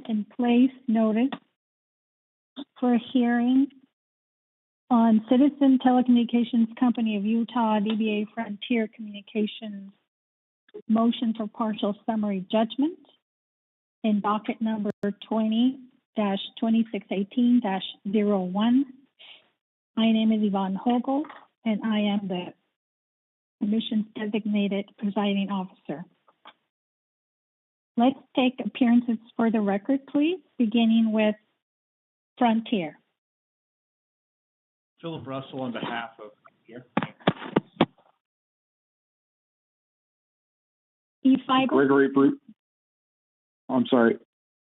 and place notice for a hearing on Citizen Telecommunications Company of Utah, DBA Frontier Communications motion for partial summary judgment in docket number 20-2618-01. My name is Yvonne Hogel, and I am the Commission's designated presiding officer. Let's take appearances for the record, please, beginning with Frontier. Philip Russell on behalf of Frontier. E-Fiber.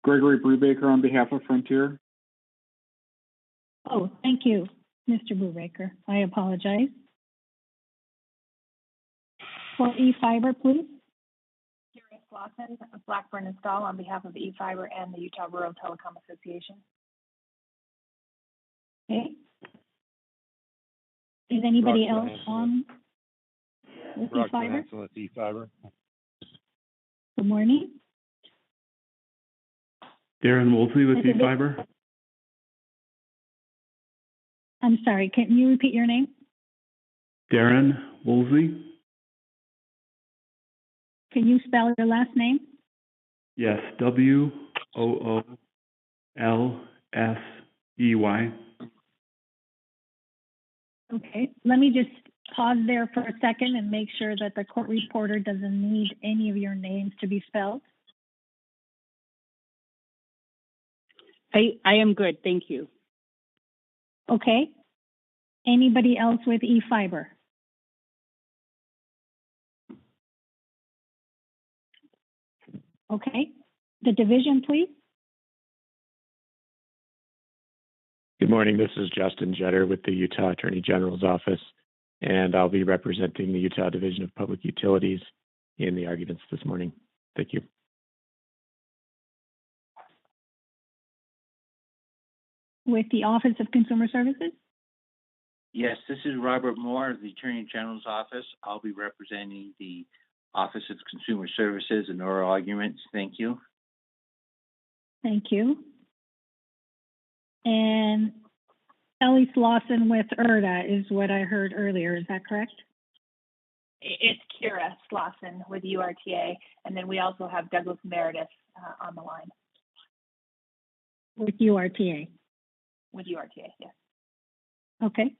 Gregory Brubaker on behalf of Frontier. Oh, thank you, Mr. Brubaker. I apologize. For E-Fiber, please. Lawson, Blackburn Install on behalf of E-Fiber and the Utah Rural Telecom Association. Okay. Is anybody else on with E-Fiber? With E-Fiber. Good morning. Darren Woolsey with E-Fiber. I'm sorry, can you repeat your name? Darren Woolsey. Can you spell your last name? Yes, Woolsey. Okay, let me just pause there for a second and make sure that the court reporter doesn't need any of your names to be spelled. I am good, thank you. Okay. Anybody else with E-Fiber? Okay. The division, please. Good morning. This is Justin Jetter with the Utah Attorney General's Office, and I'll be representing the Utah Division of Public Utilities in the arguments this morning. Thank you. With the Office of Consumer Services? Yes, this is Robert Moore of the Attorney General's Office. I'll be representing the Office of Consumer Services in oral arguments. Thank you. Thank you. And Elise Lawson with IRTA is what I heard earlier. Is that correct? It's Kira Slauson with URTA, and then we also have Douglas Meredith on the line. With URTA? With URTA, yes. Okay.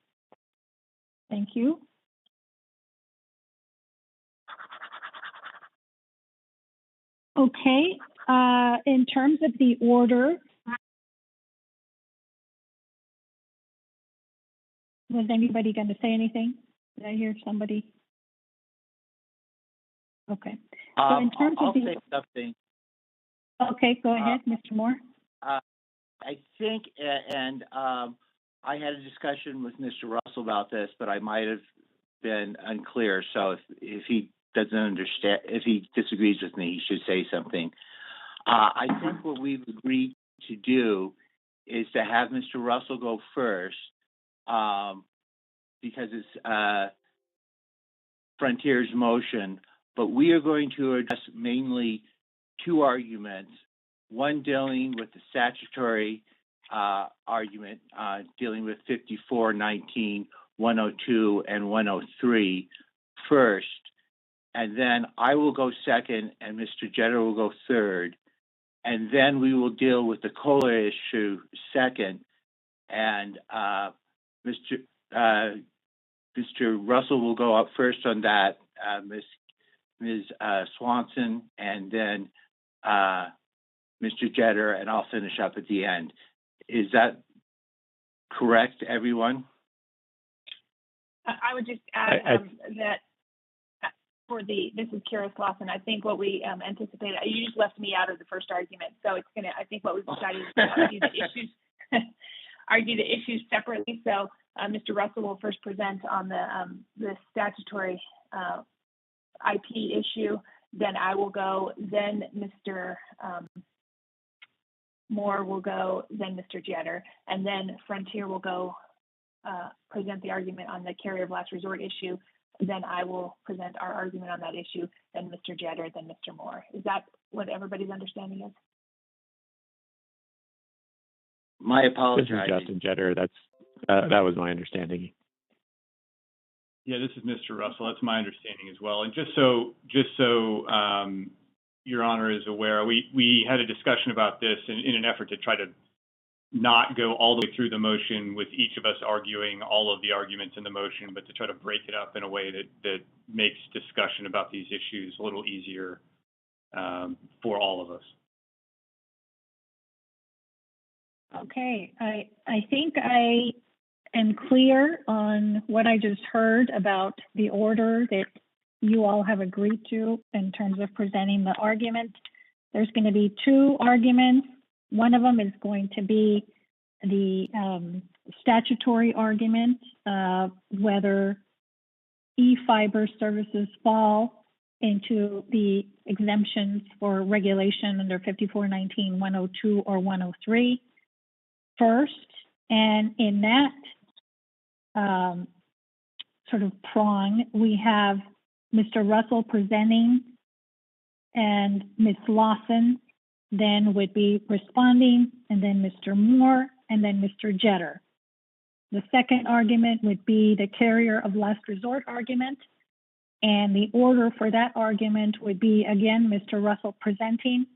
Thank you. Okay, in terms of the order, was anybody going to say anything? Did I hear somebody? Okay. So in terms I'll of the... say something. Okay, go ahead, Mr. Moore. I think, and I had a discussion with Mr. Russell about this, but I might have been unclear. So if he doesn't understand, if he disagrees with me, he should say something. I think what we've agreed to do is to have Mr. Russell go first because it's Frontier's motion, but we are going to address mainly two arguments, one dealing with the statutory argument, dealing with 5419, 102, and 103 first, and then I will go second and Mr. Jetter will go third, and then we will deal with the COLA issue second, and Mr. Russell will go up first on that, Ms. Swanson, and then Mr. Jetter, and I'll finish up at the end. Is that correct, everyone? I would just add that this is Kira Slauson. I think what we anticipated, you just left me out of the first argument, so it's going to, I think what we've decided is to argue the issues separately. So Mr. Russell will first present on the statutory IP issue, then I will go, then Mr. Moore will go, then Mr. Jetter, and then Frontier will go present the argument on the carrier of last resort issue. Then I will present our argument on that issue, then Mr. Jetter, then Mr. Moore. Is that what everybody's understanding is? My This apologies. is Justin Jetter. That was my understanding. Yeah, this is Mr. Russell. That's my understanding as well. And just so Your Honor is aware, we had a discussion about this in an effort to try to not go all the way through the motion with each of us arguing all of the arguments in the motion, but to try to break it up in a way that makes discussion about these issues a little easier for all of us. Okay, I think I am clear on what I just heard about the order that you all have agreed to in terms of presenting the argument. There's going to be two arguments. One of them is going to be the statutory argument, whether e-fiber services fall into the exemptions for regulation under 5419, 102, or 103 first. And in that sort of prong, we have Mr. Russell presenting and Ms. Lawson then would be responding, and then Mr. Moore, and then Mr. Jetter. The second argument would be the carrier of last resort argument, and the order for that argument would be, again, Mr. Russell presenting,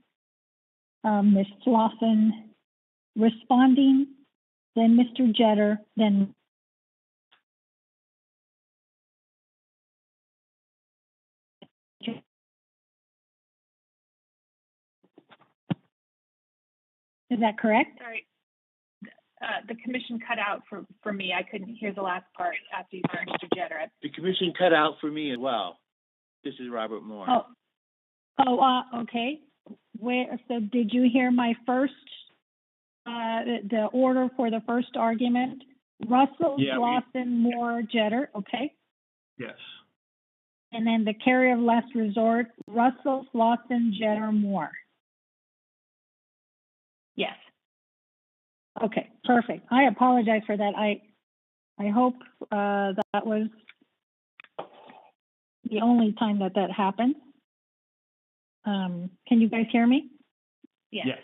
Ms. Lawson responding, then Mr. Jetter, then is that correct? Sorry, the commission cut out for me. I couldn't hear the last part after you said Mr. Jetter. The commission cut out for me as well. This is Robert Moore. Okay. So did you hear my first, the order for the first argument? Russell, Yeah, Lawson, Moore, Jetter, okay. Yes. And then the carrier of last resort, Russell, Lawson, Jetter, Moore. Yes. Okay, perfect. I apologize for that. I hope that was the only time that happened. Can you guys hear me? Yes. Yes.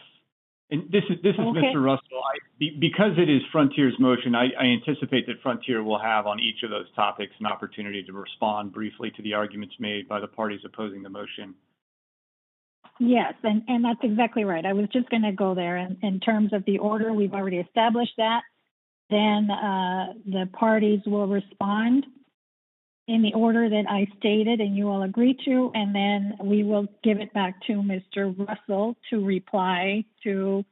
And this is Okay. Mr. Russell. Because it is Frontier's motion, I anticipate that Frontier will have on each of those topics an opportunity to respond briefly to the arguments made by the parties opposing the motion. Yes, and that's exactly right. I was just going to go there. In terms of the order, we've already established that. Then the parties will respond in the order that I stated and you all agree to, and then we will give it back to Mr. Russell to reply to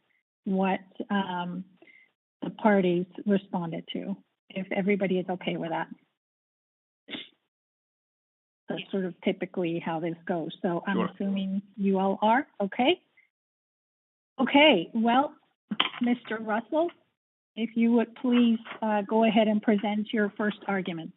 what the parties responded to, if everybody is okay with that. That's sort of typically how this goes. So I'm Sure. assuming you all are, okay? Okay, well, Mr. Russell, if you would please go ahead and present your first argument.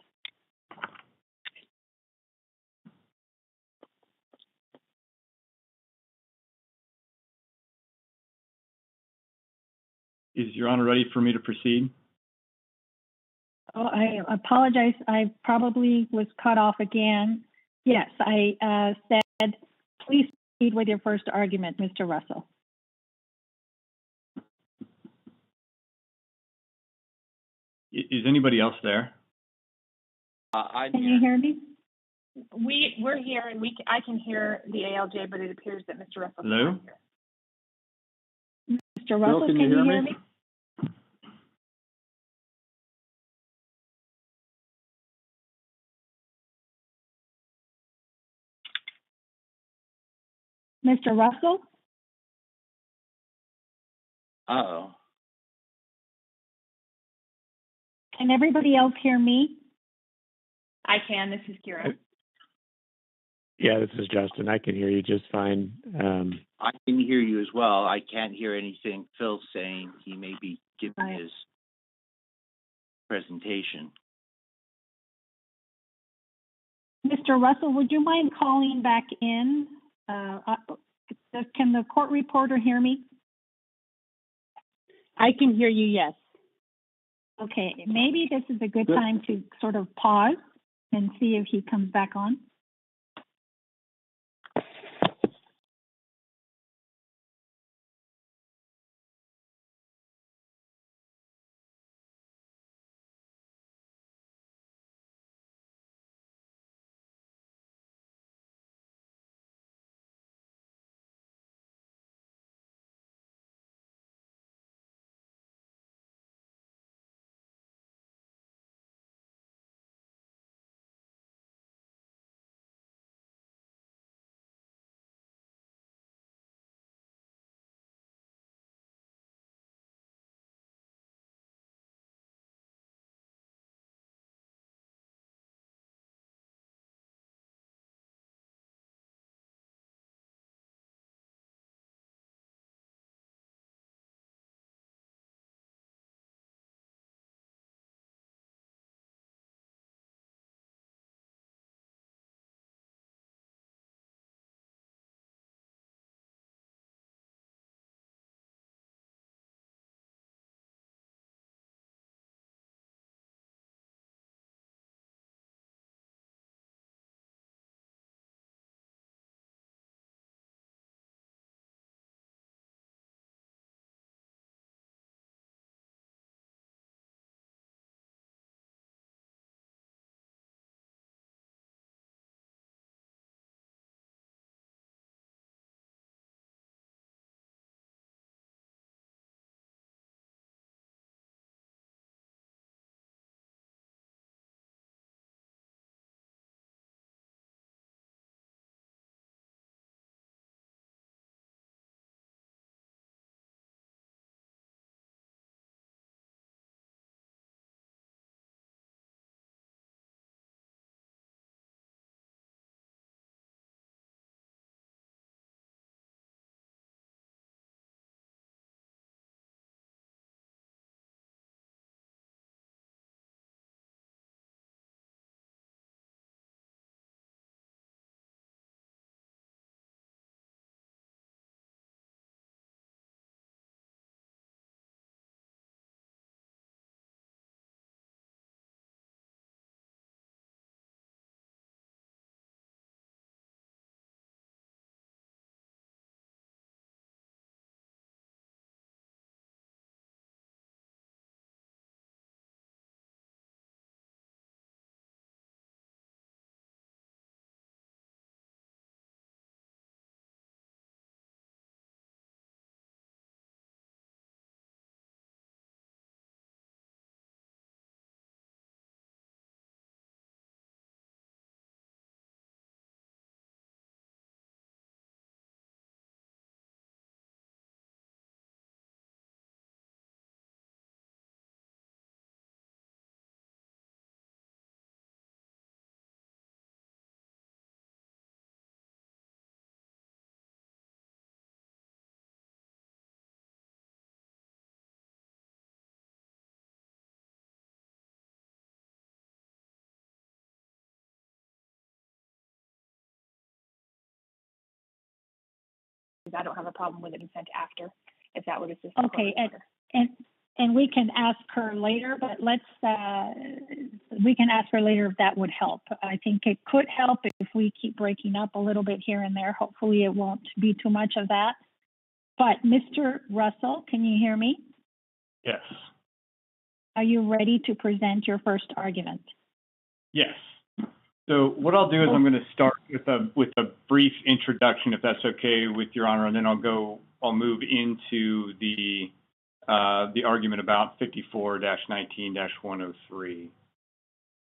Is Your Honor ready for me to proceed? Oh, I apologize. I probably was cut off again. Yes, I said, please proceed with your first argument, Mr. Russell. Is anybody else there? I'm Can here. you hear me? We're here, and I can hear the ALJ, but it appears that Mr. Russell Hello? can't hear. Mr. Russell, can you hear me? Mr. Russell? Uh-oh. Can everybody else hear me? I can. This is Kira. Yeah, this is Justin. I can hear you just fine. I can hear you as well. I can't hear anything Phil's saying. He may be giving Right. his presentation. Mr. Russell, would you mind calling back in? Can the court reporter hear me? I can hear you, yes. Okay, maybe this is a good time to sort of pause and see if he comes back on. I don't have a problem with it being sent after, if that would assist. the Okay, court further. and we can ask her later, but we can ask her later if that would help. I think it could help if we keep breaking up a little bit here and there. Hopefully it won't be too much of that. But Mr. Russell, can you hear me? Yes. Are you ready to present your first argument? Yes. So what I'll do is I'm going to start with a brief introduction, if that's okay with Your Honor, and then I'll move into the argument about 54-19-103.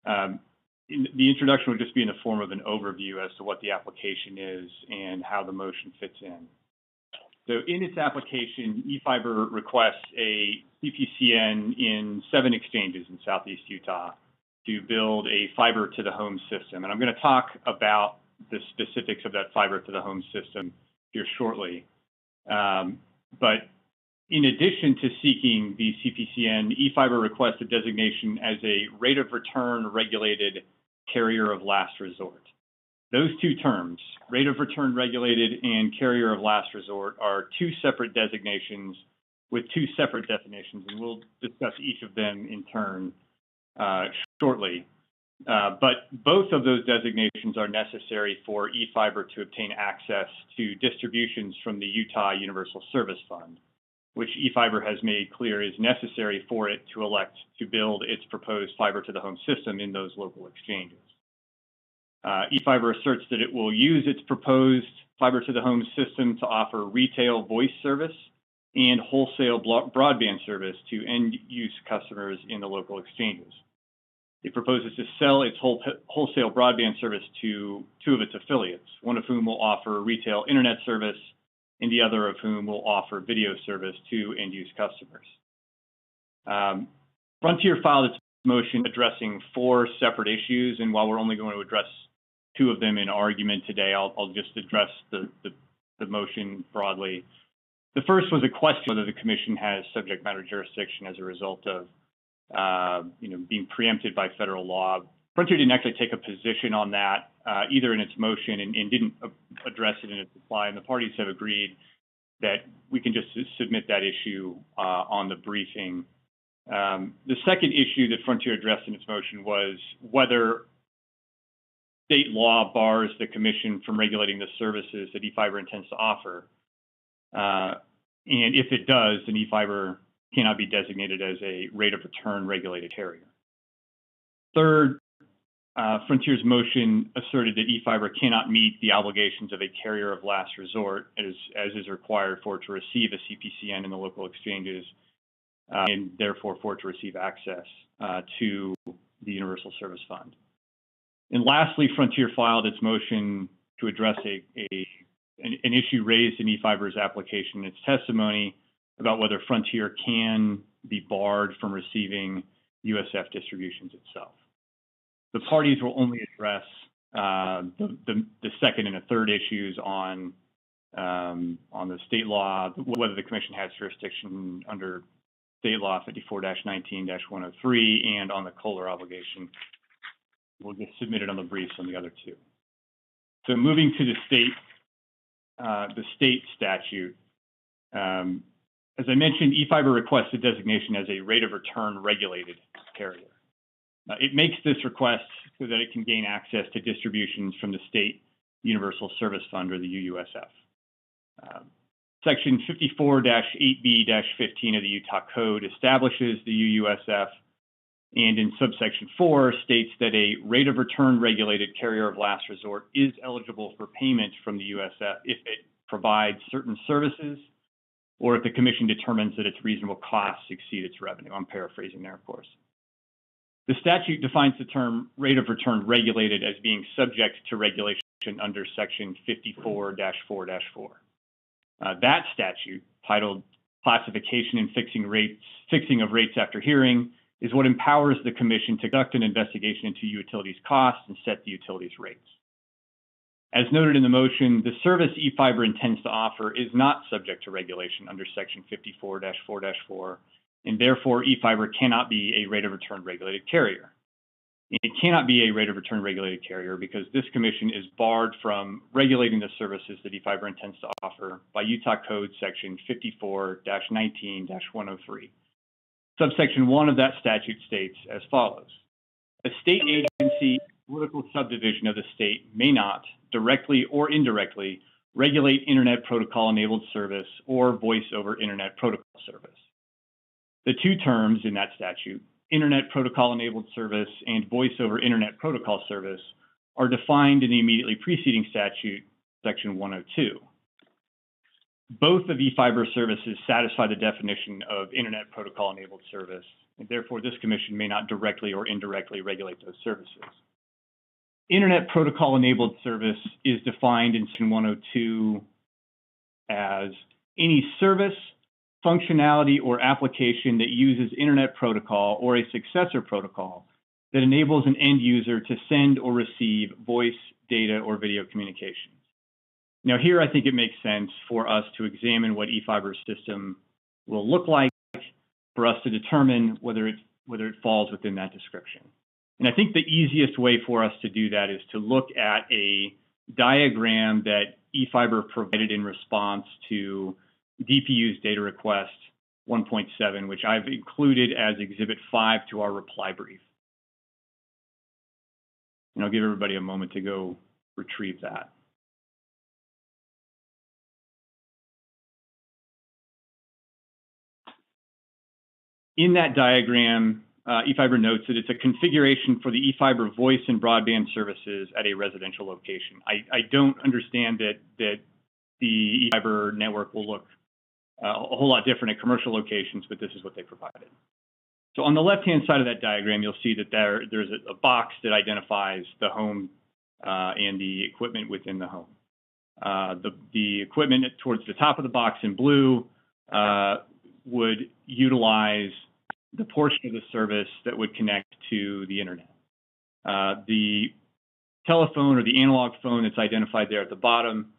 The introduction would just be in the form of an overview as to what the application is and how the motion fits in. So in its application, eFiber requests a CPCN in 7 exchanges in Southeast Utah to build a fiber to the home system. And I'm going to talk about the specifics of that fiber to the home system here shortly. But in addition to seeking the CPCN, eFiber requests a designation as a rate of return regulated carrier of last resort. Those two terms, rate of return regulated and carrier of last resort, are 2 separate designations with 2 separate definitions, and we'll discuss each of them in turn shortly. But both of those designations are necessary for eFiber to obtain access to distributions from the Utah Universal Service Fund, which eFiber has made clear is necessary for it to elect to build its proposed fiber to the home system in those local exchanges. eFiber asserts that it will use its proposed fiber to the home system to offer retail voice service and wholesale broadband service to end-use customers in the local exchanges. It proposes to sell its wholesale broadband service to 2 of its affiliates, one of whom will offer retail internet service and the other of whom will offer video service to end-use customers. Frontier filed its motion addressing 4 separate issues, and while we're only going to address 2 of them in argument today, I'll just address the motion broadly. The first was a question whether the commission has subject matter jurisdiction as a result of being preempted by federal law. Frontier didn't actually take a position on that either in its motion and didn't address it in its reply, and the parties have agreed that we can just submit that issue on the briefing. The second issue that Frontier addressed in its motion was whether state law bars the commission from regulating the services that eFiber intends to offer. And if it does, then eFiber cannot be designated as a rate of return regulated carrier. Third, Frontier's motion asserted that eFiber cannot meet the obligations of a carrier of last resort as is required for it to receive a CPCN in the local exchanges and therefore for it to receive access to the Universal Service Fund. And lastly, Frontier filed its motion to address an issue raised in eFiber's application in its testimony about whether Frontier can be barred from receiving USF distributions itself. The parties will only address the second and the third issues on the state law, whether the commission has jurisdiction under state law 54-19-103 and on the Kohler obligation. We'll get submitted on the briefs on the other 2. So moving to the state statute. As I mentioned, eFiber requests a designation as a rate of return regulated carrier. It makes this request so that it can gain access to distributions from the State Universal Service Fund, or the UUSF. Section 54-8B-15 of the Utah Code establishes the UUSF, and in subsection 4 states that a rate of return regulated carrier of last resort is eligible for payment from the USF if it provides certain services or if the commission determines that its reasonable costs exceed its revenue. I'm paraphrasing there, of course. The statute defines the term rate of return regulated as being subject to regulation under section 54-4-4. That statute, titled Classification and Fixing of Rates After Hearing, is what empowers the commission to conduct an investigation into utilities costs and set the utilities rates. As noted in the motion, the service eFiber intends to offer is not subject to regulation under section 54-4-4, and therefore eFiber cannot be a rate of return regulated carrier. It cannot be a rate of return regulated carrier because this commission is barred from regulating the services that eFiber intends to offer by Utah Code Section 54-19-103. Subsection 1 of that statute states as follows. A state agency, political subdivision of the state may not, directly or indirectly, regulate Internet Protocol-enabled service or Voice over Internet Protocol service. The two terms in that statute, Internet Protocol-enabled service and Voice over Internet Protocol service, are defined in the immediately preceding statute, Section 102. Both of eFiber services satisfy the definition of Internet Protocol-enabled service, and therefore this commission may not directly or indirectly regulate those services. Internet Protocol-enabled service is defined in Section 102 as any service, functionality, or application that uses Internet Protocol or a successor protocol that enables an end user to send or receive voice, data, or video communications. Now here, I think it makes sense for us to examine what eFiber's system will look like for us to determine whether it falls within that description. And I think the easiest way for us to do that is to look at a diagram that eFiber provided in response to DPU's data request 1.7, which I've included as Exhibit 5 to our reply brief. And I'll give everybody a moment to go retrieve that. In that diagram, eFiber notes that it's a configuration for the eFiber voice and broadband services at a residential location. I don't understand that the eFiber network will look a whole lot different at commercial locations, but this is what they provided. So on the left-hand side of that diagram, you'll see that there's a box that identifies the home and the equipment within the home. The equipment towards the top of the box in blue would utilize the portion of the service that would connect to the internet. The telephone or the analog phone that's identified there at the bottom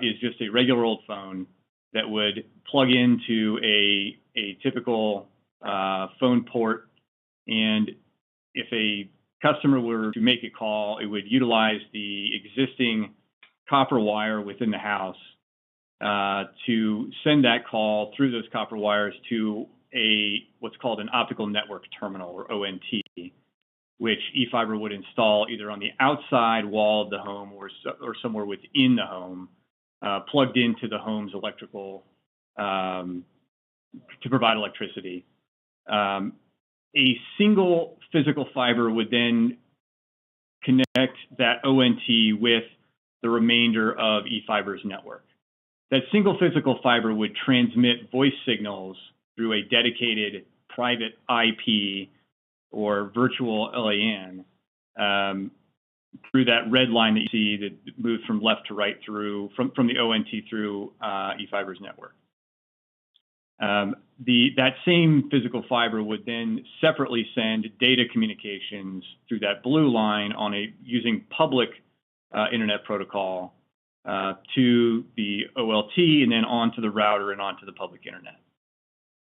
is just a regular old phone that would plug into a typical phone port. And if a customer were to make a call, it would utilize the existing copper wire within the house to send that call through those copper wires to what's called an optical network terminal, or ONT, which eFiber would install either on the outside wall of the home or somewhere within the home, plugged into the home's electrical to provide electricity. A single physical fiber would then connect that ONT with the remainder of eFiber's network. That single physical fiber would transmit voice signals through a dedicated private IP or virtual LAN through that red line that you see that moves from left to right through from the ONT through eFiber's network. That same physical fiber would then separately send data communications through that blue line using public internet protocol to the OLT and then onto the router and onto the public internet.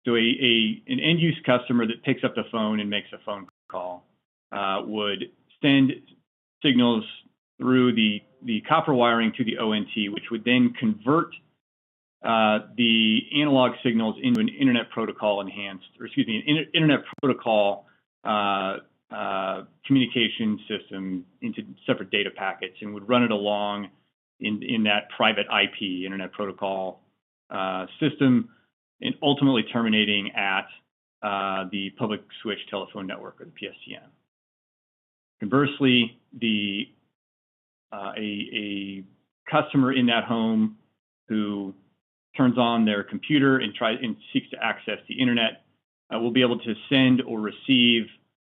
So an end-use customer that picks up the phone and makes a phone call would send signals through the copper wiring to the ONT, which would then convert the analog signals into an internet protocol internet protocol communication system into separate data packets, and would run it along in that private IP, internet protocol system, and ultimately terminating at the public switch telephone network, or the PSTN. Conversely, a customer in that home who turns on their computer and seeks to access the internet will be able to send or receive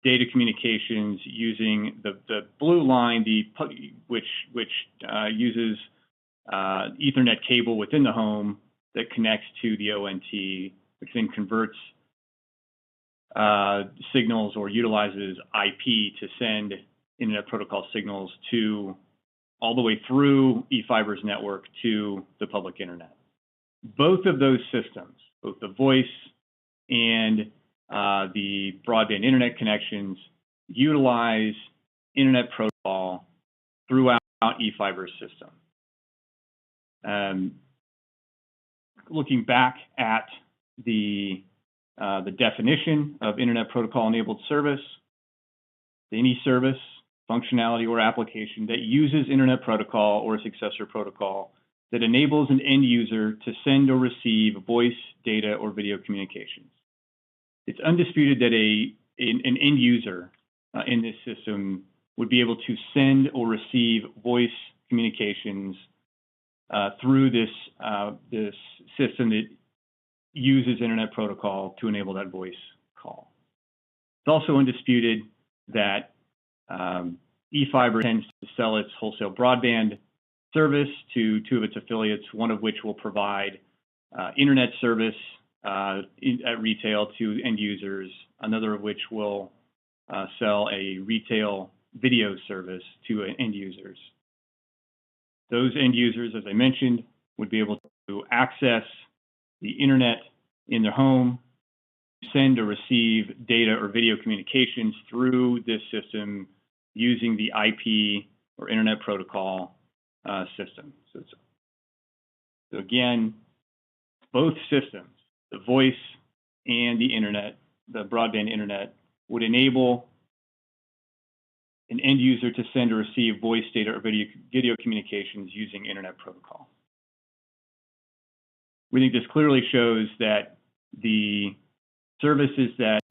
data communications using the blue line, which uses Ethernet cable within the home that connects to the ONT, which then converts signals or utilizes IP to send internet protocol signals all the way through eFiber's network to the public internet. Both of those systems, both the voice and the broadband internet connections, utilize internet protocol throughout eFiber's system. Looking back at the definition of internet protocol enabled service, any service, functionality, or application that uses internet protocol or a successor protocol that enables an end user to send or receive voice, data, or video communications. It's undisputed that an end user in this system would be able to send or receive voice communications through this system that uses internet protocol to enable that voice call. It's also undisputed that eFiber intends to sell its wholesale broadband service to two of its affiliates, one of which will provide internet service at retail to end users, another of which will sell a retail video service to end users. Those end users, as I mentioned, would be able to access the internet in their home, send or receive data or video communications through this system using the IP or internet protocol system. So again, both systems, the voice and the internet, the broadband internet, would enable an end user to send or receive voice, data, or video communications using internet protocol. We think this clearly shows that the services that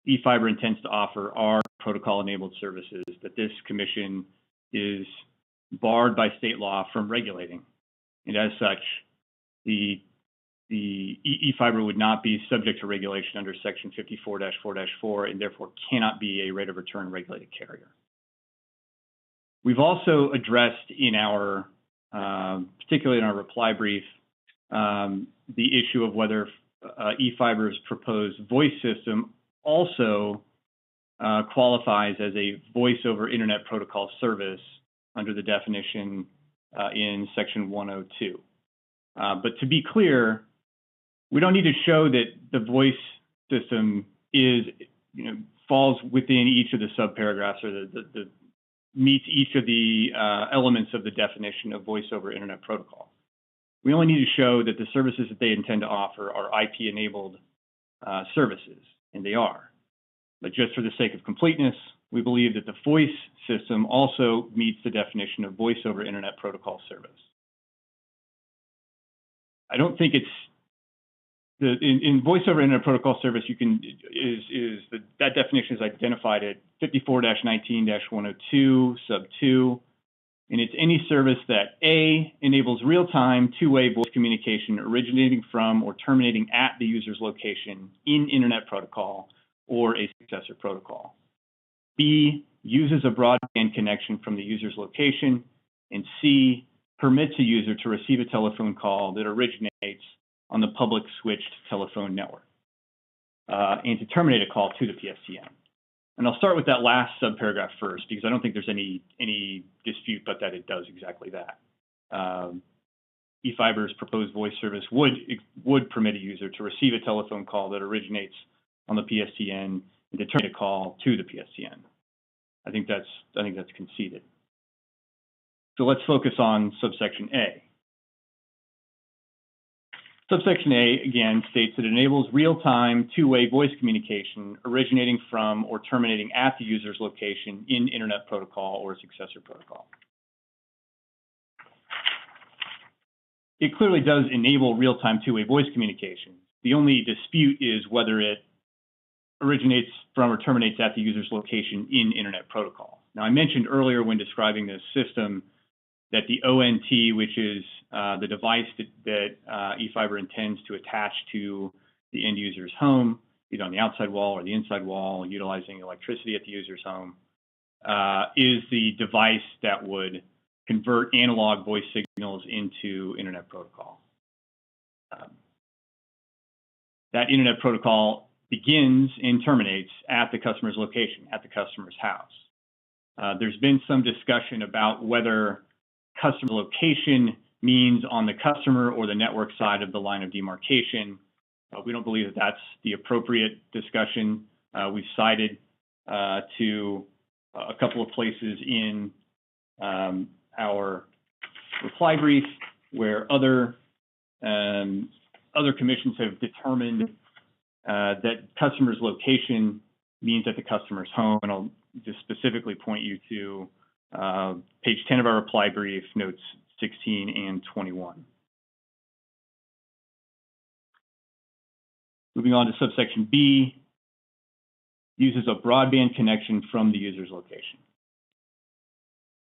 eFiber intends to offer are protocol-enabled services that this commission is barred by state law from regulating. And as such, the eFiber would not be subject to regulation under Section 54-4-4 and therefore cannot be a rate of return regulated carrier. We've also addressed in our, particularly in our reply brief, the issue of whether eFiber's proposed voice system also qualifies as a voice over internet protocol service under the definition in Section 102. But to be clear, we don't need to show that the voice system is, falls within each of the subparagraphs or the meets each of the elements of the definition of voice over internet protocol. We only need to show that the services that they intend to offer are IP-enabled services, and they are. But just for the sake of completeness, we believe that the voice system also meets the definition of voice over internet protocol service. I don't think it's in voice over internet protocol service. You can that definition is identified at 54-19-102 sub 2, and it's any service that A, enables real-time two-way voice communication originating from or terminating at the user's location in internet protocol or a successor protocol. B, uses a broadband connection from the user's location, and C, permits a user to receive a telephone call that originates on the public switched telephone network, and to terminate a call to the PSTN. And I'll start with that last subparagraph first, because I don't think there's any dispute but that it does exactly that. eFiber's proposed voice service would permit a user to receive a telephone call that originates on the PSTN and to terminate a call to the PSTN. I think that's conceded. So let's focus on subsection A. Subsection A, again, states that it enables real-time two-way voice communication originating from or terminating at the user's location in internet protocol or a successor protocol. It clearly does enable real-time two-way voice communication. The only dispute is whether it originates from or terminates at the user's location in internet protocol. Now, I mentioned earlier when describing this system that the ONT, which is the device that eFiber intends to attach to the end user's home, either on the outside wall or the inside wall, utilizing electricity at the user's home, is the device that would convert analog voice signals into internet protocol. That internet protocol begins and terminates at the customer's location, at the customer's house. There's been some discussion about whether customer location means on the customer or the network side of the line of demarcation. We don't believe that that's the appropriate discussion. We've cited to a couple of places in our reply brief where other commissions have determined that customer's location means at the customer's home. And I'll just specifically point you to page 10 of our reply brief, notes 16 and 21. Moving on to subsection B, uses a broadband connection from the user's location.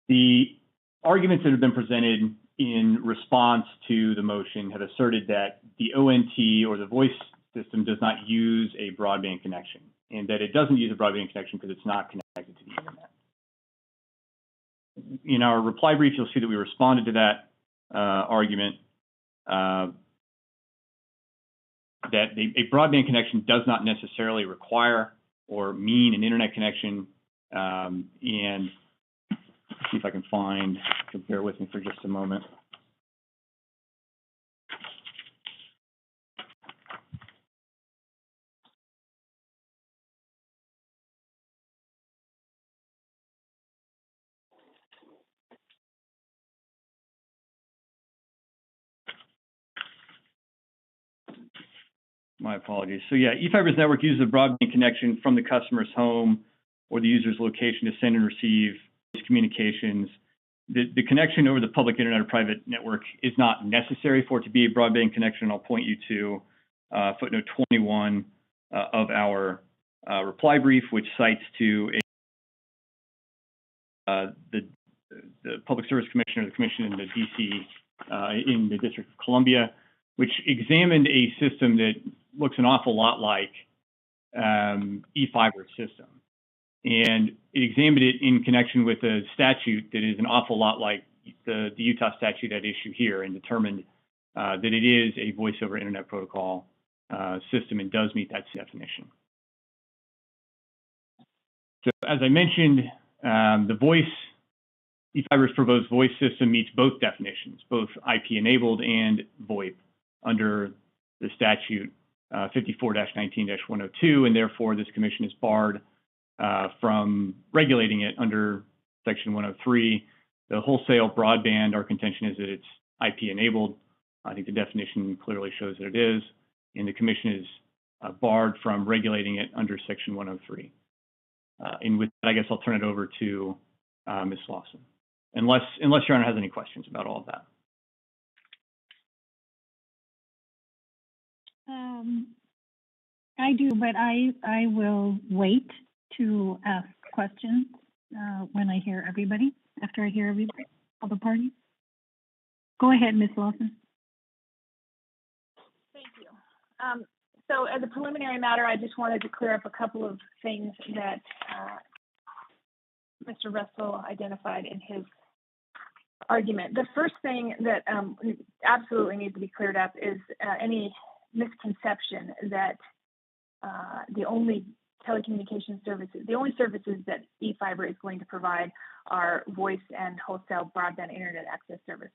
The arguments that have been presented in response to the motion have asserted that the ONT or the voice system does not use a broadband connection, and that it doesn't use a broadband connection because it's not connected to the internet. In our reply brief, you'll see that we responded to that argument, that a broadband connection does not necessarily require or mean an internet connection. And see if I can find, bear with me for just a moment. My apologies. So yeah, eFiber's network uses a broadband connection from the customer's home or the user's location to send and receive communications. The connection over the public internet or private network is not necessary for it to be a broadband connection. I'll point you to footnote 21 of our reply brief, which cites to the Public Service Commission or the Commission in the DC, in the District of Columbia, which examined a system that looks an awful lot like eFiber's system. And it examined it in connection with a statute that is an awful lot like the Utah statute at issue here, and determined that it is a voice over internet protocol system and does meet that definition. So as I mentioned, eFiber's proposed voice system meets both definitions, both IP enabled and VoIP under the statute 54-19-102, and therefore this commission is barred from regulating it under section 103. The wholesale broadband, our contention is that it's IP enabled. I think the definition clearly shows that it is, and the commission is barred from regulating it under section 103. And with that, I guess I'll turn it over to Ms. Lawson, unless Your Honor has any questions about all of that. I do, but I will wait to ask questions when I hear everybody, after I hear everybody, all the parties. Go ahead, Ms. Lawson. Thank you. So as a preliminary matter, I just wanted to clear up a couple of things that Mr. Russell identified in his argument. The first thing that absolutely needs to be cleared up is any misconception that the only telecommunication services, the only services that eFiber is going to provide are voice and wholesale broadband internet access service.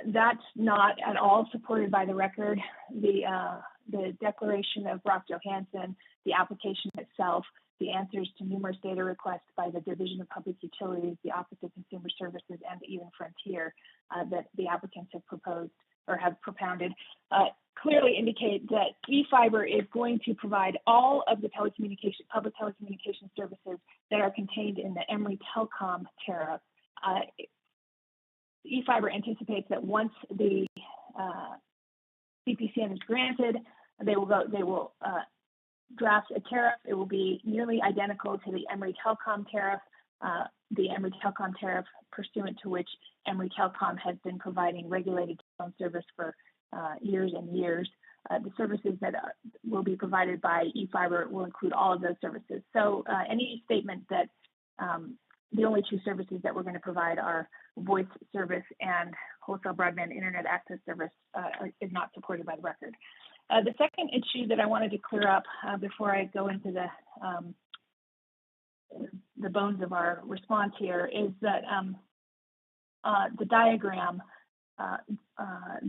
That's not at all supported by the record. The declaration of Brock Johansson, the application itself, the answers to numerous data requests by the Division of Public Utilities, the Office of Consumer Services, and even Frontier that the applicants have proposed or have propounded clearly indicate that eFiber is going to provide all of the public telecommunication services that are contained in the Emory Telecom tariff. eFiber anticipates that once the CPCN is granted, they will draft a tariff. It will be nearly identical to the Emory Telecom tariff, the Emory Telecom tariff pursuant to which Emory Telecom has been providing regulated phone service for years and years. The services that will be provided by eFiber will include all of those services. So any statement that the only two services that we're going to provide are voice service and wholesale broadband internet access service is not supported by the record. The second issue that I wanted to clear up before I go into the bones of our response here is that the diagram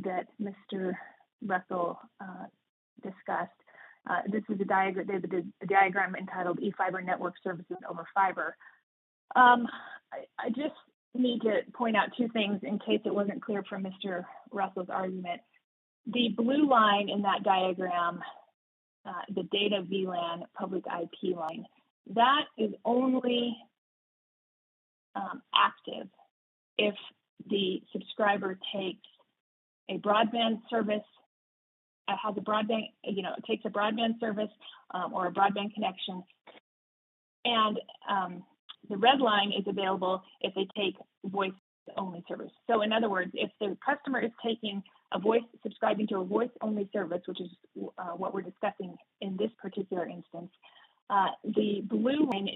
that Mr. Russell discussed This is a diagram entitled E-Fiber Network Services over Fiber. I just need to point out two things in case it wasn't clear from Mr. Russell's argument. The blue line in that diagram, the data VLAN public IP line, that is only active if the subscriber takes a broadband service, has a broadband, takes a broadband service or a broadband connection. And the red line is available if they take voice only service. So in other words, if the customer is subscribing to a voice only service, which is what we're discussing in this particular instance, the blue line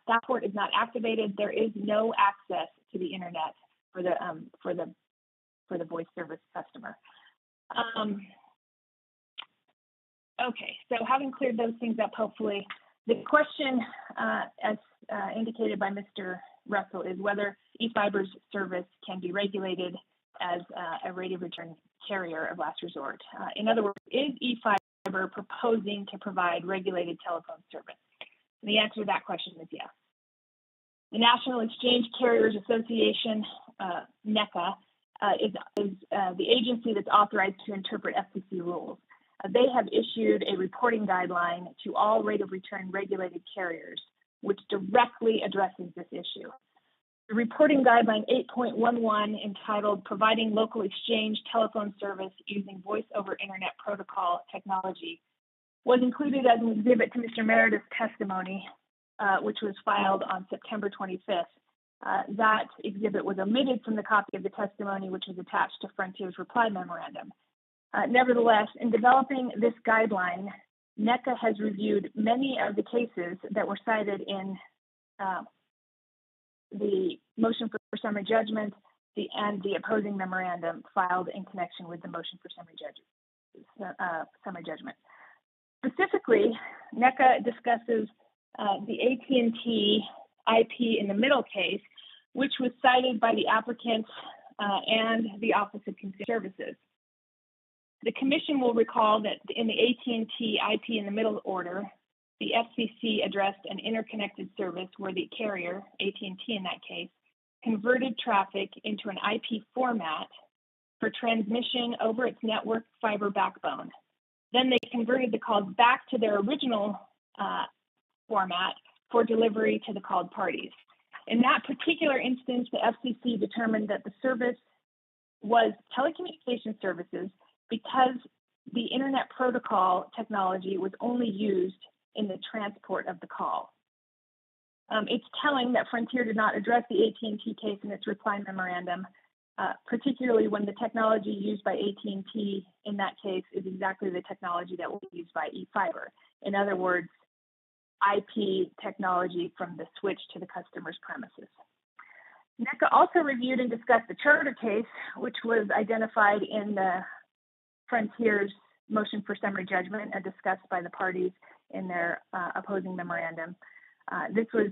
that port is not activated. There is no access to the internet for the voice service customer. Okay, so having cleared those things up, hopefully, the question, as indicated by Mr. Russell, is whether eFiber's service can be regulated as a rate of return carrier of last resort. In other words, is eFiber proposing to provide regulated telephone service? And the answer to that question is yes. The National Exchange Carriers Association, NECA, is the agency that's authorized to interpret FCC rules. They have issued a reporting guideline to all rate of return regulated carriers, which directly addresses this issue. The reporting guideline 8.11, entitled Providing Local Exchange Telephone Service Using Voice over Internet Protocol Technology, was included as an exhibit to Mr. Meredith's testimony, which was filed on September 25th. That exhibit was omitted from the copy of the testimony, which was attached to Frontier's reply memorandum. Nevertheless, in developing this guideline, NECA has reviewed many of the cases that were cited in the motion for summary judgment and the opposing memorandum filed in connection with the motion for summary judgment. Specifically, NECA discusses the AT&T IP in the middle case, which was cited by the applicants and the Office of Consumer Services. The Commission will recall that in the AT&T IP in the middle order, the FCC addressed an interconnected service where the carrier, AT&T in that case, converted traffic into an IP format for transmission over its network fiber backbone. Then they converted the calls back to their original format for delivery to the called parties. In that particular instance, the FCC determined that the service was telecommunication services because the internet protocol technology was only used in the transport of the call. It's telling that Frontier did not address the AT&T case in its reply memorandum, particularly when the technology used by AT&T in that case is exactly the technology that will be used by eFiber. In other words, IP technology from the switch to the customer's premises. NECA also reviewed and discussed the charter case, which was identified in the Frontier's motion for summary judgment and discussed by the parties in their opposing memorandum. This was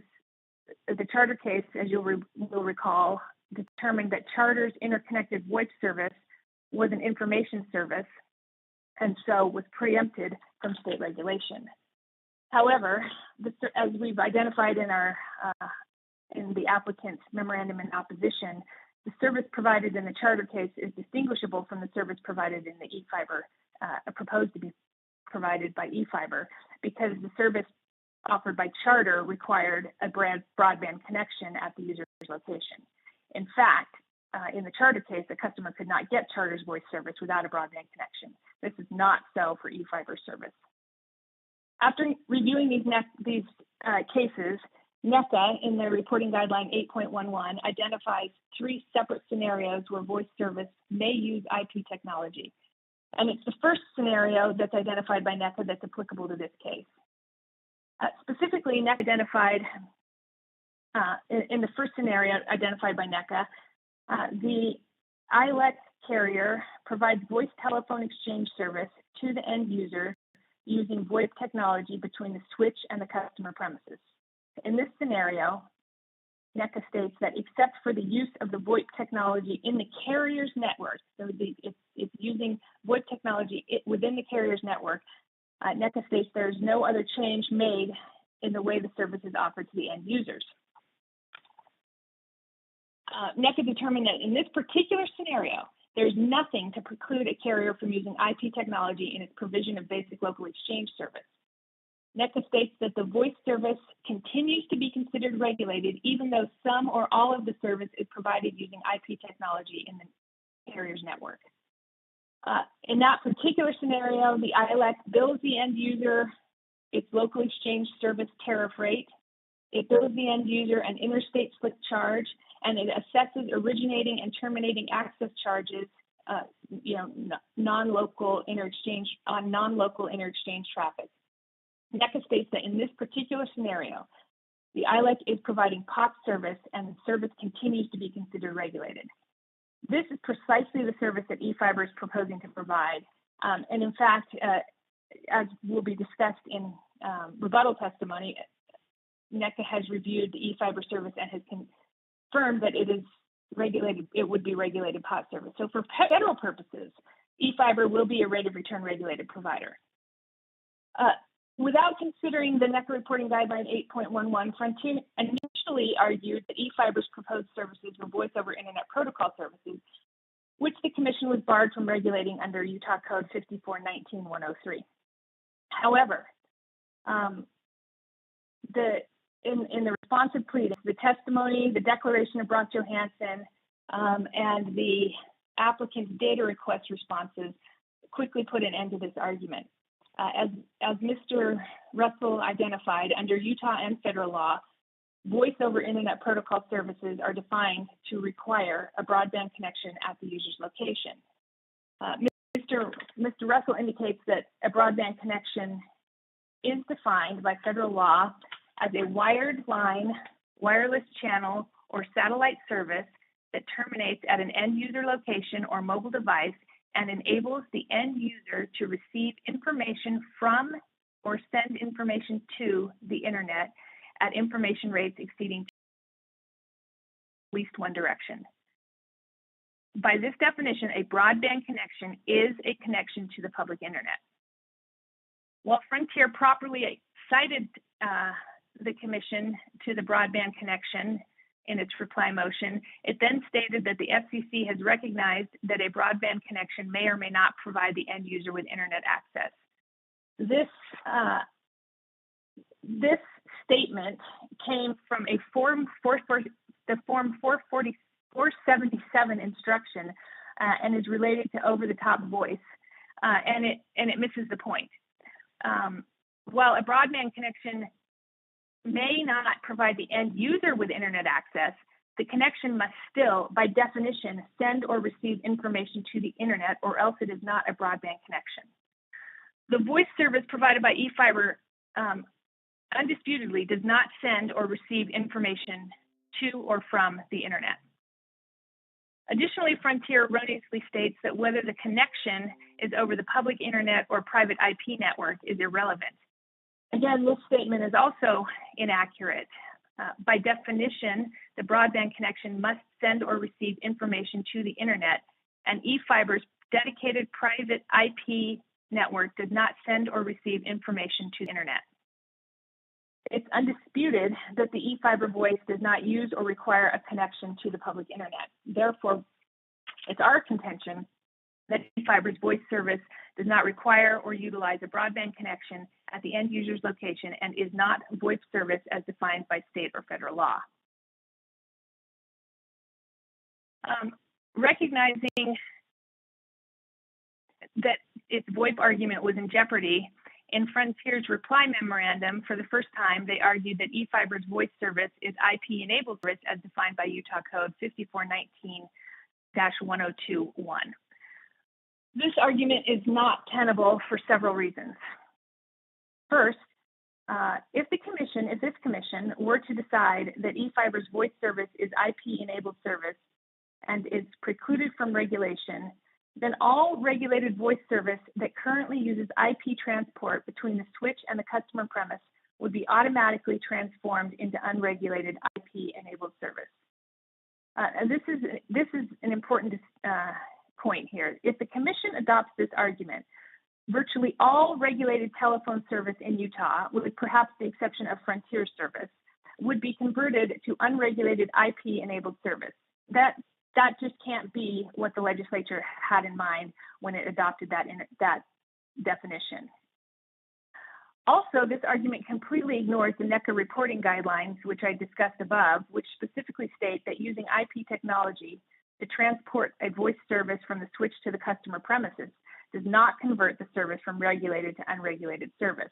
the charter case, as you'll recall, determined that Charter's interconnected voice service was an information service and so was preempted from state regulation. However, as we've identified in the applicant's memorandum in opposition, the service provided in the charter case is distinguishable from the service provided in the eFiber, proposed to be provided by eFiber, because the service offered by charter required a broadband connection at the user's location. In fact, in the charter case, the customer could not get charter's voice service without a broadband connection. This is not so for eFiber service. After reviewing these cases, NECA, in their reporting guideline 8.11, identifies 3 separate scenarios where voice service may use IP technology. And it's the first scenario that's identified by NECA that's applicable to this case. Specifically, NECA identified, in the first scenario identified by NECA, the ILEC carrier provides voice telephone exchange service to the end user using VoIP technology between the switch and the customer premises. In this scenario, NECA states that except for the use of the VoIP technology in the carrier's network, so it's using VoIP technology within the carrier's network, NECA states there is no other change made in the way the service is offered to the end users. NECA determined that in this particular scenario, there's nothing to preclude a carrier from using IP technology in its provision of basic local exchange service. NECA states that the voice service continues to be considered regulated even though some or all of the service is provided using IP technology in the carrier's network. In that particular scenario, the ILEC bills the end user its local exchange service tariff rate. It bills the end user an interstate split charge, and it assesses originating and terminating access charges, non-local interexchange traffic. NECA states that in this particular scenario, the ILEC is providing POP service and the service continues to be considered regulated. This is precisely the service that eFiber is proposing to provide. And in fact, as will be discussed in rebuttal testimony, NECA has reviewed the eFiber service and has confirmed that it is regulated, it would be regulated POP service. So for federal purposes, eFiber will be a rate of return regulated provider. Without considering the NECA reporting guideline 8.11, Frontier initially argued that eFiber's proposed services were voice over internet protocol services, which the commission was barred from regulating under Utah Code 5419-103. However, in the responsive pleadings, the testimony, the declaration of Brock Johansson, and the applicant's data request responses quickly put an end to this argument. As Mr. Russell identified, under Utah and federal law, voice over internet protocol services are defined to require a broadband connection at the user's location. Mr. Russell indicates that a broadband connection is defined by federal law as a wired line, wireless channel, or satellite service that terminates at an end user location or mobile device and enables the end user to receive information from or send information to the internet at information rates exceeding at least one direction. By this definition, a broadband connection is a connection to the public internet. While Frontier properly cited the commission to the broadband connection in its reply motion, it then stated that the FCC has recognized that a broadband connection may or may not provide the end user with internet access. This statement came from a Form 477 instruction and is related to over-the-top voice, and it misses the point. While a broadband connection may not provide the end user with internet access, the connection must still, by definition, send or receive information to the internet, or else it is not a broadband connection. The voice service provided by eFiber undisputedly does not send or receive information to or from the internet. Additionally, Frontier erroneously states that whether the connection is over the public internet or private IP network is irrelevant. Again, this statement is also inaccurate. By definition, the broadband connection must send or receive information to the internet, and eFiber's dedicated private IP network does not send or receive information to the internet. It's undisputed that the eFiber voice does not use or require a connection to the public internet. Therefore, it's our contention that eFiber's voice service does not require or utilize a broadband connection at the end user's location and is not voice service as defined by state or federal law. Recognizing that its VoIP argument was in jeopardy, in Frontier's reply memorandum, for the first time, they argued that eFiber's voice service is IP-enabled service as defined by Utah Code 5419-1021. This argument is not tenable for several reasons. First, if this commission were to decide that eFiber's voice service is IP-enabled service and is precluded from regulation, then all regulated voice service that currently uses IP transport between the switch and the customer premise would be automatically transformed into unregulated IP-enabled service. And this is an important point here. If the commission adopts this argument, virtually all regulated telephone service in Utah, with perhaps the exception of Frontier service, would be converted to unregulated IP-enabled service. That just can't be what the legislature had in mind when it adopted that definition. Also, this argument completely ignores the NECA reporting guidelines, which I discussed above, which specifically state that using IP technology to transport a voice service from the switch to the customer premises does not convert the service from regulated to unregulated service.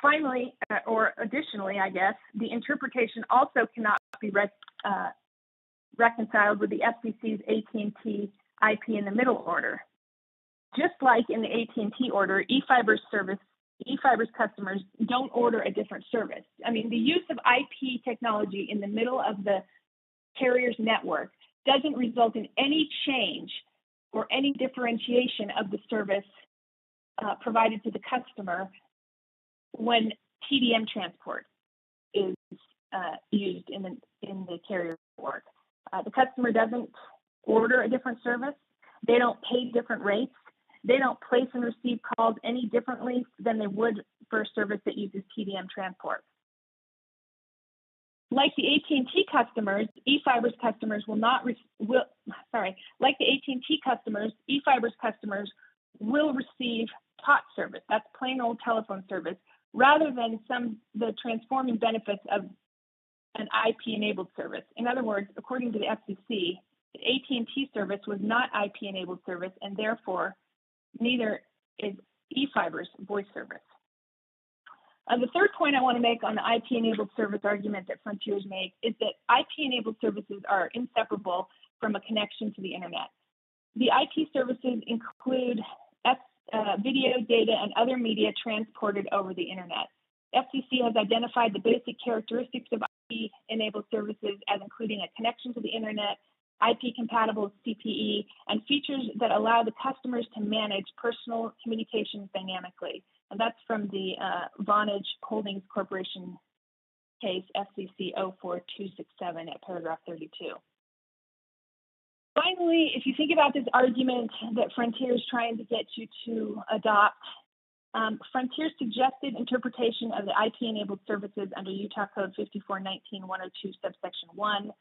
Finally, or additionally, I guess, the interpretation also cannot be reconciled with the FCC's AT&T IP in the middle order. Just like in the AT&T order, eFiber's customers don't order a different service. I mean, the use of IP technology in the middle of the carrier's network doesn't result in any change or any differentiation of the service provided to the customer when TDM transport is used in the carrier network. The customer doesn't order a different service. They don't pay different rates. They don't place and receive calls any differently than they would for a service that uses TDM transport. Like the AT&T customers, eFiber's customers like the AT&T customers, eFiber's customers will receive POT service. That's plain old telephone service, rather than the transforming benefits of an IP-enabled service. In other words, according to the FCC, the AT&T service was not IP-enabled service, and therefore neither is eFiber's voice service. The third point I want to make on the IP-enabled service argument that Frontiers make is that IP-enabled services are inseparable from a connection to the internet. The IP services include video, data, and other media transported over the internet. FCC has identified the basic characteristics of IP-enabled services as including a connection to the internet, IP-compatible CPE, and features that allow the customers to manage personal communications dynamically. And that's from the Vonage Holdings Corporation case, FCC 04267 at paragraph 32. Finally, if you think about this argument that Frontier is trying to get you to adopt, Frontier's suggested interpretation of the IP-enabled services under Utah Code 5419-102 subsection 1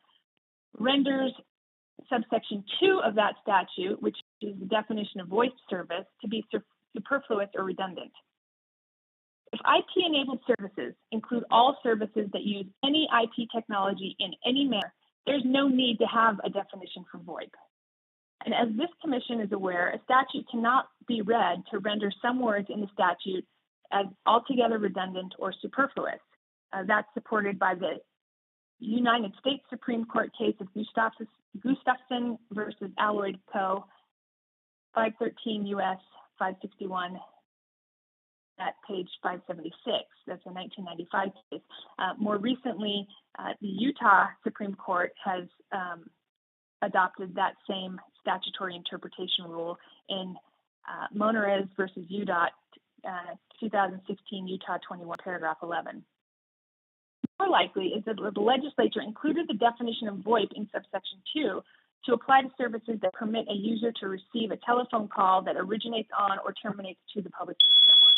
renders subsection 2 of that statute, which is the definition of voice service, to be superfluous or redundant. If IP-enabled services include all services that use any IP technology in any manner, there's no need to have a definition for VoIP. And as this commission is aware, a statute cannot be read to render some words in the statute as altogether redundant or superfluous. That's supported by the United States Supreme Court case of Gustafson versus Alloyd Co., 513 U.S. 561 at page 576. That's a 1995 case. More recently, the Utah Supreme Court has adopted that same statutory interpretation rule in Monarez versus UDOT, 2016 Utah 21, paragraph 11. More likely is that the legislature included the definition of VoIP in subsection 2 to apply to services that permit a user to receive a telephone call that originates on or terminates to the public network.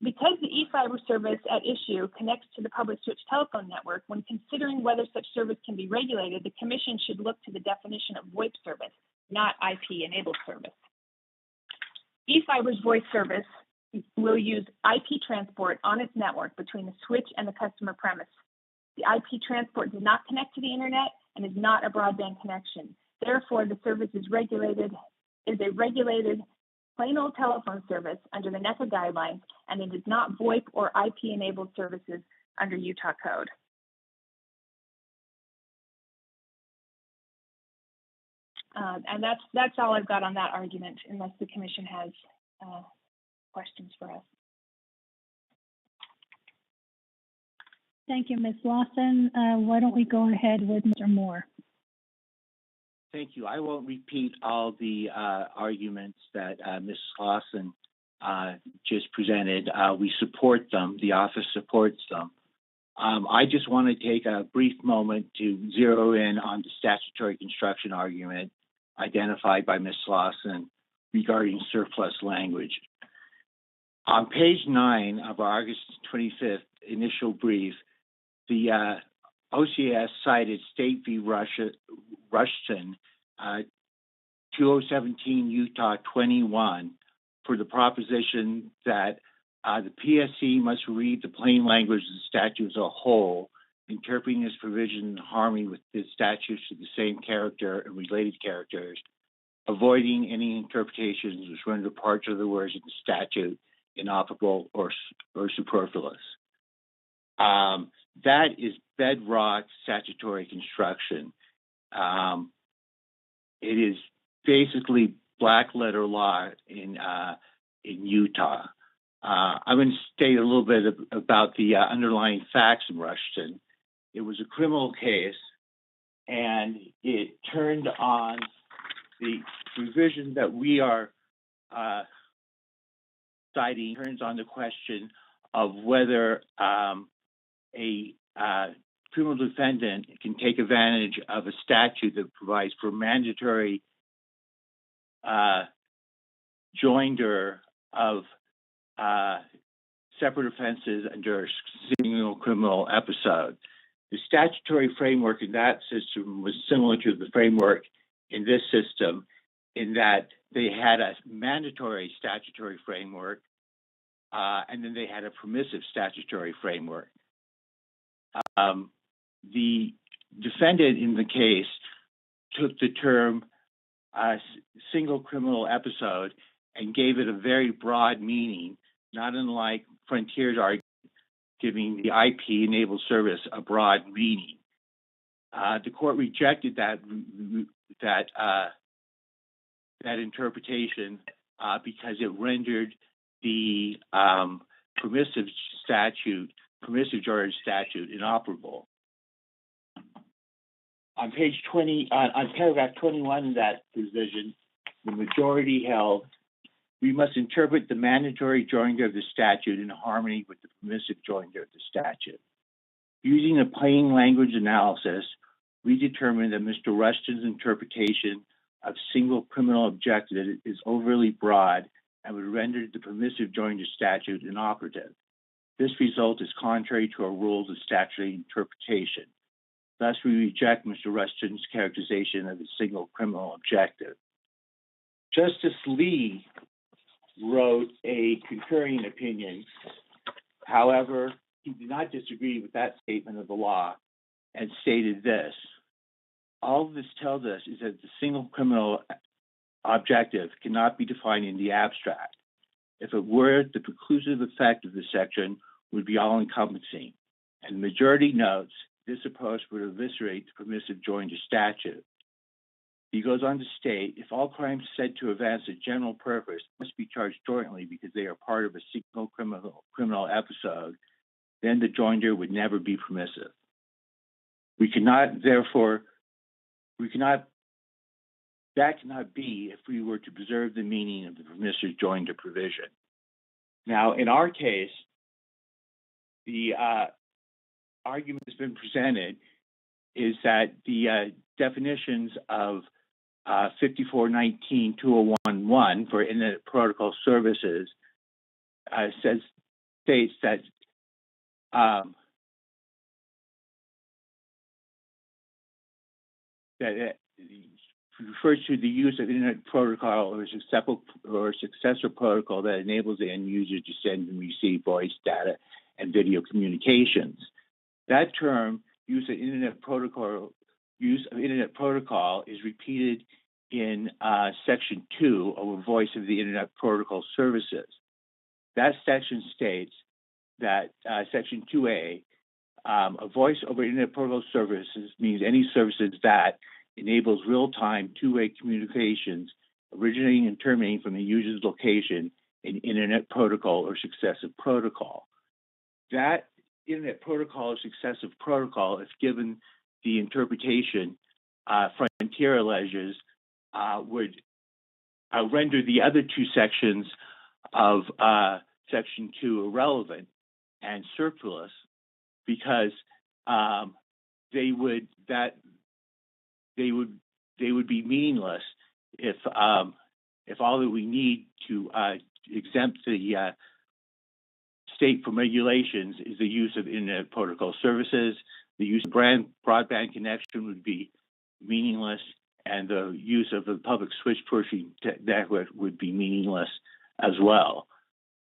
Because the eFiber service at issue connects to the public switch telephone network, when considering whether such service can be regulated, the Commission should look to the definition of VoIP service, not IP-enabled service. eFiber's voice service will use IP transport on its network between the switch and the customer premise. The IP transport does not connect to the internet and is not a broadband connection. Therefore, the service is a regulated plain old telephone service under the NECA guidelines, and it is not VoIP or IP-enabled services under Utah Code. And that's all I've got on that argument, unless the Commission has questions for us. Thank you, Ms. Lawson. Why don't we go ahead with Mr. Moore? Thank you. I won't repeat all the arguments that Ms. Lawson just presented. We support them. The office supports them. I just want to take a brief moment to zero in on the statutory construction argument identified by Ms. Lawson regarding surplus language. On page 9 of our August 25th initial brief, the OCS cited State v. Rushton, 2017 Utah 21, for the proposition that the PSC must read the plain language of the statute as a whole, interpreting this provision in harmony with the statutes of the same character and related characters, avoiding any interpretations which render parts of the words of the statute inoperable or superfluous. That is bedrock statutory construction. It is basically black letter law in Utah. I'm going to state a little bit about the underlying facts in Rushton. It was a criminal case, and it turned on the provision that we are citing, turns on the question of whether a criminal defendant can take advantage of a statute that provides for mandatory joinder of separate offenses under a single criminal episode. The statutory framework in that system was similar to the framework in this system, in that they had a mandatory statutory framework, and then they had a permissive statutory framework. The defendant in the case took the term single criminal episode and gave it a very broad meaning, not unlike Frontier's argument, giving the IP-enabled service a broad meaning. The court rejected that interpretation because it rendered the permissive Georgia statute inoperable. On page 20, on paragraph 21 of that provision, the majority held, we must interpret the mandatory joinder of the statute in harmony with the permissive joinder of the statute. Using a plain language analysis, we determined that Mr. Rushton's interpretation of single criminal objective is overly broad and would render the permissive joinder statute inoperative. This result is contrary to our rules of statutory interpretation. Thus, we reject Mr. Rushton's characterization of a single criminal objective. Justice Lee wrote a concurring opinion. However, he did not disagree with that statement of the law and stated this: all this tells us is that the single criminal objective cannot be defined in the abstract. If it were, the preclusive effect of this section would be all-encompassing. And the majority notes this approach would eviscerate the permissive joinder statute. He goes on to state, if all crimes said to advance a general purpose must be charged jointly because they are part of a single criminal episode, then the joinder would never be permissive. That cannot be if we were to preserve the meaning of the permissive joinder provision. Now, in our case, the argument that's been presented is that the definitions of 5419-2011 for Internet Protocol Services states that that refers to the use of Internet Protocol or successor protocol that enables the end user to send and receive voice, data, and video communications. That term, use of Internet Protocol, is repeated in Section 2 of a Voice of the Internet Protocol Services. That section states that Section 2A, a voice over Internet Protocol Services means any services that enables real-time two-way communications originating and terminating from the user's location in Internet Protocol or successive protocol. That Internet Protocol or successive protocol, if given the interpretation Frontier alleges, would render the other two sections of Section 2 irrelevant and superfluous because they would be meaningless if all that we need to exempt the state from regulations is the use of Internet Protocol services, the use of broadband connection would be meaningless, and the use of the public switch portion network would be meaningless as well.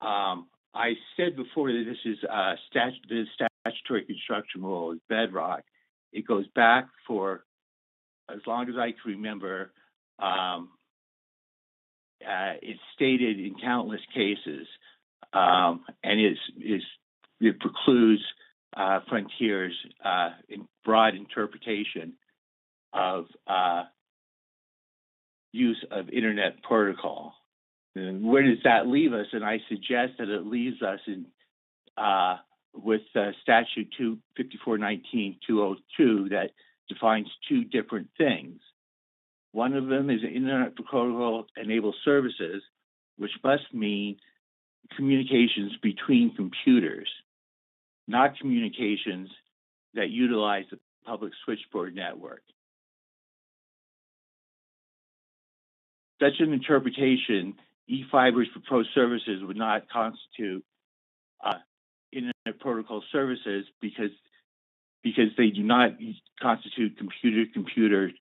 I said before that this is the statutory construction rule is bedrock. It goes back for as long as I can remember. It's stated in countless cases, and it precludes Frontier's in broad interpretation of use of Internet Protocol. And where does that leave us? And I suggest that it leaves us in with Statute 5419-202 that defines two different things. One of them is Internet Protocol enabled services, which must mean communications between computers, not communications that utilize the public switchboard network. Such an interpretation, eFiber's proposed services would not constitute Internet Protocol services because they do not constitute computer-to-computer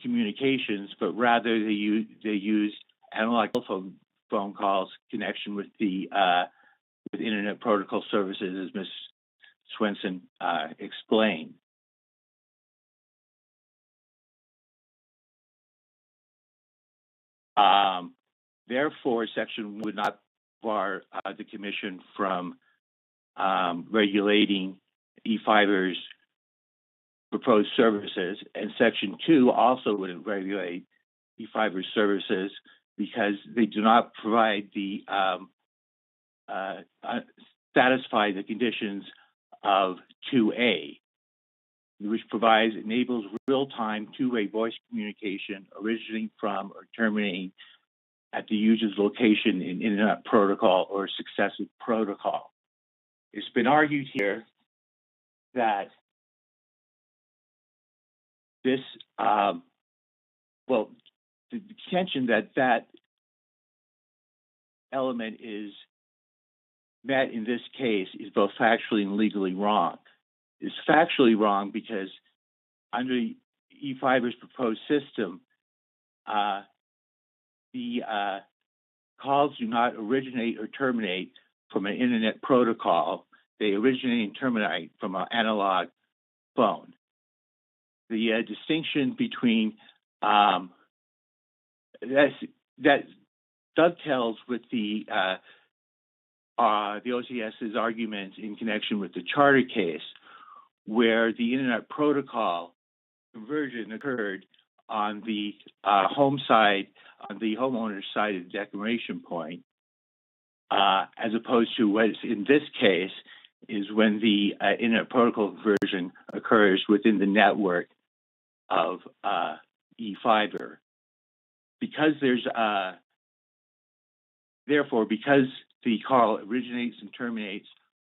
communications, but rather they use analog telephone calls connection with the with Internet Protocol services, as Ms. Swenson explained. Therefore, Section would not bar the Commission from regulating eFiber's proposed services, and Section 2 also wouldn't regulate eFiber's services because they do not provide the satisfy the conditions of 2A, which enables real-time two-way voice communication originating from or terminating at the user's location in Internet Protocol or successive protocol. It's been argued here that this, the contention that element is met in this case is both factually and legally wrong. It's factually wrong because under eFiber's proposed system, the calls do not originate or terminate from an Internet protocol. They originate and terminate from an analog phone. The distinction between that dovetails with the OCS's argument in connection with the charter case, where the Internet Protocol conversion occurred on the home side, on the homeowner's side of the declaration point, as opposed to what is in this case is when the Internet Protocol conversion occurs within the network of eFiber. Because therefore, because the call originates and terminates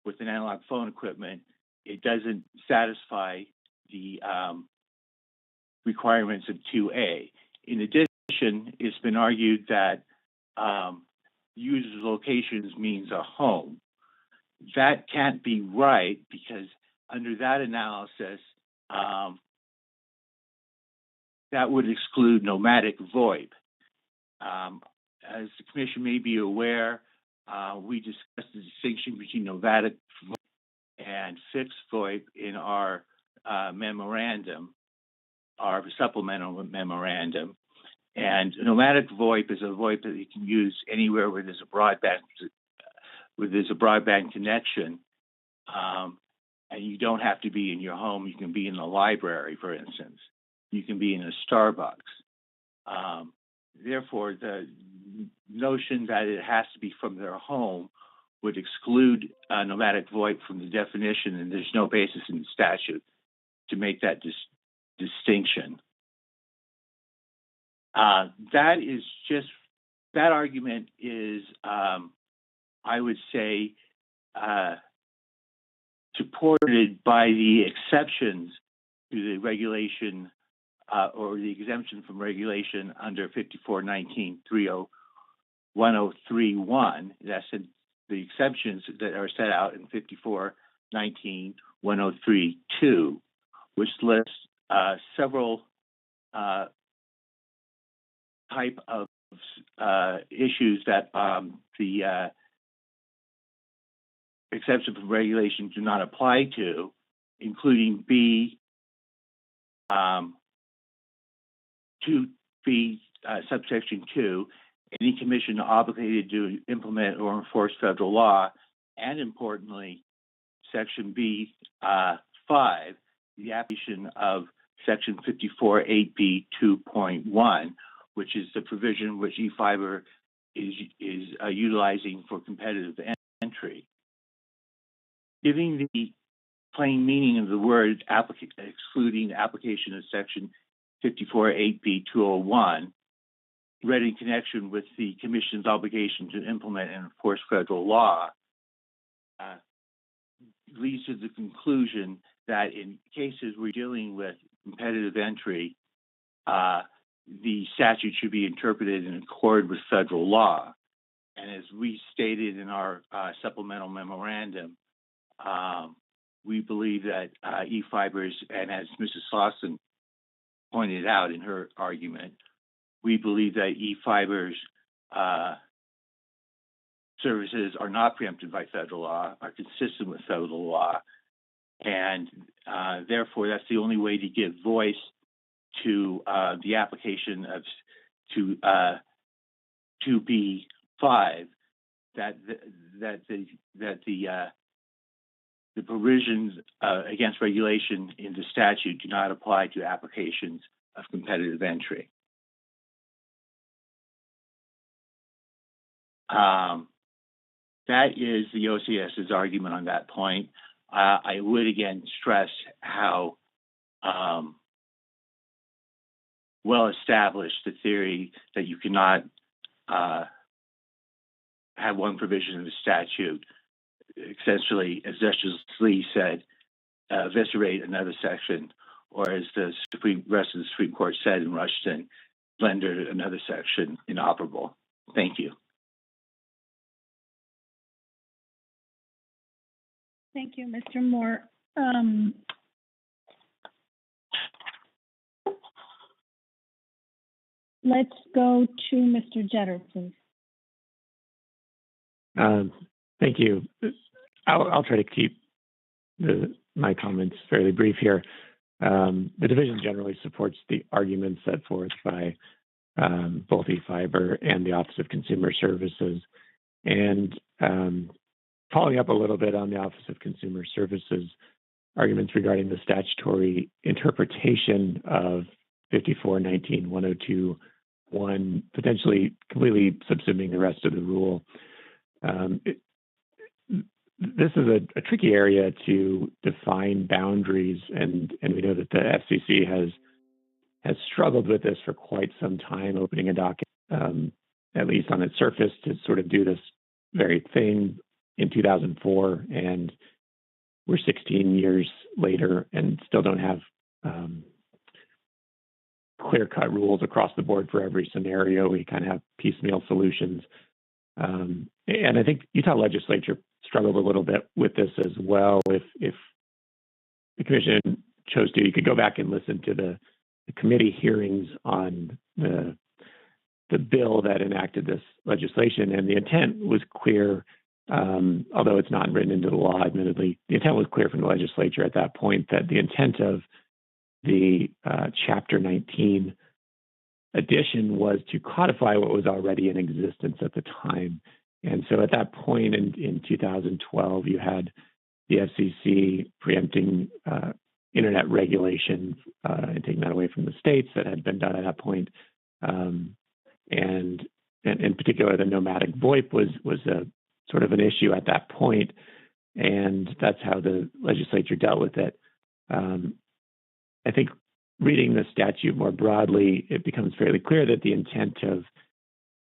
with an analog phone equipment, it doesn't satisfy the requirements of 2A. In addition, it's been argued that user's locations means a home. That can't be right because under that analysis, that would exclude nomadic VoIP. As the Commission may be aware, we discussed the distinction between nomadic VoIP and fixed VoIP in our memorandum, our supplemental memorandum. And nomadic VoIP is a VoIP that you can use anywhere where there's a broadband connection, and you don't have to be in your home. You can be in the library, for instance. You can be in a Starbucks. Therefore, the notion that it has to be from their home would exclude nomadic VoIP from the definition, and there's no basis in the statute to make that distinction. That argument is, I would say, supported by the exceptions to the regulation or the exemption from regulation under 5419.1031. That's the exceptions that are set out in 5419.1032, which lists several type of issues that the exception from regulation do not apply to, including subsection 2, any commission obligated to implement or enforce federal law, and importantly, section B 5, the application of section 54.8B 2.1, which is the provision which eFiber is utilizing for competitive entry. Giving the plain meaning of the word excluding application of section 54.8B 201, read in connection with the Commission's obligation to implement and enforce federal law, leads to the conclusion that in cases we're dealing with competitive entry, the statute should be interpreted in accord with federal law. And as we stated in our supplemental memorandum, we believe that eFibers, and as Mrs. Slauson pointed out in her argument, we believe that eFibers services are not preempted by federal law, are consistent with federal law, and therefore that's the only way to give voice to the application of to 2B5 that the provisions against regulation in the statute do not apply to applications of competitive entry. That is the OCS's argument on that point. I would again stress how well established the theory that you cannot have one provision in the statute, essentially, as Justice Lee said, eviscerate another section, or as the rest of the Supreme Court said in Rushton, render another section inoperable. Thank you. Thank you, Mr. Moore. Let's go to Mr. Jetter, please. Thank you. I'll try to keep my comments fairly brief here. The division generally supports the arguments set forth by both eFiber and the Office of Consumer Services. And following up a little bit on the Office of Consumer Services arguments regarding the statutory interpretation of 5419.102.1, potentially completely subsuming the rest of the rule. This is a tricky area to define boundaries, and we know that the FCC has struggled with this for quite some time, opening a docket, at least on its surface, to sort of do this very thing in 2004, and we're 16 years later and still don't have clear-cut rules across the board for every scenario. We kind of have piecemeal solutions. And I think Utah legislature struggled a little bit with this as well. If the commission chose to, you could go back and listen to the committee hearings on the bill that enacted this legislation, and the intent was clear, although it's not written into the law, admittedly. The intent was clear from the legislature at that point that the intent of the Chapter 19 addition was to codify what was already in existence at the time. And so at that point in 2012, you had the FCC preempting internet regulation and taking that away from the states that had been done at that point. And in particular, the nomadic VoIP was a sort of an issue at that point, and that's how the legislature dealt with it. I think reading the statute more broadly, it becomes fairly clear that the intent of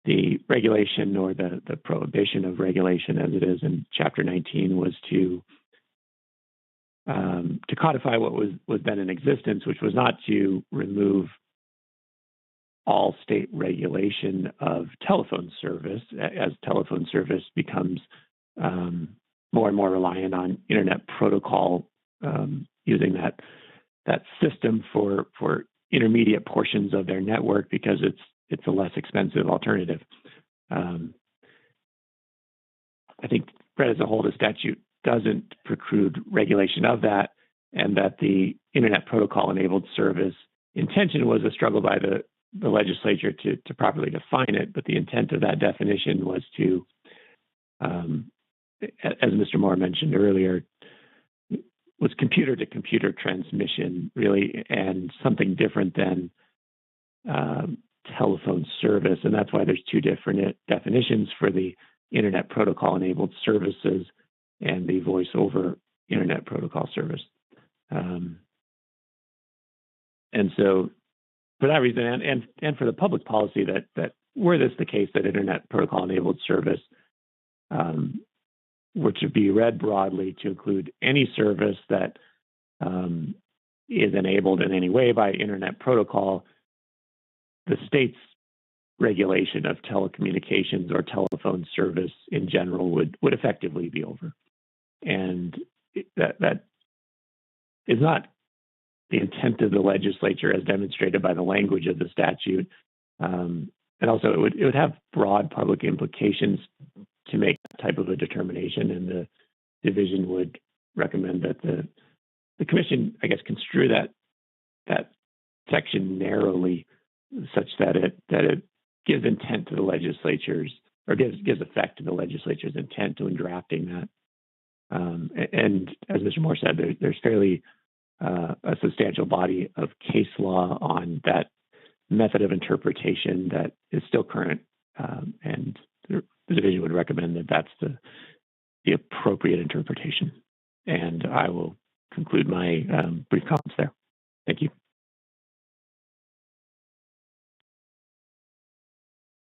the regulation, or the prohibition of regulation as it is in Chapter 19, was to to codify what was then in existence, which was not to remove all state regulation of telephone service as telephone service becomes more and more reliant on internet protocol, using that system for intermediate portions of their network because it's a less expensive alternative. I think read as a whole, the statute doesn't preclude regulation of that, and that the internet protocol enabled service intention was a struggle by the legislature to properly define it, but the intent of that definition was to, as Mr. Moore mentioned earlier, was computer-to-computer transmission, really, and something different than telephone service. And that's why there's two different definitions for the internet protocol-enabled services and the voice-over internet protocol service. And so, for that reason, and for the public policy that were this the case that internet protocol-enabled service were to be read broadly to include any service that is enabled in any way by internet protocol, the state's regulation of telecommunications or telephone service in general would effectively be over. And that is not the intent of the legislature as demonstrated by the language of the statute. And also it would have broad public implications to make that type of a determination, and the division would recommend that the commission, I guess, construe that section narrowly such that it gives intent to the legislatures, or gives effect to the legislature's intent in drafting that. And as Mr. Moore said, there's fairly a substantial body of case law on that method of interpretation that is still current, and the division would recommend that that's the appropriate interpretation. And I will conclude my brief comments there. Thank you.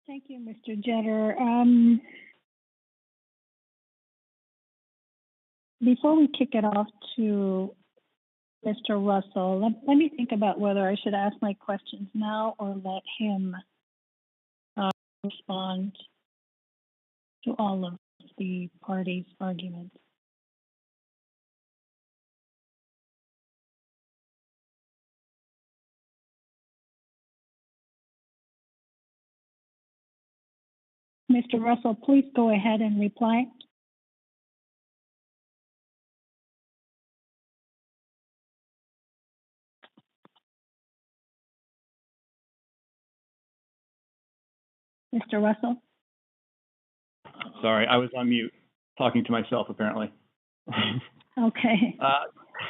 Thank you, Mr. Jetter. Before we kick it off to Mr. Russell, let me think about whether I should ask my questions now or let him respond to all of the parties' arguments. Mr. Russell, please go ahead and reply. Mr. Russell? Sorry, I was on mute, talking to myself, apparently. Okay.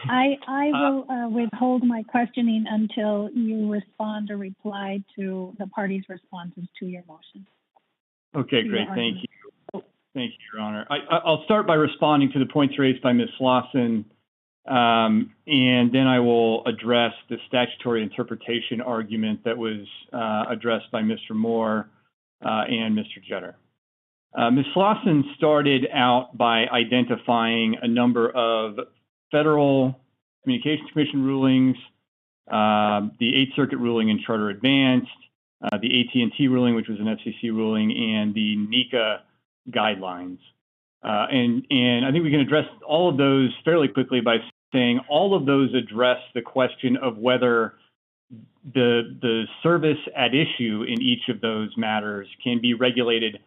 I will withhold my questioning until you respond or reply to the parties' responses to your motion. Okay, great. Thank you. Thank you, Your Honor. I'll start by responding to the points raised by Ms. Slauson, and then I will address the statutory interpretation argument that was addressed by Mr. Moore and Mr. Jetter. Ms. Slauson started out by identifying a number of federal Communications Commission rulings, the Eighth Circuit ruling in Charter Advanced, the AT&T ruling, which was an FCC ruling, and the NECA guidelines. And I think we can address all of those fairly quickly by saying all of those address the question of whether the service at issue in each of those matters can be regulated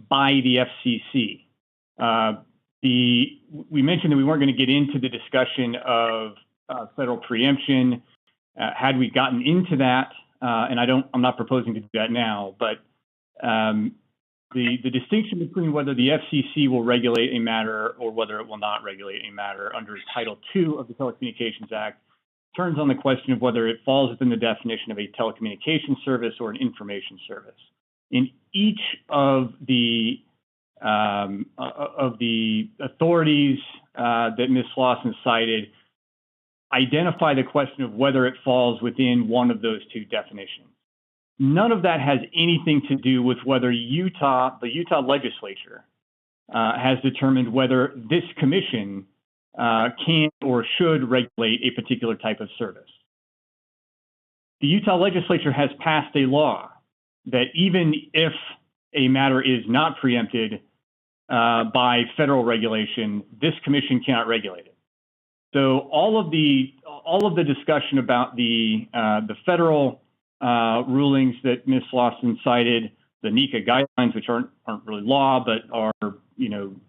by the FCC. We mentioned that we weren't going to get into the discussion of federal preemption. Had we gotten into that, and I'm not proposing to do that now, but the distinction between whether the FCC will regulate a matter or whether it will not regulate a matter under Title II of the Telecommunications Act turns on the question of whether it falls within the definition of a telecommunications service or an information service. In each of the authorities that Ms. Slauson cited, identify the question of whether it falls within one of those two definitions. None of that has anything to do with whether the Utah legislature has determined whether this commission can or should regulate a particular type of service. The Utah legislature has passed a law that even if a matter is not preempted by federal regulation, this commission cannot regulate it. So all of the discussion about the federal rulings that Ms. Lawson cited, the NECA guidelines, which aren't really law, but are,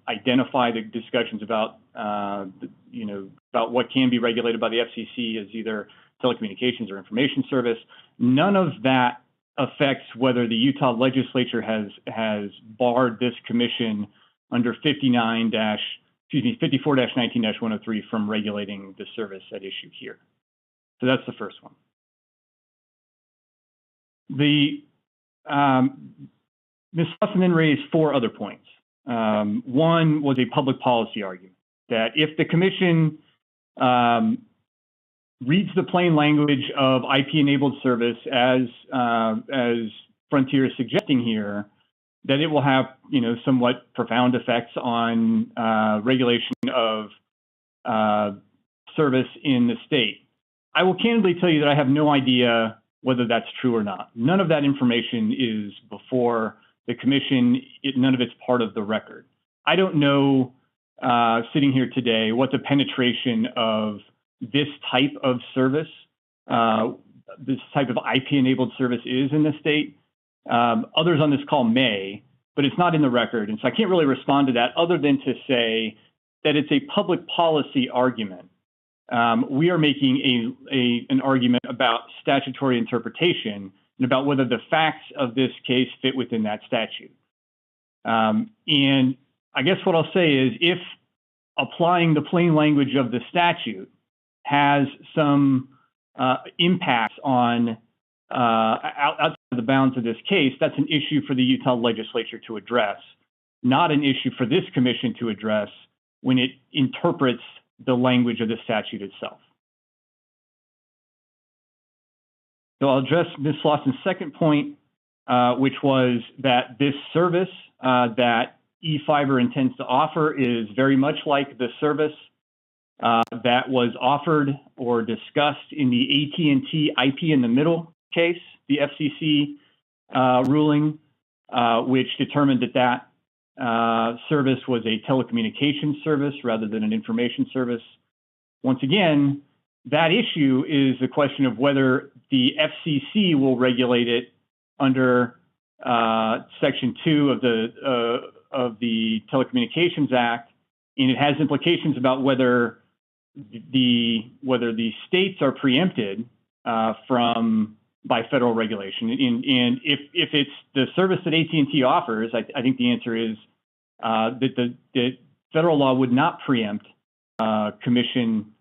identify the discussions about, about what can be regulated by the FCC as either telecommunications or information service. None of that affects whether the Utah legislature has barred this commission under 54-19-103 from regulating the service at issue here. So that's the first one. Ms. Lawson then raised four other points. One was a public policy argument that if the commission reads the plain language of IP-enabled service as Frontier is suggesting here, that it will have, somewhat profound effects on regulation of service in the state. I will candidly tell you that I have no idea whether that's true or not. None of that information is before the commission. None of it's part of the record. I don't know, sitting here today, what the penetration of this type of service, this type of IP-enabled service is in the state. Others on this call may, but it's not in the record. And so I can't really respond to that other than to say that it's a public policy argument. We are making an argument about statutory interpretation and about whether the facts of this case fit within that statute. And I guess what I'll say is if applying the plain language of the statute has some impacts on outside of the bounds of this case, that's an issue for the Utah legislature to address, not an issue for this commission to address when it interprets the language of the statute itself. So I'll address Ms. Lawson's second point, which was that this service that eFiber intends to offer is very much like the service that was offered or discussed in the AT&T IP in the middle case, the FCC ruling, which determined that service was a telecommunications service rather than an information service. Once again, that issue is the question of whether the FCC will regulate it under Section 2 of the Telecommunications Act, and it has implications about whether the states are preempted by federal regulation. And if it's the service that AT&T offers, I think the answer is that the federal law would not preempt commission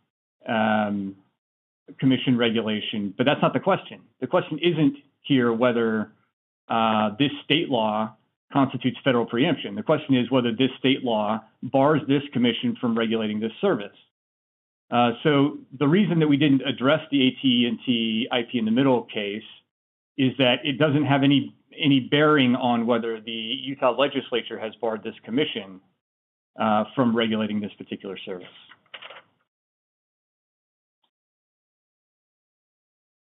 regulation, but that's not the question. The question isn't here whether this state law constitutes federal preemption. The question is whether this state law bars this commission from regulating this service. So the reason that we didn't address the AT&T IP in the middle case is that it doesn't have any bearing on whether the Utah legislature has barred this commission from regulating this particular service.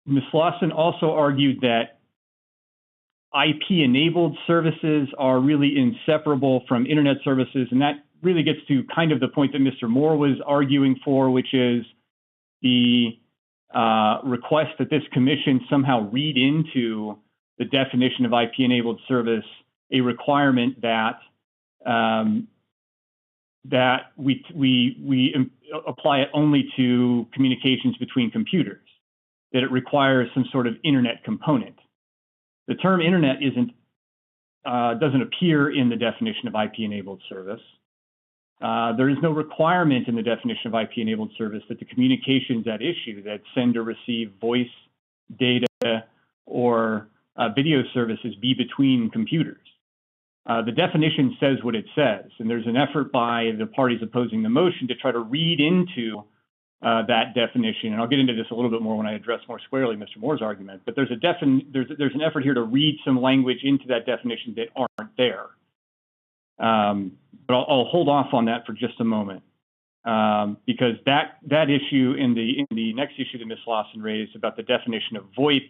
Ms. Lawson also argued that IP-enabled services are really inseparable from internet services, and that really gets to kind of the point that Mr. Moore was arguing for, which is the request that this commission somehow read into the definition of IP-enabled service a requirement that we apply it only to communications between computers, that it requires some sort of internet component. The term internet doesn't appear in the definition of IP-enabled service. There is no requirement in the definition of IP-enabled service that the communications at issue, that send or receive voice, data, or video services, be between computers. The definition says what it says, and there's an effort by the parties opposing the motion to try to read into that definition. And I'll get into this a little bit more when I address more squarely Mr. Moore's argument, but there's an effort here to read some language into that definition that aren't there. But I'll hold off on that for just a moment. because that issue in the next issue that Ms. Lawson raised about the definition of VoIP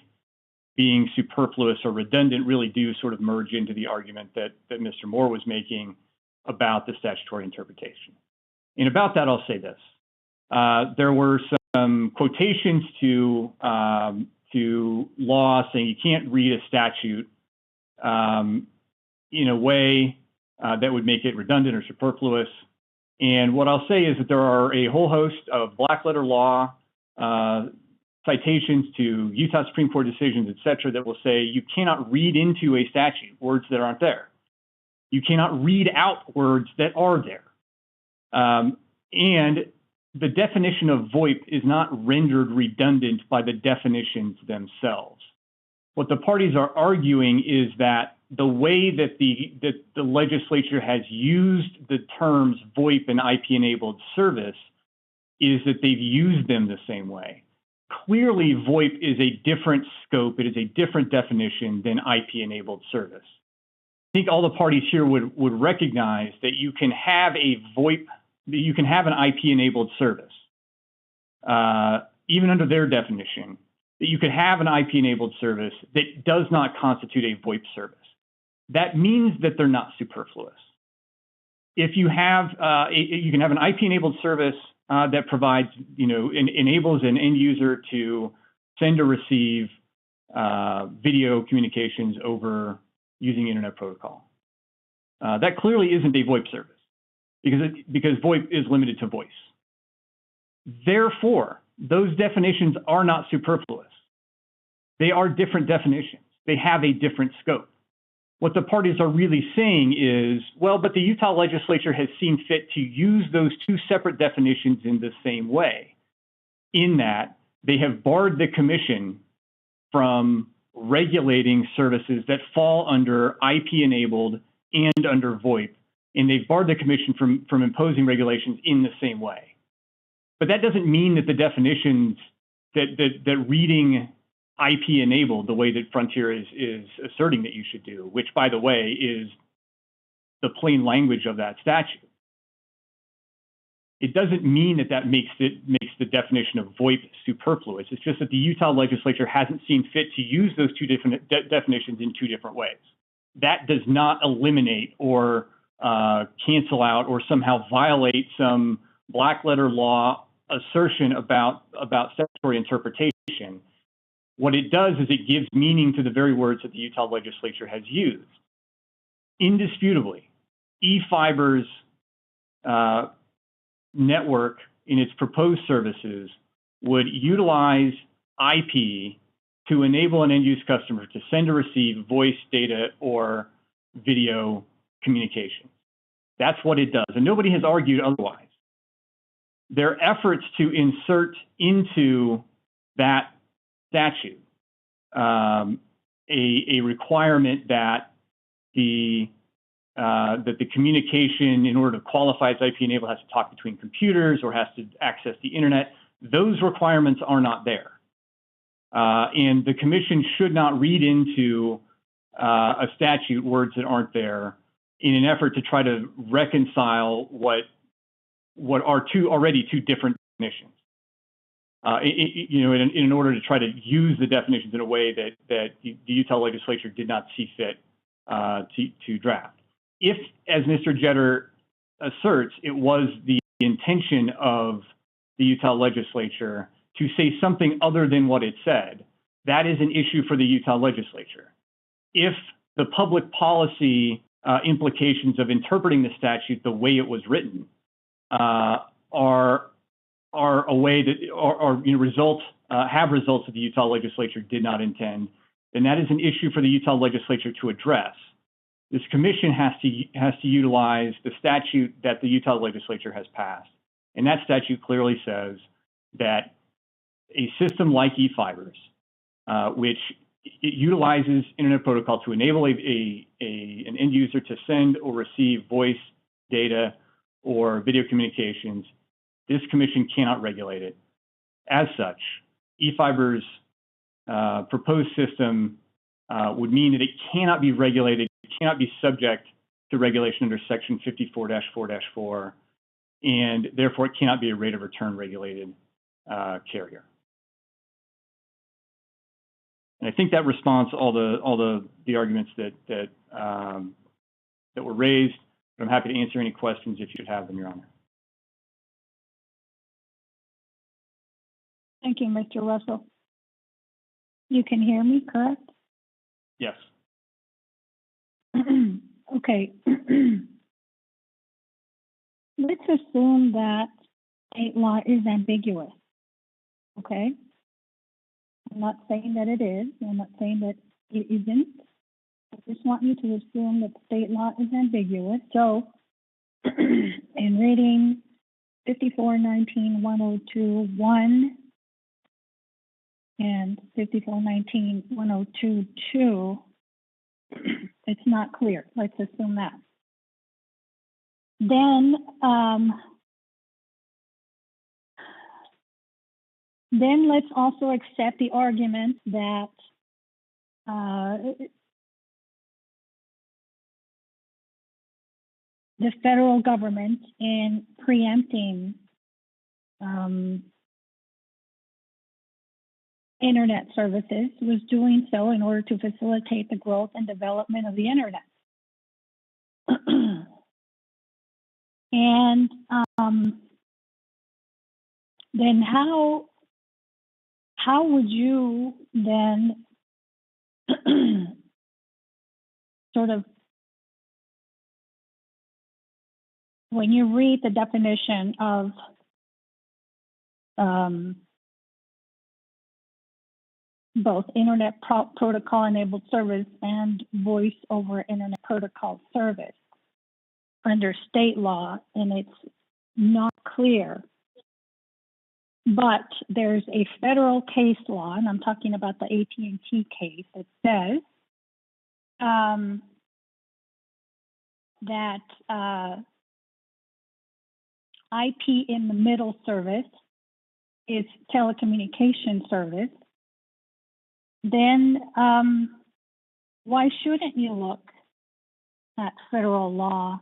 being superfluous or redundant really do sort of merge into the argument that Mr. Moore was making about the statutory interpretation. And about that, I'll say this. There were some quotations to law saying you can't read a statute in a way that would make it redundant or superfluous. And what I'll say is that there are a whole host of black letter law citations to Utah Supreme Court decisions, et cetera, that will say you cannot read into a statute words that aren't there. You cannot read out words that are there. And the definition of VoIP is not rendered redundant by the definitions themselves. What the parties are arguing is that the way that the legislature has used the terms VoIP and IP-enabled service is that they've used them the same way. Clearly, VoIP is a different scope. It is a different definition than IP-enabled service. I think all the parties here would recognize that you can have a VoIP, that you can have an IP-enabled service, even under their definition, that you could have an IP-enabled service that does not constitute a VoIP service. That means that they're not superfluous. If you have, you can have an IP-enabled service that provides, enables an end user to send or receive video communications over using internet protocol. That clearly isn't a VoIP service because VoIP is limited to voice. Therefore, those definitions are not superfluous. They are different definitions. They have a different scope. What the parties are really saying is, well, but the Utah legislature has seen fit to use those two separate definitions in the same way, in that they have barred the commission from regulating services that fall under IP-enabled and under VoIP, and they've barred the commission from imposing regulations in the same way. But that doesn't mean that the definitions that reading IP-enabled, the way that Frontier is asserting that you should do, which, by the way, is the plain language of that statute. It doesn't mean that makes the definition of VoIP superfluous. It's just that the Utah legislature hasn't seen fit to use those two different definitions in two different ways. That does not eliminate or cancel out or somehow violate some black letter law assertion about statutory interpretation. What it does is it gives meaning to the very words that the Utah legislature has used. Indisputably, eFiber's network in its proposed services would utilize IP to enable an end-use customer to send or receive voice, data, or video communication. That's what it does, and nobody has argued otherwise. Their efforts to insert into that statute a requirement that the communication, in order to qualify as IP-enabled, has to talk between computers or has to access the internet. Those requirements are not there. And the commission should not read into a statute words that aren't there in an effort to try to reconcile what are already two different definitions. In order to try to use the definitions in a way that the Utah legislature did not see fit to draft. If, as Mr. Jetter asserts, it was the intention of the Utah legislature to say something other than what it said, that is an issue for the Utah legislature. If the public policy implications of interpreting the statute the way it was written are a way that have results that the Utah legislature did not intend, then that is an issue for the Utah legislature to address. This commission has to utilize the statute that the Utah legislature has passed, and that statute clearly says that a system like eFibers, which it utilizes internet protocol to enable an end user to send or receive voice, data, or video communications, this commission cannot regulate it. As such, eFiber's proposed system would mean that it cannot be regulated, it cannot be subject to regulation under Section 54-4-4 and therefore it cannot be a rate of return regulated carrier. And I think that responds to all the arguments that were raised. But I'm happy to answer any questions if you have them, Your Honor. Thank you, Mr. Russell. You can hear me, correct? Yes. Okay. Let's assume that state law is ambiguous, okay? I'm not saying that it is. I'm not saying that it isn't. I just want you to assume that state law is ambiguous. So in reading 5419-102-1 and 5419-102-2, it's not clear. Let's assume that. Then let's also accept the argument that the federal government, in preempting internet services, was doing so in order to facilitate the growth and development of the internet. And then how would you then sort of, when you read the definition of both internet protocol enabled service and voice over internet protocol service under state law, and it's not clear, but there's a federal case law, and I'm talking about the AT&T case, that says that IP in the middle service is telecommunication service, then why shouldn't you look at federal law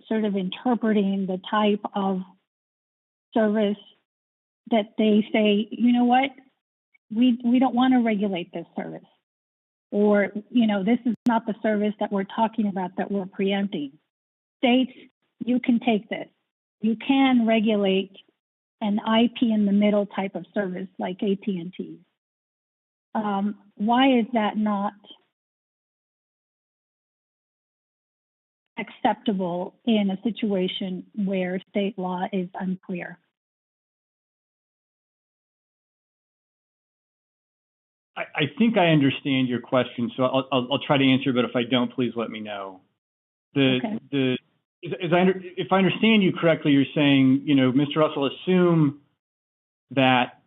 sort of interpreting the type of service that they say, you know what, we don't want to regulate this service, or, you know, this is not the service that we're talking about that we're preempting. States, you can take this. You can regulate an IP in the middle type of service like AT&T. Why is that not acceptable in a situation where state law is unclear? I think I understand your question, so I'll try to answer, but if I don't, please let me know. If I understand you correctly, you're saying, you know, Mr. Russell, assume that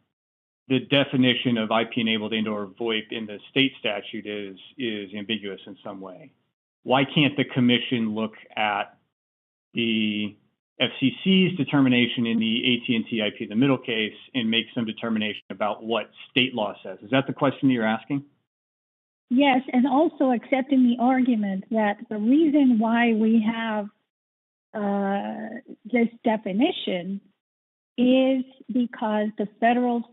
the definition of IP-enabled and/or VoIP in the state statute is ambiguous in some way. Why can't the commission look at the FCC's determination in the AT&T IP in the middle case and make some determination about what state law says? Is that the question that you're asking? Yes, and also accepting the argument that the reason why we have this definition is because the federal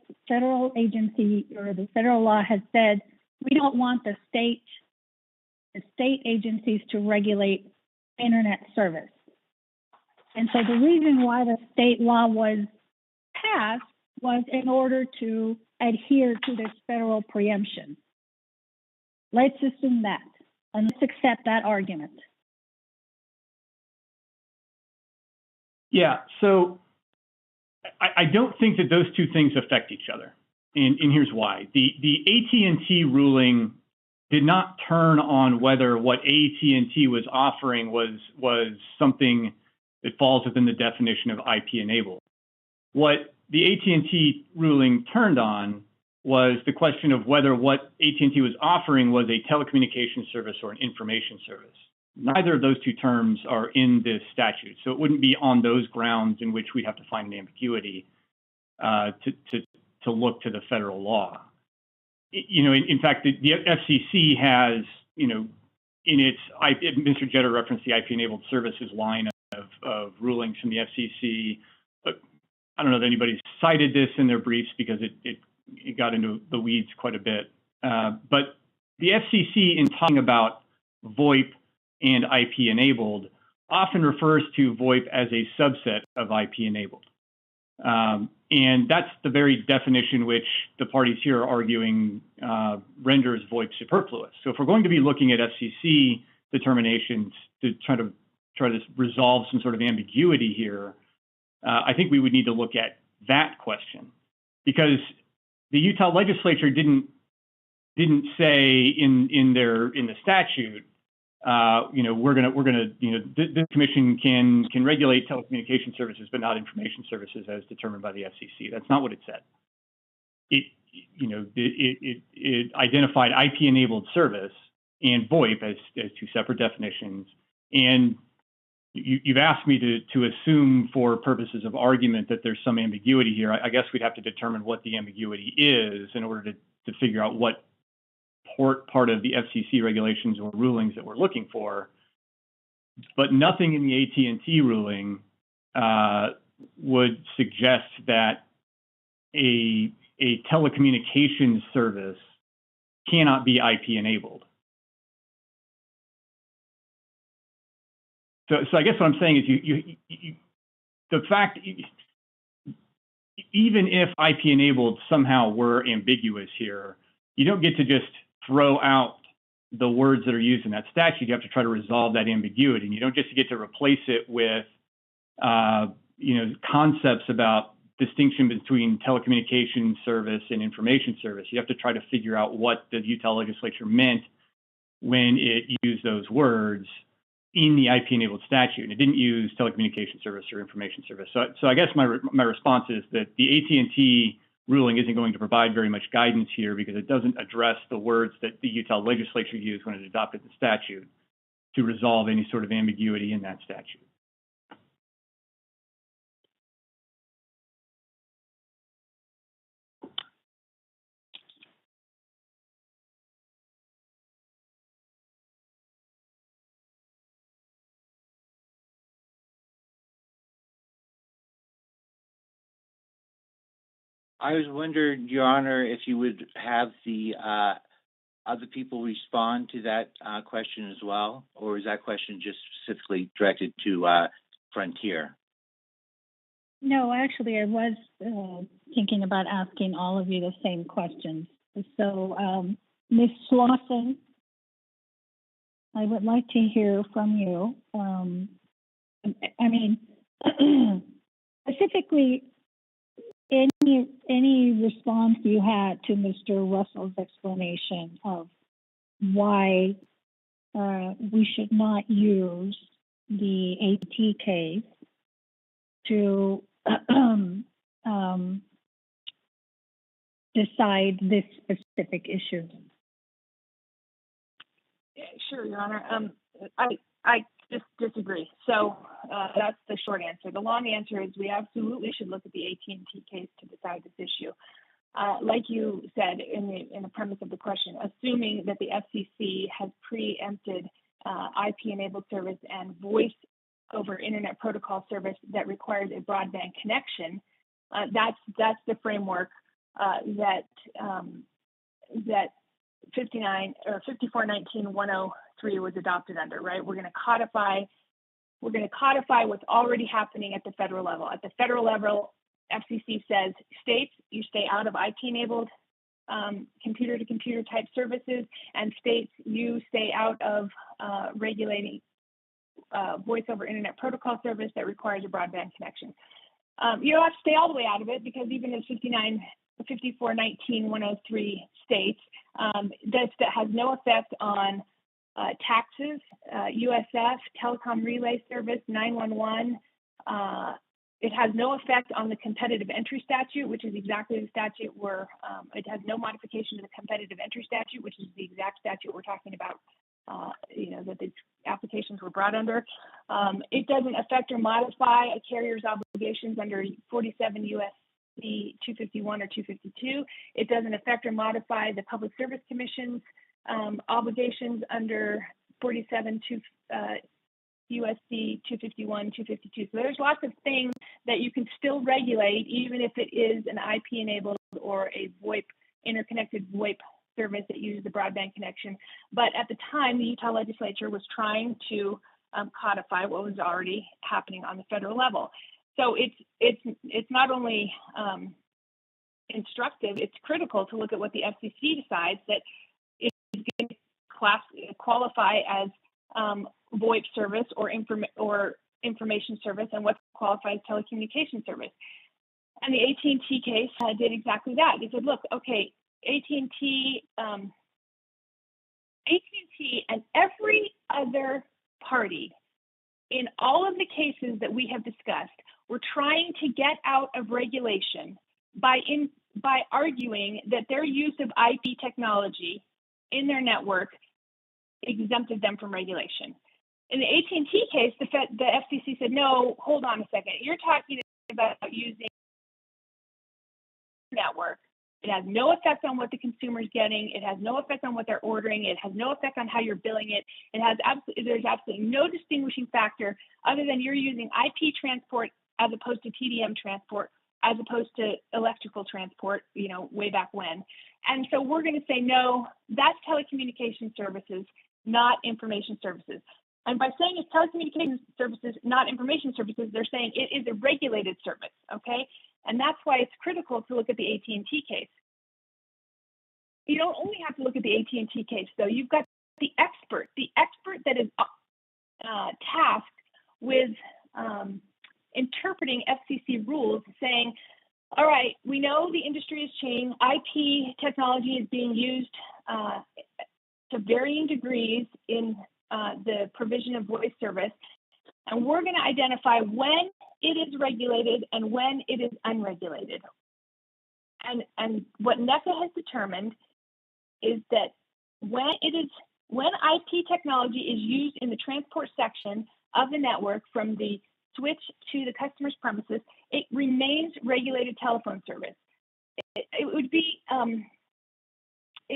agency, or the federal law, has said we don't want the state agencies to regulate internet service. And so the reason why the state law was passed was in order to adhere to this federal preemption. Let's assume that, and let's accept that argument. Yeah, so I don't think that those two things affect each other, and here's why. The AT&T ruling did not turn on whether what AT&T was offering was something that falls within the definition of IP-enabled. What the AT&T ruling turned on was the question of whether what AT&T was offering was a telecommunications service or an information service. Neither of those two terms are in this statute, so it wouldn't be on those grounds in which we'd have to find an ambiguity to look to the federal law. You know, in fact, the FCC has, you know, Mr. Jetter referenced the IP-enabled services line of rulings from the FCC. But I don't know if anybody's cited this in their briefs because it got into the weeds quite a bit. But the FCC, in talking about VoIP and IP-enabled, often refers to VoIP as a subset of IP-enabled. And that's the very definition which the parties here are arguing renders VoIP superfluous. So if we're going to be looking at FCC determinations to try to resolve some sort of ambiguity here, I think we would need to look at that question, because the Utah legislature didn't say in the statute, this commission can regulate telecommunication services, but not information services as determined by the FCC. That's not what it said. It identified IP-enabled service and VoIP as two separate definitions. And you've asked me to assume for purposes of argument that there's some ambiguity here. I guess we'd have to determine what the ambiguity is in order to figure out what part of the FCC regulations or rulings that we're looking for. But nothing in the AT&T ruling would suggest that a telecommunications service cannot be IP-enabled. So I guess what I'm saying is the fact, even if IP-enabled somehow were ambiguous here, you don't get to just throw out the words that are used in that statute. You have to try to resolve that ambiguity, and you don't just get to replace it with concepts about distinction between telecommunications service and information service. You have to try to figure out what the Utah legislature meant when it used those words in the IP-enabled statute, and it didn't use telecommunication service or information service. So I guess my response is that the AT&T ruling isn't going to provide very much guidance here because it doesn't address the words that the Utah legislature used when it adopted the statute to resolve any sort of ambiguity in that statute. I was wondering, Your Honor, if you would have the other people respond to that question as well, or is that question just specifically directed to Frontier? No, actually, I was thinking about asking all of you the same questions. So, Ms. Slauson, I would like to hear from you. Specifically, any response you had to Mr. Russell's explanation of why we should not use the AT case to decide this specific issue? Sure, Your Honor. I just disagree. So that's the short answer. The long answer is we absolutely should look at the AT&T case to decide this issue. Like you said in the premise of the question, assuming that the FCC has preempted IP-enabled service and voice over Internet protocol service that requires a broadband connection, that's the framework that 5419-103 was adopted under, right? We're going to codify what's already happening at the federal level. At the federal level, FCC says, states, you stay out of IP-enabled computer-to-computer type services, and states, you stay out of regulating voice over Internet protocol service that requires a broadband connection. You don't have to stay all the way out of it, because even in 5419-103 states, that has no effect on taxes, USF, telecom relay service, 911. It has no effect on the competitive entry statute, which is exactly the statute where it has no modification to the competitive entry statute, which is the exact statute we're talking about, that the applications were brought under. It doesn't affect or modify a carrier's obligations under 47 U.S.C. 251 or 252. It doesn't affect or modify the Public Service Commission's obligations under 47 to USC 251, 252. So there's lots of things that you can still regulate, even if it is an IP-enabled or a VoIP, interconnected VoIP service that uses the broadband connection. But at the time, the Utah legislature was trying to codify what was already happening on the federal level. So it's not only instructive, it's critical to look at what the FCC decides that is going to qualify as VoIP service or information service, and what qualifies telecommunication service. And the AT&T case did exactly that. They said, look, okay, AT&T and every other party in all of the cases that we have discussed were trying to get out of regulation by arguing that their use of IP technology in their network exempted them from regulation. In the AT&T case, the FCC said, no, hold on a second. You're talking about using network. It has no effect on what the consumer is getting. It has no effect on what they're ordering. It has no effect on how you're billing it. There's absolutely no distinguishing factor other than you're using IP transport as opposed to TDM transport, as opposed to electrical transport, way back when. And so we're going to say, no, that's telecommunication services, not information services. And by saying it's telecommunications services, not information services, they're saying it is a regulated service, okay? And that's why it's critical to look at the AT&T case. You don't only have to look at the AT&T case, though. You've got the expert that is tasked with interpreting FCC rules, saying, all right, we know the industry is changing. IP technology is being used to varying degrees in the provision of voice service, and we're going to identify when it is regulated and when it is unregulated. And what NECA has determined is that when IP technology is used in the transport section of the network from the switch to the customer's premises, it remains regulated telephone service. It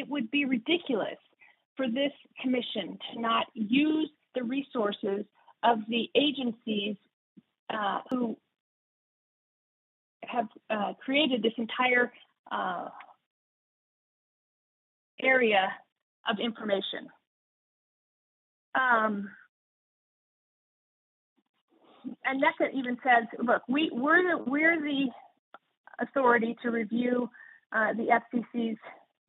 would be ridiculous for this commission to not use the resources of the agencies who have created this entire area of information. And NECA even says, look, we're the authority to review the FCC's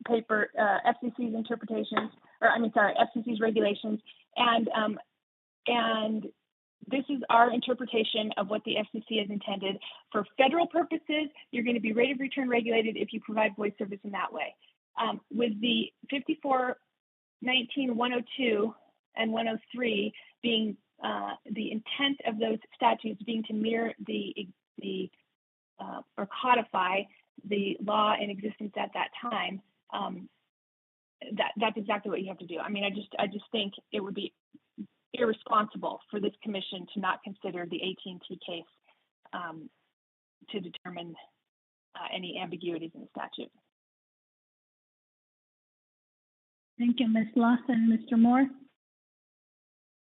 FCC's interpretations, FCC's regulations, and this is our interpretation of what the FCC has intended. For federal purposes, you're going to be rate of return regulated if you provide voice service in that way. With the 5419-102 and 103 being the intent of those statutes being to mirror or codify the law in existence at that time, that's exactly what you have to do. I mean, I just think it would be irresponsible for this commission to not consider the AT&T case to determine any ambiguities in the statute. Thank you, Ms. Lawson. Mr. Moore?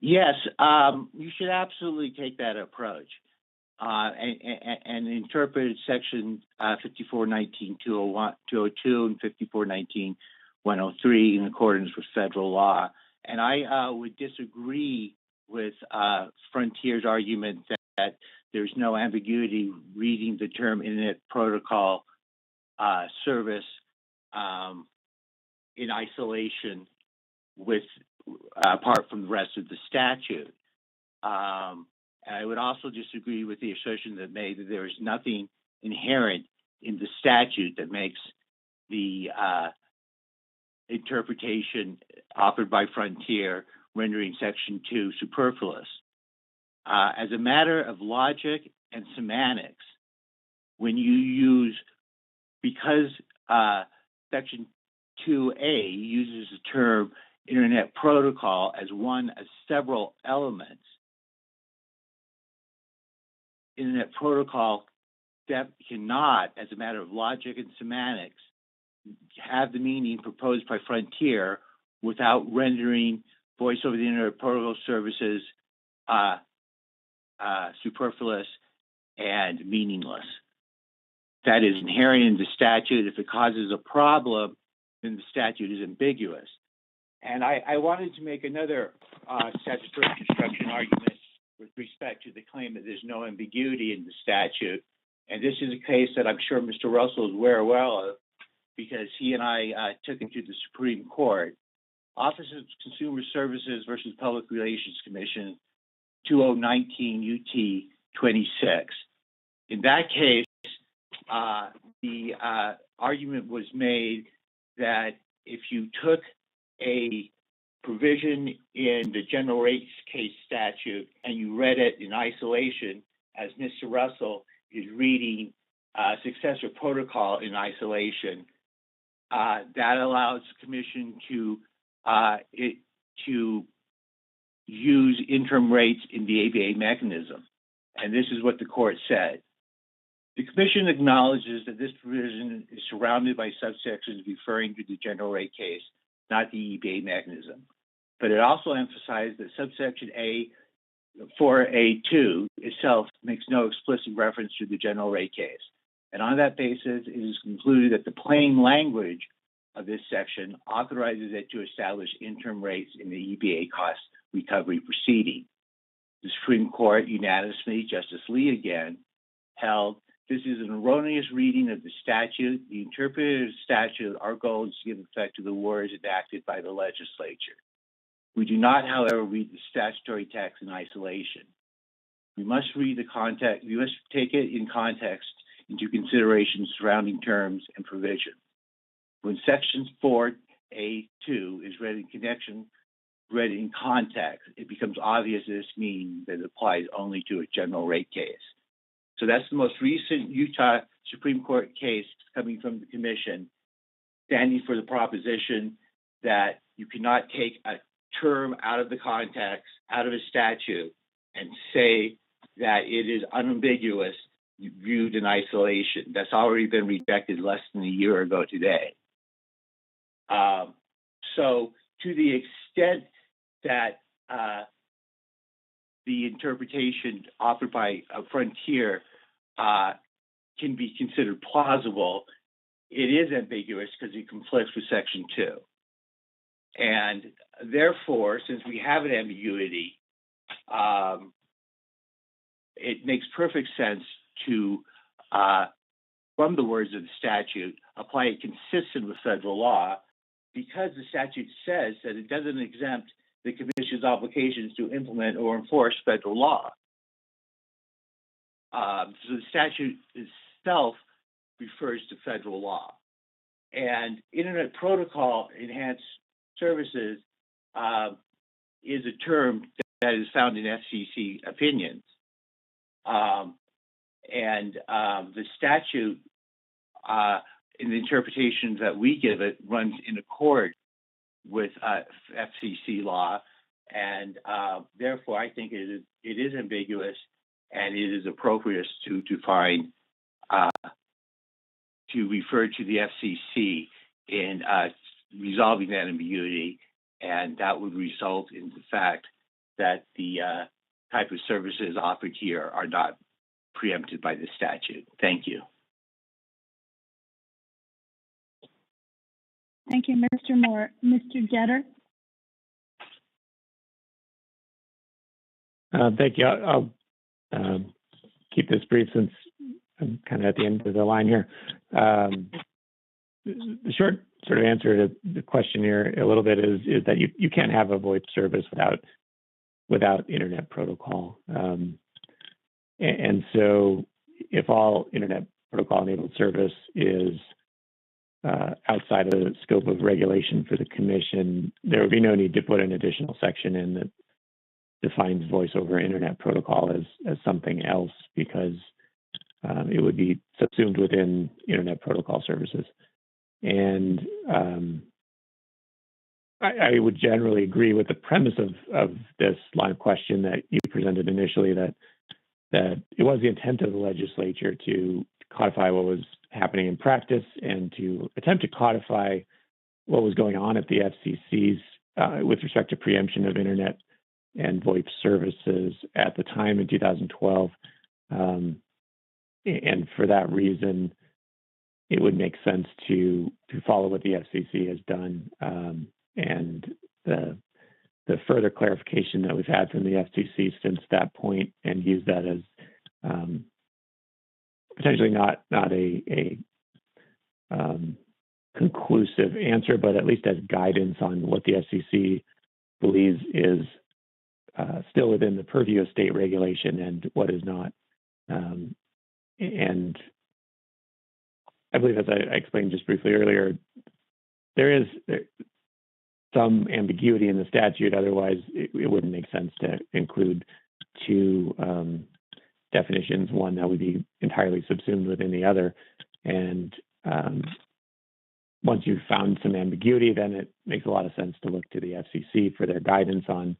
Yes, you should absolutely take that approach and interpret Section 5419-202 and 5419-103 in accordance with federal law. And I would disagree with Frontier's argument that there's no ambiguity reading the term Internet Protocol service in isolation apart from the rest of the statute. And I would also disagree with the assertion that there is nothing inherent in the statute that makes the interpretation offered by Frontier rendering Section 2 superfluous. As a matter of logic and semantics, when you use, because Section 2A uses the term Internet Protocol as one of several elements, Internet Protocol cannot, as a matter of logic and semantics, have the meaning proposed by Frontier without rendering voice over the internet protocol services superfluous and meaningless. That is inherent in the statute. If it causes a problem, then the statute is ambiguous. And I wanted to make another statutory construction argument with respect to the claim that there's no ambiguity in the statute. And this is a case that I'm sure Mr. Russell is aware well of, because he and I took it to the Supreme Court. Office of Consumer Services versus Public Relations Commission, 2019 UT 26. In that case, the argument was made that if you took a provision in the general rates case statute and you read it in isolation, as Mr. Russell is reading successor protocol in isolation, that allows the commission to use interim rates in the ABA mechanism. And this is what the court said. The commission acknowledges that this provision is surrounded by subsections referring to the general rate case, not the EBA mechanism. But it also emphasized that subsection A 4A2 itself makes no explicit reference to the general rate case. And on that basis, it is concluded that the plain language of this section authorizes it to establish interim rates in the EBA cost recovery proceeding. The Supreme Court unanimously, Justice Lee again, held this is an erroneous reading of the statute. The interpreted statute, our goal is to give effect to the words enacted by the legislature. We do not, however, read the statutory text in isolation. We must read the context, we must take it in context into consideration surrounding terms and provisions. When section 4A2 is read in context, it becomes obvious that this means that it applies only to a general rate case. So that's the most recent Utah Supreme Court case coming from the commission, standing for the proposition that you cannot take a term out of the context, out of a statute, and say that it is unambiguous viewed in isolation. That's already been rejected less than a year ago today. So to the extent that the interpretation offered by Frontier can be considered plausible, it is ambiguous because it conflicts with Section 2. And therefore, since we have an ambiguity, it makes perfect sense to, from the words of the statute, apply it consistent with federal law, because the statute says that it doesn't exempt the commission's obligations to implement or enforce federal law. So the statute itself refers to federal law. And Internet Protocol Enhanced Services is a term that is found in FCC opinions. And the statute, in the interpretations that we give it, runs in accord with FCC law. And therefore, I think it is ambiguous, and it is appropriate to find, to refer to the FCC in resolving that ambiguity, and that would result in the fact that the type of services offered here are not preempted by the statute. Thank you. Thank you, Mr. Moore. Mr. Jetter? Thank you. I'll keep this brief since I'm kind of at the end of the line here. The short sort of answer to the question here a little bit is that you can't have a VoIP service without Internet Protocol. And so if all Internet Protocol enabled service is outside of the scope of regulation for the commission, there would be no need to put an additional section in that defines voice over Internet Protocol as something else, because it would be subsumed within Internet Protocol services. And I would generally agree with the premise of this line of question that you presented initially, that it was the intent of the legislature to codify what was happening in practice and to attempt to codify what was going on at the FCC's with respect to preemption of internet and VoIP services at the time in 2012. And for that reason, it would make sense to follow what the FCC has done. And the further clarification that we've had from the FCC since that point, and use that as potentially not a conclusive answer, but at least as guidance on what the FCC believes is still within the purview of state regulation and what is not. And I believe, as I explained just briefly earlier, there is some ambiguity in the statute. Otherwise, it wouldn't make sense to include two definitions, one that would be entirely subsumed within the other. And once you've found some ambiguity, then it makes a lot of sense to look to the FCC for their guidance on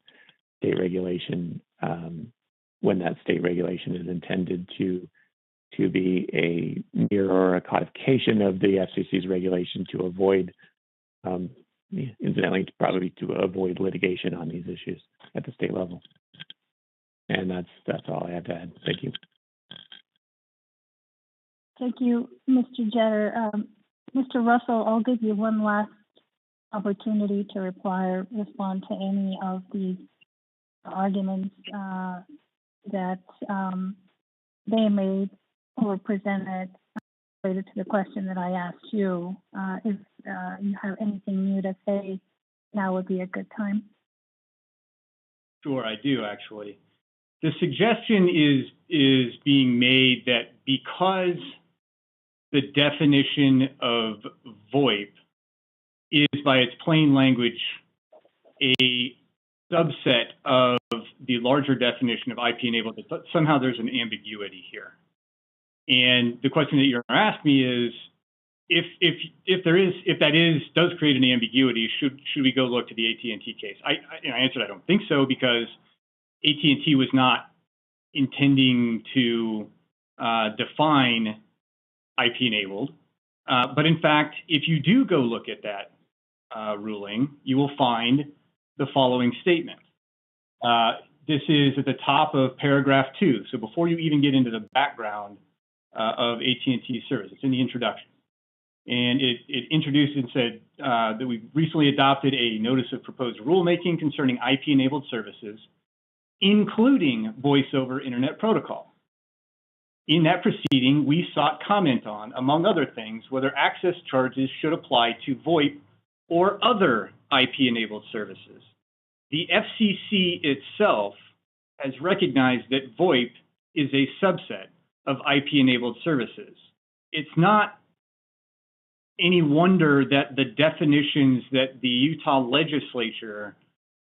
state regulation when that state regulation is intended to be a mirror or a codification of the FCC's regulation to avoid, incidentally, probably to avoid litigation on these issues at the state level. And that's all I have to add. Thank you. Thank you, Mr. Jetter. Mr. Russell, I'll give you one last opportunity to respond to any of the arguments that they made or presented related to the question that I asked you. If you have anything new to say, now would be a good time. Sure, I do actually. The suggestion is being made that because the definition of VoIP is, by its plain language, a subset of the larger definition of IP-enabled, somehow there's an ambiguity here. And the question that you're asking me is, if that does create an ambiguity, should we go look to the AT&T case? I answered I don't think so, because AT&T was not intending to define IP-enabled. But in fact, if you do go look at that ruling, you will find the following statement. This is at the top of paragraph 2. So before you even get into the background of AT&T service, it's in the introduction. And it introduced and said that we recently adopted a notice of proposed rulemaking concerning IP-enabled services, including voice over internet protocol. In that proceeding, we sought comment on, among other things, whether access charges should apply to VoIP or other IP-enabled services. The FCC itself has recognized that VoIP is a subset of IP-enabled services. It's not any wonder that the definitions that the Utah legislature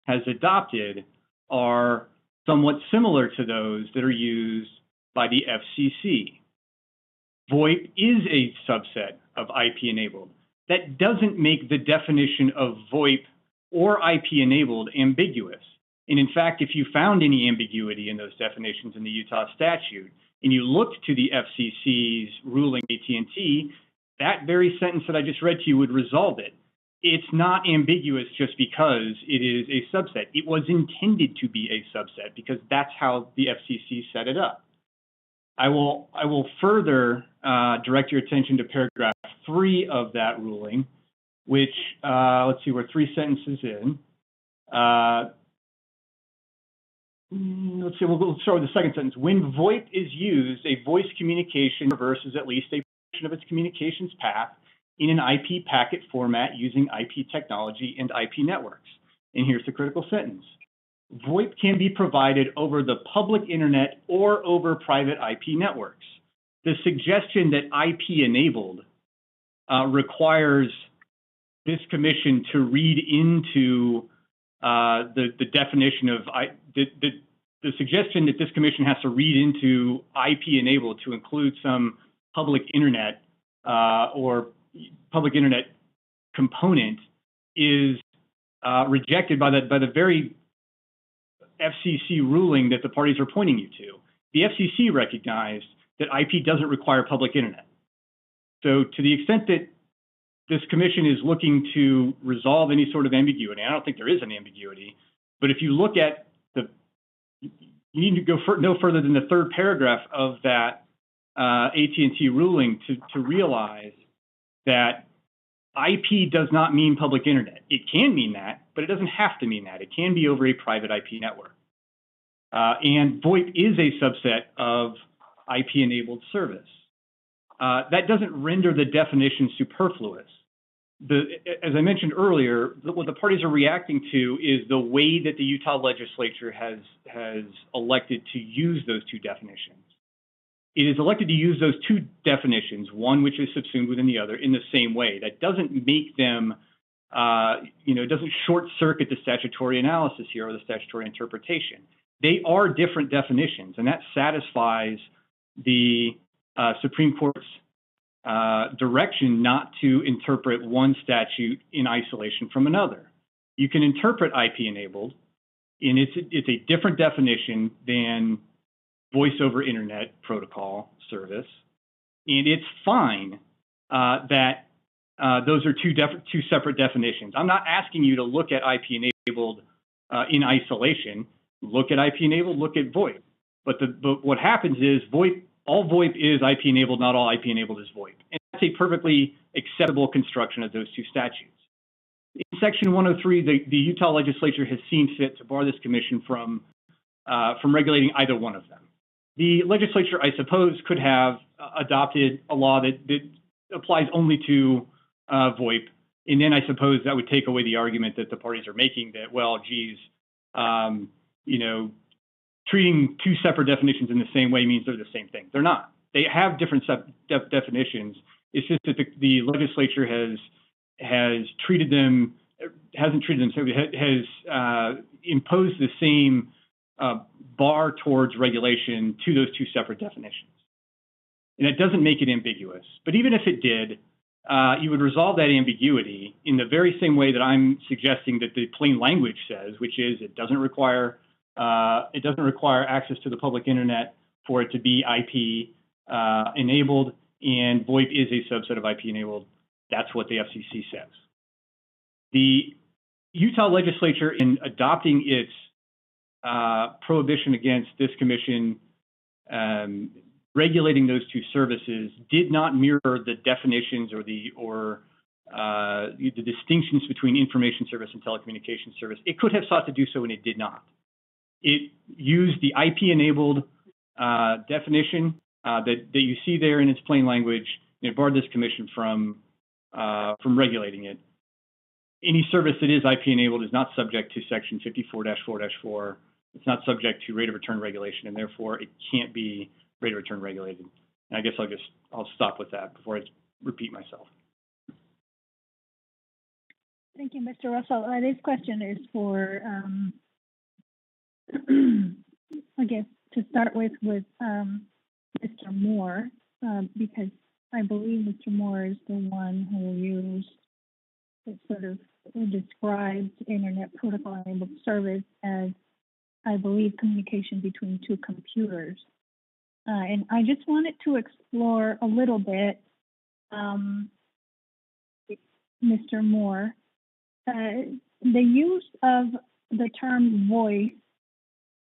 has adopted are somewhat similar to those that are used by the FCC. VoIP is a subset of IP-enabled. That doesn't make the definition of VoIP or IP-enabled ambiguous. And in fact, if you found any ambiguity in those definitions in the Utah statute, and you looked to the FCC's ruling AT&T, that very sentence that I just read to you would resolve it. It's not ambiguous just because it is a subset. It was intended to be a subset because that's how the FCC set it up. I will further direct your attention to paragraph 3 of that ruling, which, let's see, we're 3 sentences in. Let's see, we'll start with the second sentence. When VoIP is used, a voice communication reverses at least a portion of its communications path in an IP packet format using IP technology and IP networks. And here's the critical sentence. VoIP can be provided over the public internet or over private IP networks. The suggestion that IP-enabled requires this commission to read into the definition of the suggestion that this commission has to read into IP-enabled to include some public internet or public internet component is rejected by the very FCC ruling that the parties are pointing you to. The FCC recognized that IP doesn't require public internet. So to the extent that this commission is looking to resolve any sort of ambiguity. I don't think there is an ambiguity, but if you look at you need to go no further than the third paragraph of that AT&T ruling to realize that IP does not mean public internet. It can mean that, but it doesn't have to mean that. It can be over a private IP network. And VoIP is a subset of IP-enabled service. That doesn't render the definition superfluous. As I mentioned earlier, what the parties are reacting to is the way that the Utah legislature has elected to use those two definitions. It is elected to use those two definitions, one which is subsumed within the other, in the same way. That doesn't make them, it doesn't short circuit the statutory analysis here or the statutory interpretation. They are different definitions, and that satisfies the Supreme Court's direction not to interpret one statute in isolation from another. You can interpret IP-enabled, and it's a different definition than voice over internet protocol service, and it's fine that those are two separate definitions. I'm not asking you to look at IP-enabled in isolation. Look at IP-enabled, look at VoIP. But what happens is all VoIP is IP-enabled, not all IP-enabled is VoIP. And that's a perfectly acceptable construction of those two statutes. In Section 103, the Utah legislature has seen fit to bar this commission from regulating either one of them. The legislature, I suppose, could have adopted a law that applies only to VoIP. And then I suppose that would take away the argument that the parties are making that, well, geez, treating two separate definitions in the same way means they're the same thing. They're not. They have different definitions. It's just that the legislature hasn't treated them, has imposed the same bar towards regulation to those two separate definitions. And it doesn't make it ambiguous. But even if it did, you would resolve that ambiguity in the very same way that I'm suggesting that the plain language says, which is it doesn't require access to the public internet for it to be IP enabled, and VoIP is a subset of IP enabled. That's what the FCC says. The Utah legislature, in adopting its prohibition against this commission regulating those two services, did not mirror the definitions or the distinctions between information service and telecommunications service. It could have sought to do so, and it did not. It used the IP-enabled definition that you see there in its plain language, and it barred this commission from regulating it. Any service that is IP-enabled is not subject to Section 54-4-4. It's not subject to rate of return regulation, and therefore it can't be rate of return regulated. And I guess I'll stop with that before I repeat myself. Thank you, Mr. Russell. This question is for, I guess, to start with Mr. Moore, because I believe Mr. Moore is the one who described internet protocol enabled service as, I believe, communication between two computers. And I just wanted to explore a little bit, Mr. Moore, the use of the term voice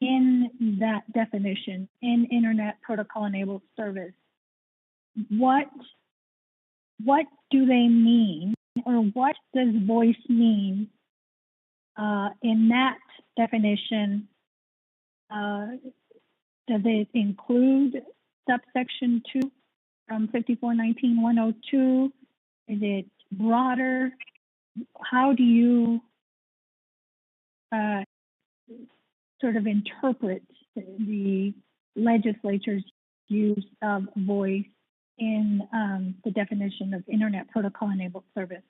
in that definition, in internet protocol enabled service. What do they mean, or what does voice mean in that definition? Does it include subsection 2 from 5419-102? Is it broader? How do you sort of interpret the legislature's use of voice in the definition of internet protocol enabled service?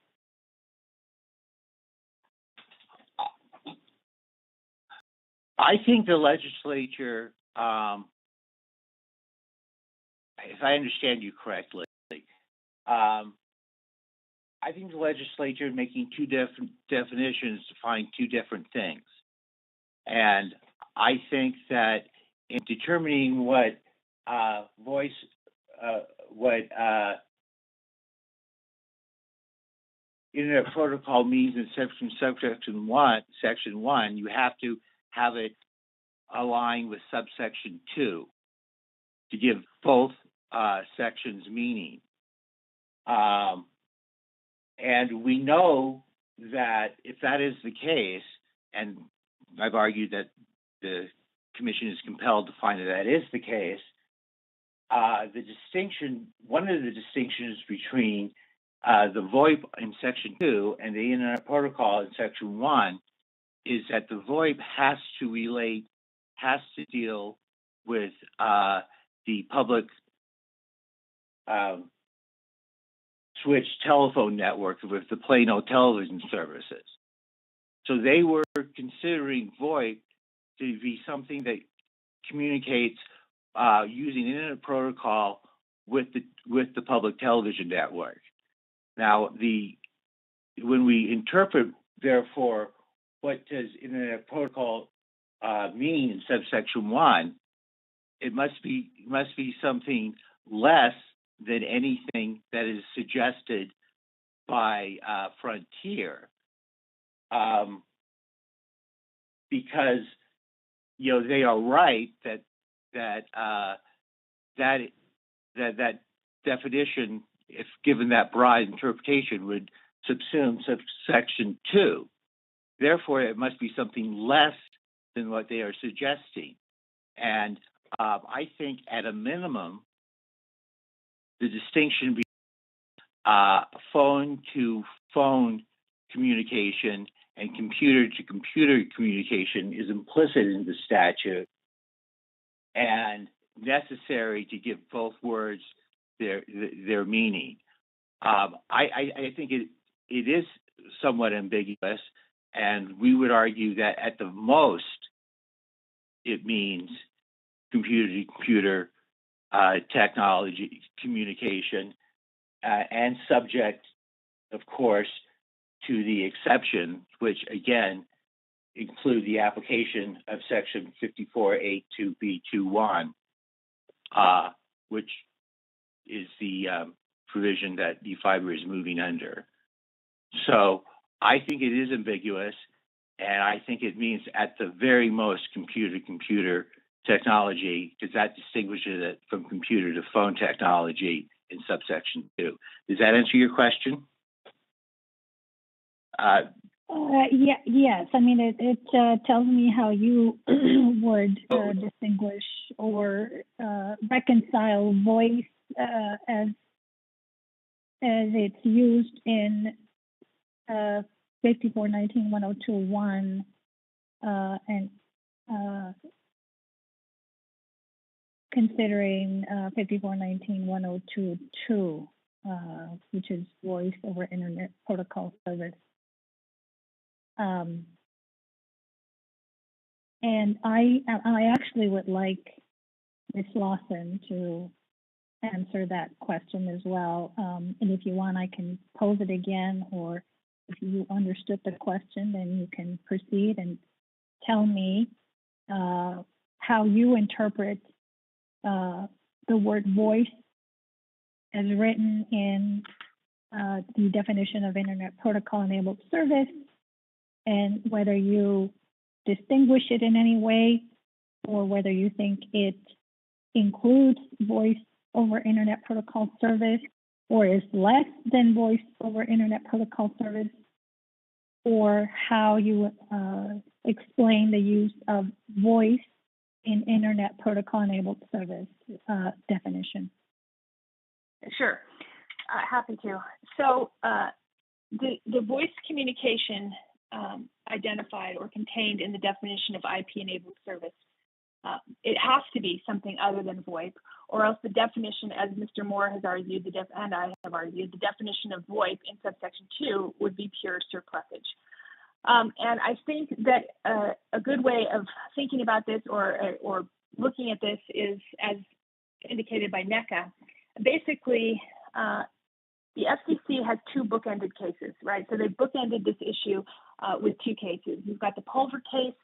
I think the legislature, if I understand you correctly, I think the legislature is making two different definitions to find two different things. And I think that in determining what Internet Protocol means in section one, you have to have it align with subsection 2 to give both sections meaning. And we know that if that is the case, and I've argued that the Commission is compelled to find that that is the case, one of the distinctions between the VoIP in section 2 and the Internet Protocol in section 1 is that the VoIP has to deal with the public switch telephone network with the Plano television services. So they were considering VoIP to be something that communicates using Internet Protocol with the public television network. Now, when we interpret, therefore, what does Internet Protocol mean in subsection 1, it must be something less than anything that is suggested by Frontier, because they are right that definition, if given that broad interpretation, would subsume subsection 2. Therefore, it must be something less than what they are suggesting. And I think at a minimum, the distinction between phone-to-phone communication and computer-to-computer communication is implicit in the statute and necessary to give both words their meaning. I think it is somewhat ambiguous, and we would argue that at the most it means computer-to-computer technology communication and subject, of course, to the exception, which again include the application of section 54A2B21, which is the provision that eFiber is moving under. So I think it is ambiguous, and I think it means at the very most computer-to-computer technology, because that distinguishes it from computer-to-phone technology in subsection 2. Does that answer your question? Yes. I mean, it tells me how you would distinguish or reconcile voice as it's used in 5419.102.1 and considering 5419.102.2, which is voice over Internet Protocol service. And I actually would like Ms. Lawson to answer that question as well. And if you want, I can pose it again, or if you understood the question, then you can proceed and tell me how you interpret the word voice as written in the definition of Internet Protocol enabled service, and whether you distinguish it in any way, or whether you think it includes voice over Internet Protocol service, or is less than voice over Internet Protocol service, or how you explain the use of voice in Internet Protocol enabled service definition. Sure, happy to. So the voice communication identified or contained in the definition of IP-enabled service, it has to be something other than VoIP, or else the definition, as Mr. Moore has argued, and I have argued, the definition of VoIP in subsection 2 would be pure surplusage. And I think that a good way of thinking about this or looking at this is, as indicated by NECA, basically the FCC has two bookended cases, right? So they bookended this issue with two cases. You've got the Pulver case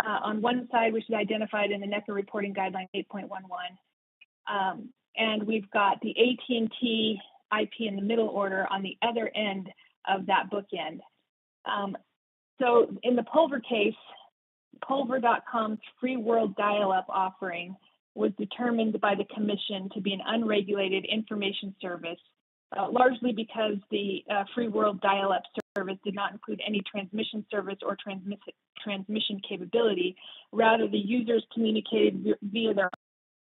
on one side, which is identified in the NECA reporting guideline 8.11. And we've got the AT&T IP in the middle order on the other end of that bookend. So in the Pulver case, Pulver.com's free world dial-up offering was determined by the commission to be an unregulated information service, largely because the free world dial-up service did not include any transmission service or transmission capability. Rather, the users communicated via their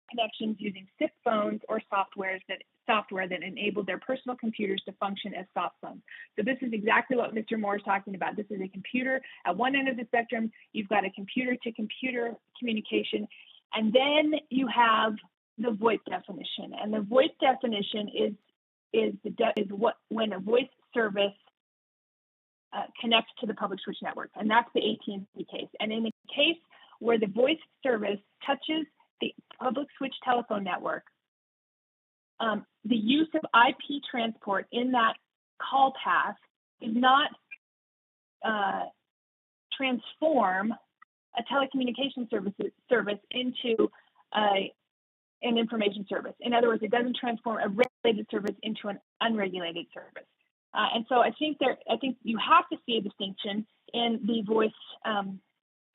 connections using SIP phones or software that enabled their personal computers to function as soft phones. So this is exactly what Mr. Moore is talking about. This is a computer at one end of the spectrum. You've got a computer-to-computer communication, and then you have the VoIP definition. And the VoIP definition is when a voice service connects to the public switch network, and that's the AT&T case. And in the case where the voice service touches the public switch telephone network, the use of IP transport in that call path does not transform a telecommunication service into an information service. In other words, it doesn't transform a regulated service into an unregulated service. And so I think you have to see a distinction in the voice,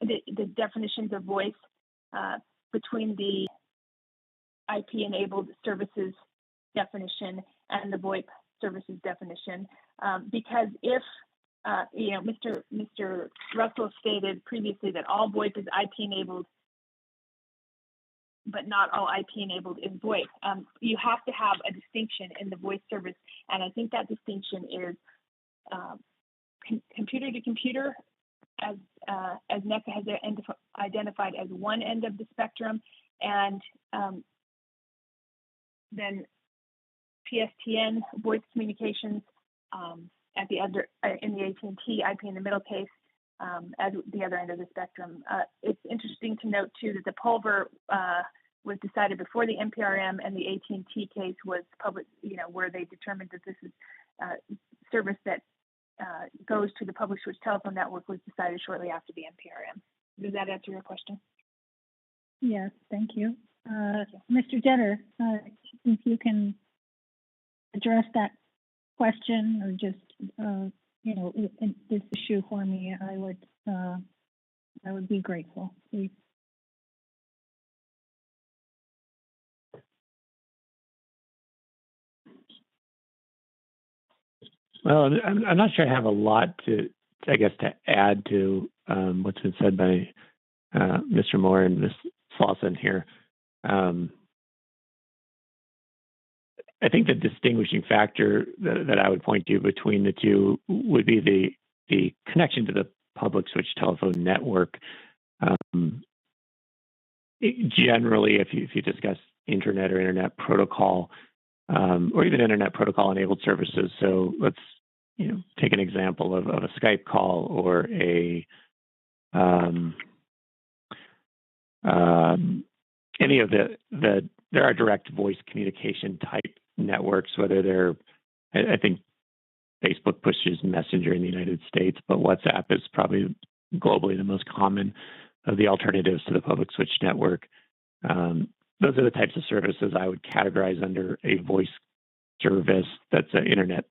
the definitions of voice between the IP-enabled services definition and the VoIP services definition, because if Mr. Russell stated previously that all VoIP is IP-enabled, but not all IP-enabled is VoIP. You have to have a distinction in the voice service, and I think that distinction is computer to computer, as NECA has identified as one end of the spectrum, and then PSTN voice communications at the other in the AT&T IP in the middle case at the other end of the spectrum. It's interesting to note too that the Pulver was decided before the NPRM, and the AT&T case was public, where they determined that this is service that goes to the public switch telephone network was decided shortly after the NPRM. Does that answer your question? Yes, thank you. Mr. Jetter, if you can address that question or just, this issue for me, I would be grateful, please. Well, I'm not sure I have a lot to add to what's been said by Mr. Moore and Ms. Slauson here. I think the distinguishing factor that I would point to between the two would be the connection to the public switch telephone network. Generally, if you discuss internet or internet protocol, or even internet protocol enabled services, so let's take an example of a Skype call or any of there are direct voice communication type networks, whether I think Facebook pushes Messenger in the United States, but WhatsApp is probably globally the most common of the alternatives to the public switch network. Those are the types of services I would categorize under a voice service that's an internet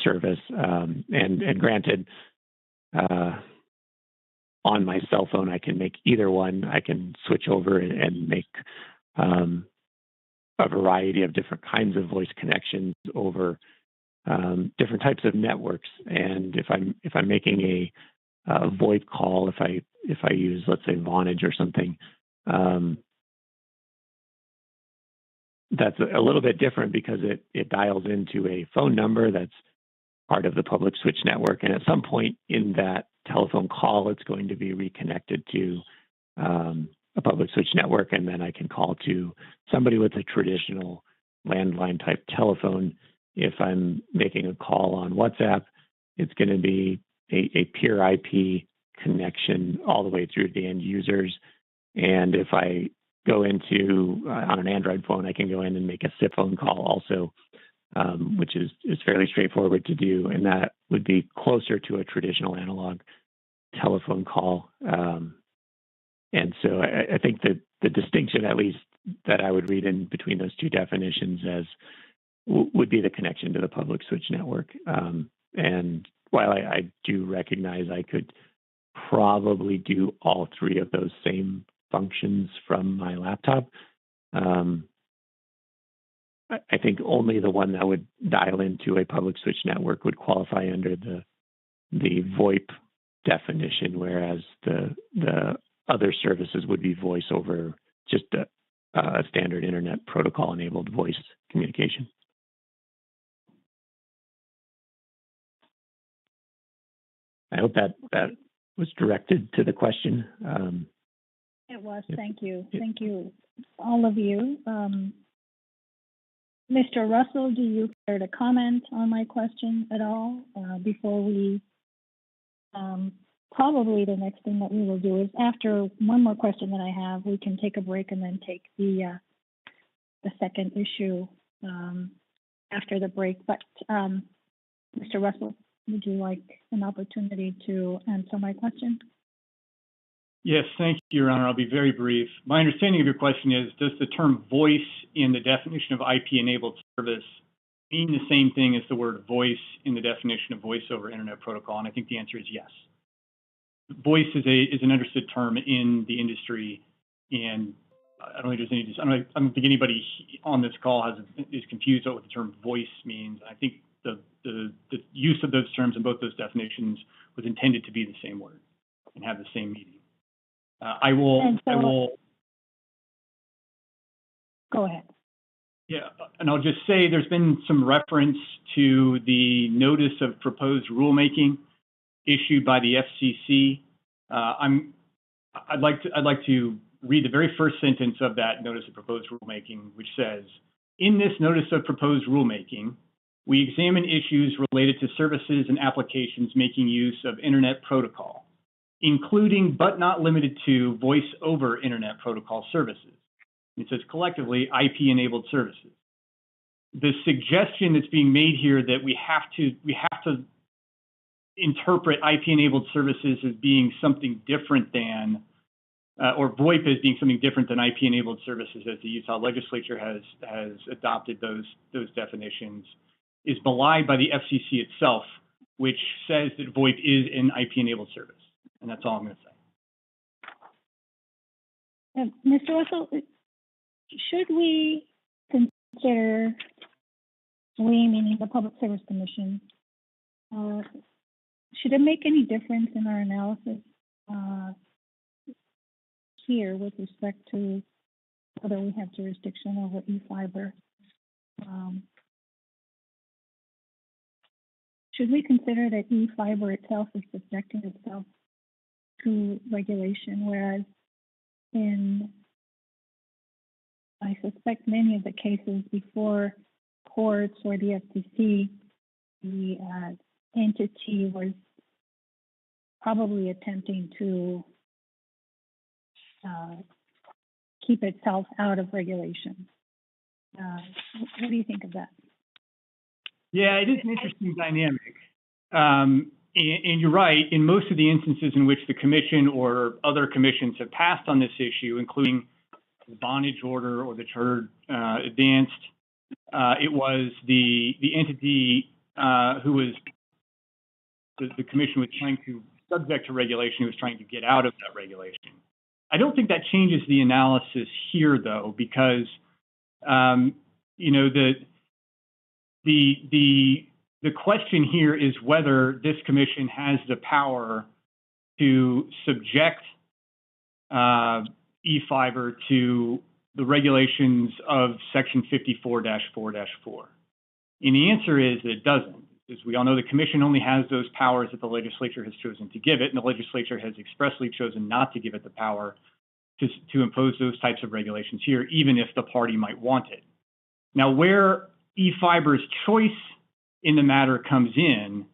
service. And granted, on my cell phone, I can make either one. I can switch over and make a variety of different kinds of voice connections over different types of networks. And if I'm making a VoIP call, if I use, let's say, Vonage or something, that's a little bit different because it dials into a phone number that's part of the public switch network. And at some point in that telephone call, it's going to be reconnected to a public switch network. And then I can call to somebody with a traditional landline type telephone. If I'm making a call on WhatsApp, it's going to be a pure IP connection all the way through to the end users. And if I go into on an Android phone, I can go in and make a SIP phone call also, which is fairly straightforward to do, and that would be closer to a traditional analog telephone call. And so I think that the distinction, at least that I would read in between those two definitions, as would be the connection to the public switch network. And while I do recognize I could probably do all three of those same functions from my laptop, I think only the one that would dial into a public switch network would qualify under the VoIP definition, whereas the other services would be voice over just a standard internet protocol enabled voice communication. I hope that was directed to the question. It was. Thank you. Thank you, all of you. Mr. Russell, do you care to comment on my question at all before we? Probably the next thing that we will do is after one more question that I have, we can take a break and then take the second issue after the break. But Mr. Russell, would you like an opportunity to answer my question? Yes, thank you, Your Honor. I'll be very brief. My understanding of your question is, does the term voice in the definition of IP-enabled service mean the same thing as the word voice in the definition of voice over internet protocol? And I think the answer is yes. Voice is an understood term in the industry, and I don't think there's any. I don't think anybody on this call is confused about what the term voice means. I think the use of those terms in both those definitions was intended to be the same word and have the same meaning. I will. Go ahead. Yeah, and I'll just say there's been some reference to the notice of proposed rulemaking issued by the FCC. I'd like to read the very first sentence of that notice of proposed rulemaking, which says, "In this notice of proposed rulemaking, we examine issues related to services and applications making use of internet protocol, including but not limited to voice over internet protocol services." It says collectively IP-enabled services. The suggestion that's being made here that we have to interpret IP-enabled services as being something different than, or VoIP as being something different than IP-enabled services, as the Utah legislature has adopted those definitions, is belied by the FCC itself, which says that VoIP is an IP-enabled service. And that's all I'm going to say. Mr. Russell, should we consider, we meaning the Public Service Commission, should it make any difference in our analysis here with respect to whether we have jurisdiction over e-fiber? Should we consider that e-fiber itself is subjecting itself to regulation, whereas I suspect many of the cases before courts or the FCC, the entity was probably attempting to keep itself out of regulation. What do you think of that? Yeah, it is an interesting dynamic. And you're right, in most of the instances in which the commission or other commissions have passed on this issue, including the bondage order or the charter advanced, it was the entity who was, the commission was trying to, subject to regulation, was trying to get out of that regulation. I don't think that changes the analysis here, though, because, you know, the question here is whether this commission has the power to subject e-fiber to the regulations of Section 54-4-4. And the answer is that it doesn't. As we all know, the commission only has those powers that the legislature has chosen to give it, and the legislature has expressly chosen not to give it the power to impose those types of regulations here, even if the party might want it. Now, where e-fiber's choice in the matter comes in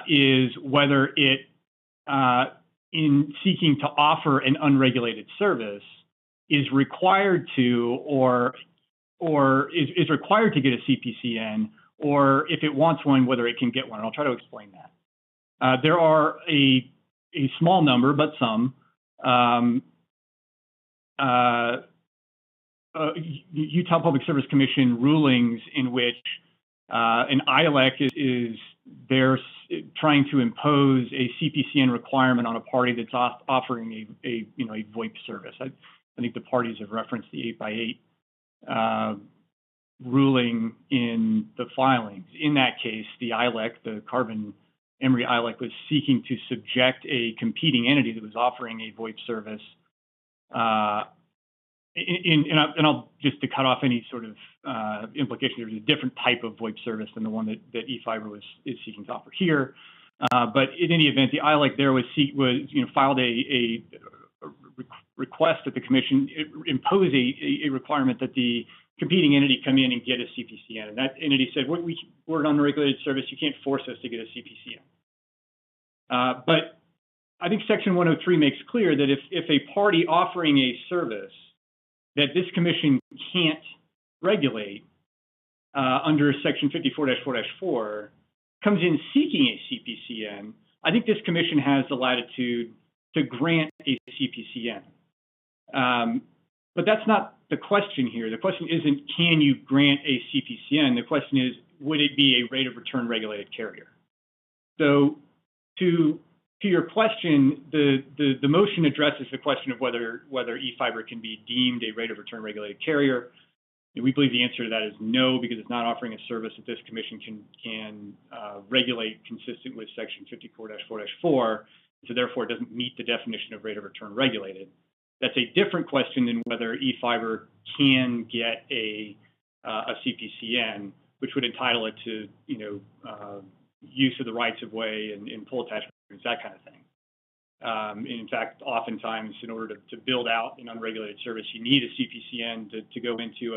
is whether it, in seeking to offer an unregulated service, is required to or is required to get a CPCN, or if it wants one, whether it can get one. And I'll try to explain that. There are a small number, but some Utah Public Service Commission rulings in which An ILEC is they're trying to impose a CPCN requirement on a party that's offering a VoIP service. I think the parties have referenced the 8x8 ruling in the filings. In that case, the ILEC, the Carbon Emory ILEC, was seeking to subject a competing entity that was offering a VoIP service. And I'll just to cut off any sort of implication, there's a different type of VoIP service than the one that eFiber is seeking to offer here. But in any event, the ILEC there filed a request that the commission impose a requirement that the competing entity come in and get a CPCN. And that entity said, we're an unregulated service. You can't force us to get a CPCN. But I think Section 103 makes clear that if a party offering a service that this commission can't regulate under Section 54-4-4 comes in seeking a CPCN, I think this commission has the latitude to grant a CPCN. But that's not the question here. The question isn't, can you grant a CPCN? The question is, would it be a rate of return regulated carrier? So to your question, the motion addresses the question of whether eFiber can be deemed a rate of return regulated carrier. And we believe the answer to that is no, because it's not offering a service that this commission can regulate consistent with Section 54-4-4. So therefore, it doesn't meet the definition of rate of return regulated. That's a different question than whether eFiber can get a CPCN, which would entitle it to use of the rights of way and pull attachments, that kind of thing. And in fact, oftentimes, in order to build out an unregulated service, you need a CPCN to go into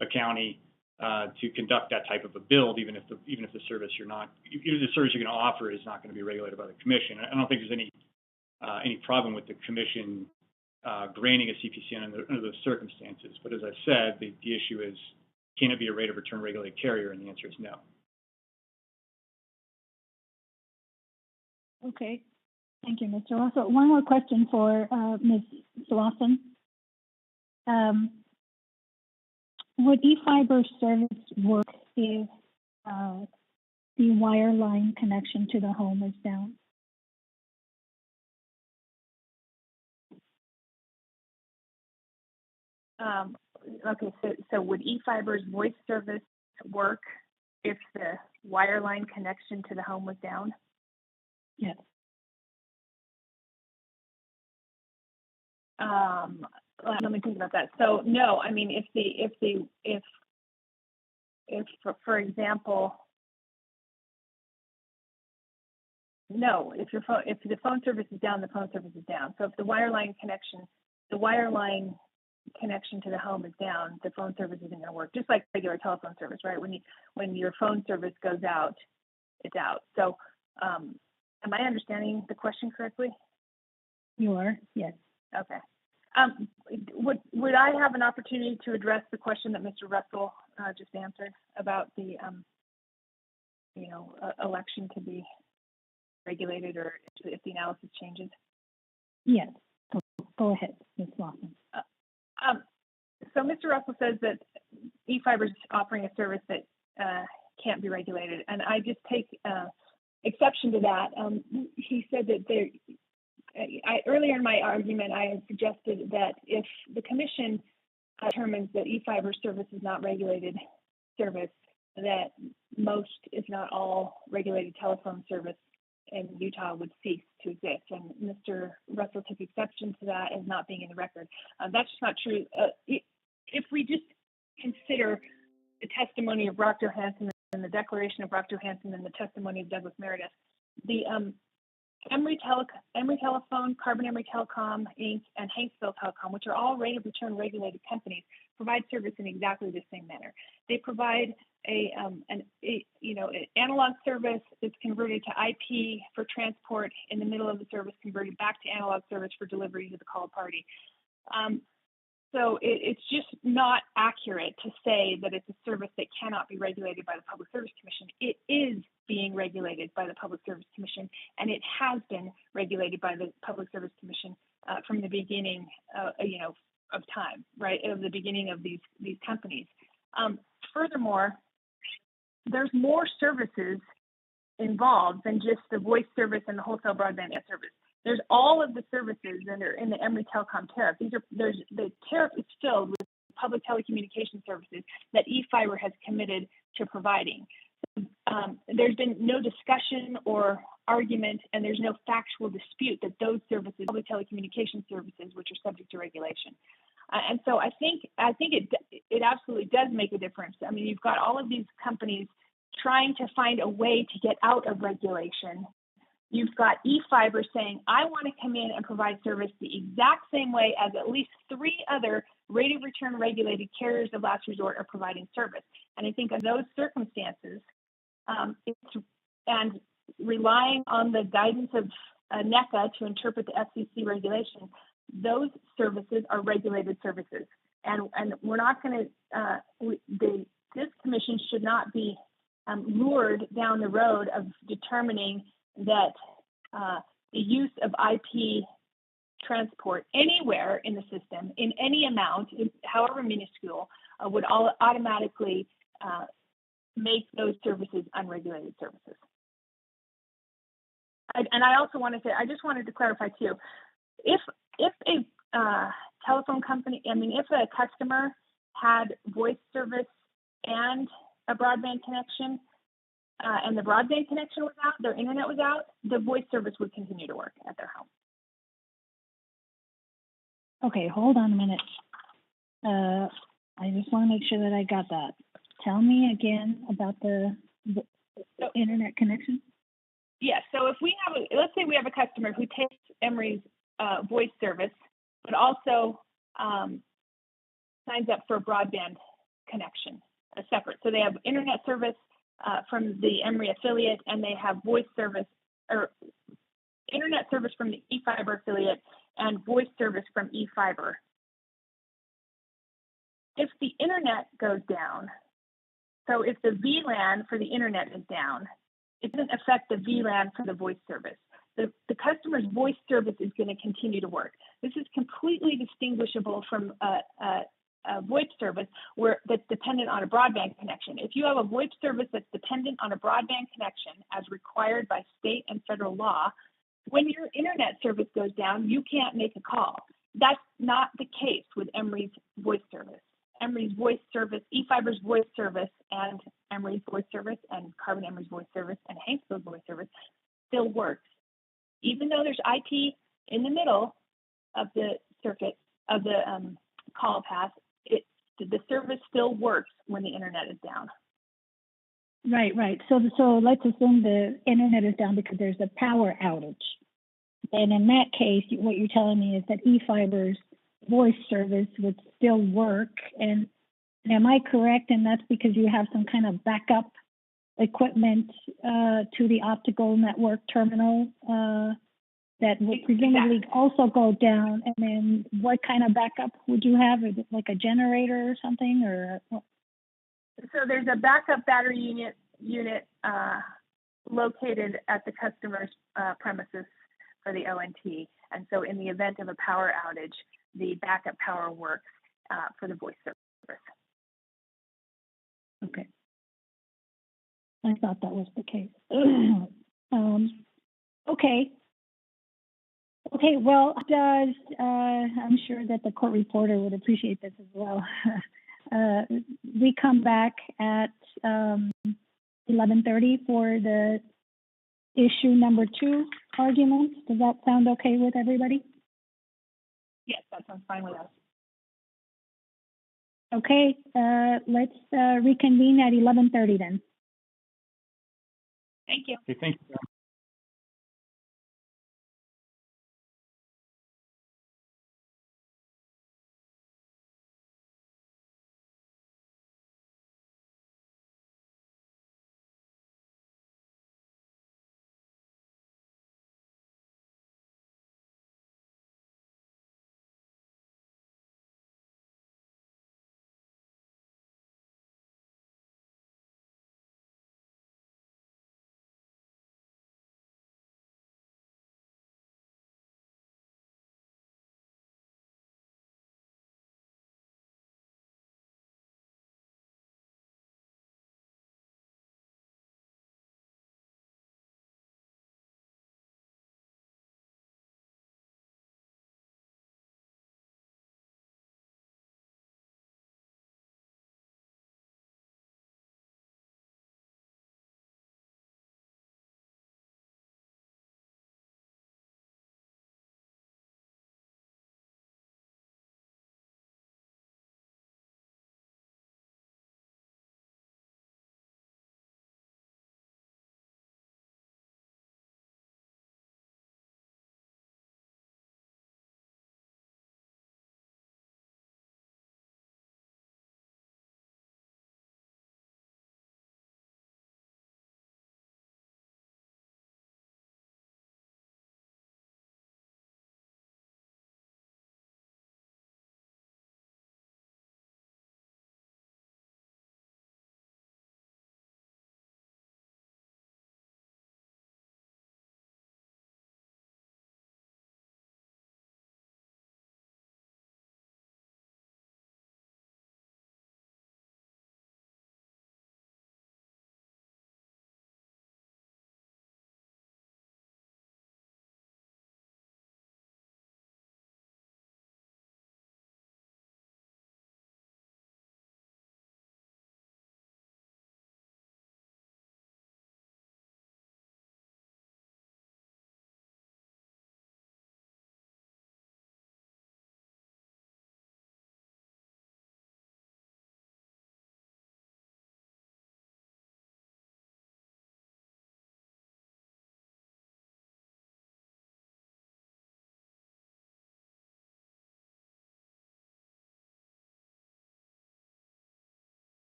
a county to conduct that type of a build, even if the service you're going to offer is not going to be regulated by the commission. I don't think there's any problem with the commission granting a CPCN under those circumstances. But as I've said, the issue is, can it be a rate of return regulated carrier? And the answer is no. Okay, thank you, Mr. Russell. One more question for Ms. Slauson. Would eFiber service work if the wireline connection to the home is down? Okay, so would eFiber's voice service work if the wireline connection to the home was down? Yes. Let me think about that. So no, I mean, if for example, no, if the phone service is down, the phone service is down. So if the wireline connection to the home is down, the phone service isn't going to work. Just like regular telephone service, right? When your phone service goes out, it's out. So am I understanding the question correctly? You are, yes. Okay. Would I have an opportunity to address the question that Mr. Russell just answered about the election to be regulated, or if the analysis changes? Yes. Go ahead, Ms. Lawson. So Mr. Russell says that eFiber is offering a service that can't be regulated, and I just take exception to that. He said that earlier in my argument, I had suggested that if the commission determines that eFiber service is not regulated service, that most, if not all, regulated telephone service in Utah would cease to exist. And Mr. Russell took exception to that as not being in the record. That's just not true. If we just consider the testimony of Brock Johansson and the declaration of Brock Johansson and the testimony of Douglas Meredith, the Emory Telephone, Carbon Emory Telecom, Inc., and Hanksville Telecom, which are all rate of return regulated companies, provide service in exactly the same manner. They provide an analog service that's converted to IP for transport, in the middle of the service converted back to analog service for delivery to the called party. So it's just not accurate to say that it's a service that cannot be regulated by the Public Service Commission. It is being regulated by the Public Service Commission, and it has been regulated by the Public Service Commission from the beginning, of time, right, of the beginning of these companies. Furthermore, there's more services involved than just the voice service and the wholesale broadband service. There's all of the services that are in the Emory Telecom tariff. The tariff is filled with public telecommunication services that eFiber has committed to providing. There's been no discussion or argument, and there's no factual dispute that those services, public telecommunication services, which are subject to regulation. And so I think it absolutely does make a difference. I mean, you've got all of these companies trying to find a way to get out of regulation. You've got eFiber saying, I want to come in and provide service the exact same way as at least 3 other rate of return regulated carriers of last resort are providing service. And I think in those circumstances, and relying on the guidance of NECA to interpret the FCC regulation, those services are regulated services. And we're not going to, this commission should not be lured down the road of determining that the use of IP transport anywhere in the system in any amount, however minuscule, would automatically make those services unregulated services. And I also wanted to, I just wanted to clarify too, if a telephone company, if a customer had voice service and a broadband connection, and the broadband connection was out, their internet was out, the voice service would continue to work at their home. Okay, hold on a minute. I just want to make sure that I got that. Tell me again about the internet connection. Yeah, so if we have, let's say we have a customer who takes Emory's voice service, but also signs up for a broadband connection, a separate. So they have internet service from the Emory affiliate, and they have voice service or internet service from the eFiber affiliate and voice service from eFiber. If the internet goes down, so if the VLAN for the internet is down, it doesn't affect the VLAN for the voice service. The customer's voice service is going to continue to work. This is completely distinguishable from a VoIP service that's dependent on a broadband connection. If you have a VoIP service that's dependent on a broadband connection as required by state and federal law, when your internet service goes down, you can't make a call. That's not the case with Emory's voice service. Emory's voice service, eFiber's voice service, and Emory's voice service, and Carbon Emory's voice service, and Hanksville's voice service still works. Even though there's IP in the middle of the circuit, of the call path, the service still works when the internet is down. Right. So let's assume the internet is down because there's a power outage. And in that case, what you're telling me is that eFiber's voice service would still work. And am I correct? And that's because you have some kind of backup equipment to the optical network terminal that would presumably also go down. And then what kind of backup would you have? Is it like a generator or something? Or so there's a backup battery unit located at the customer's premises for the ONT. And so in the event of a power outage, the backup power works for the voice service. Okay. I thought that was the case. Okay, well, I'm sure that the court reporter would appreciate this as well. We come back at 11:30 for the issue number 2 arguments. Does that sound okay with everybody? Yes, that sounds fine with us. Okay, let's reconvene at 11:30 then. Thank you. Okay, thank you.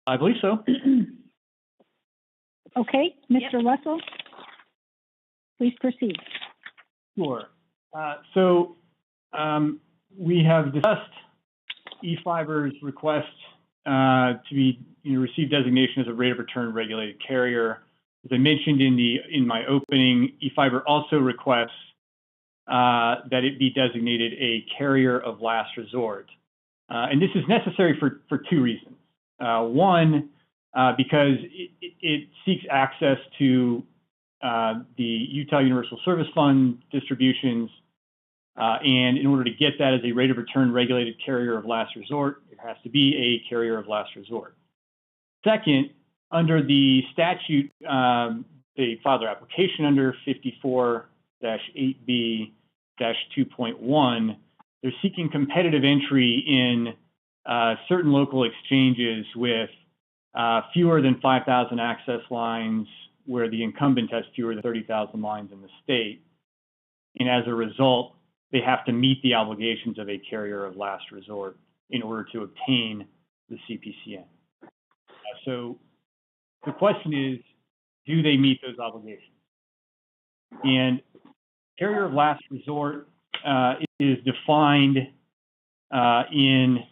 I believe so. Okay, Mr. Russell, please proceed. Sure. We have discussed eFiber's request to be receive designation as a rate of return regulated carrier. As I mentioned in my opening, eFiber also requests that it be designated a carrier of last resort, and this is necessary for two reasons. One, because it seeks access to the Utah Universal Service Fund distributions, and in order to get that as a rate of return regulated carrier of last resort, it has to be a carrier of last resort. Second, under the statute, they filed their application under 54-8B-2.1. They're seeking competitive entry in certain local exchanges with fewer than 5,000 access lines, where the incumbent has fewer than 30,000 lines in the state. And as a result, they have to meet the obligations of a carrier of last resort in order to obtain the CPCN. So the question is, do they meet those obligations? And carrier of last resort is defined in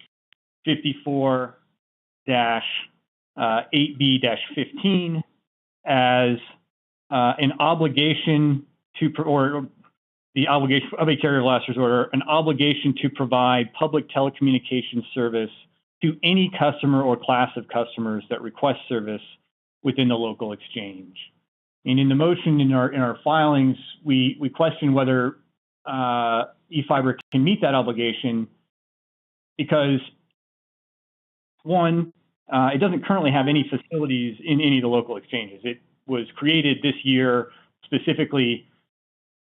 54-8B-15 as an obligation to, or the obligation of a carrier of last resort, or an obligation to provide public telecommunications service to any customer or class of customers that request service within the local exchange. And in the motion in our filings, we question whether eFiber can meet that obligation because, one, it doesn't currently have any facilities in any of the local exchanges. It was created this year specifically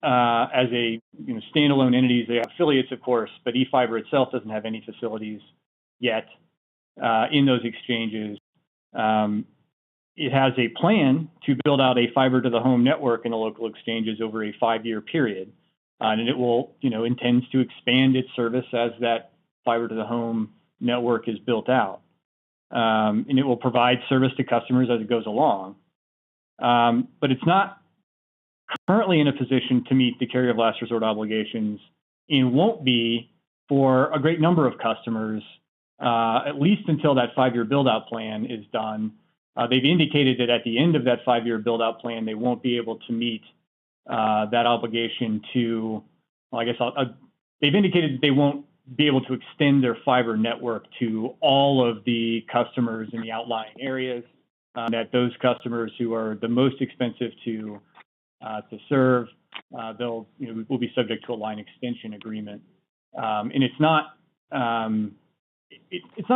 as a standalone entities. They have affiliates, of course, but eFiber itself doesn't have any facilities yet in those exchanges. It has a plan to build out a fiber to the home network in the local exchanges over a 5-year period, and it will, intends to expand its service as that fiber to the home network is built out, and it will provide service to customers as it goes along. But it's not currently in a position to meet the carrier of last resort obligations, and won't be for a great number of customers, at least until that 5-year build-out plan is done. They've indicated that at the end of that 5-year build-out plan, they won't be able to meet that obligation to, they've indicated that they won't be able to extend their fiber network to all of the customers in the outlying areas, that those customers who are the most expensive to serve, will be subject to a line extension agreement. And it's not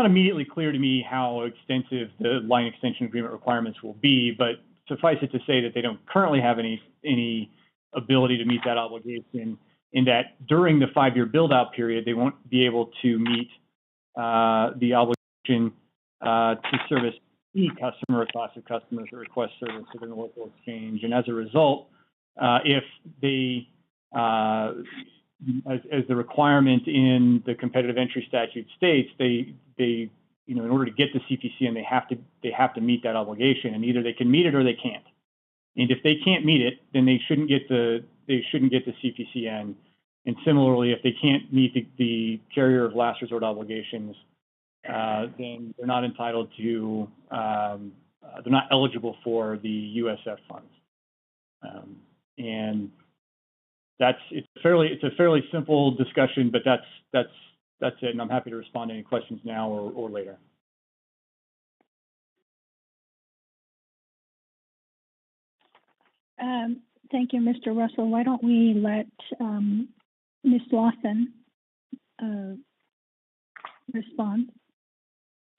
immediately clear to me how extensive the line extension agreement requirements will be, but suffice it to say that they don't currently have any ability to meet that obligation, in that during the 5-year build-out period, they won't be able to meet the obligation to service any customer or class of customers that request service within the local exchange. And as a result, if they as the requirement in the competitive entry statute states, they in order to get the CPCN, they have to meet that obligation, and either they can meet it or they can't. And if they can't meet it, then they shouldn't get the CPCN. And similarly, if they can't meet the carrier of last resort obligations, then they're not entitled to, they're not eligible for the USF funds. And it's a fairly simple discussion, but that's it. And I'm happy to respond to any questions now or later. Thank you, Mr. Russell. Why don't we let Ms. Lawson respond?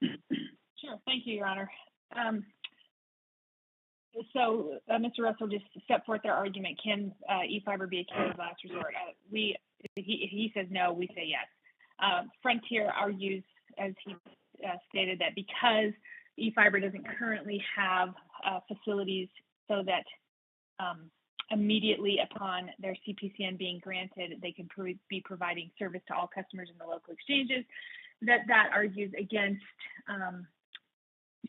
Sure. Thank you, Your Honor. So Mr. Russell just set forth their argument. Can eFiber be a carrier of last resort? He says no, we say yes. Frontier argues, as he stated, that because eFiber doesn't currently have facilities so that immediately upon their CPCN being granted, they can be providing service to all customers in the local exchanges, that argues against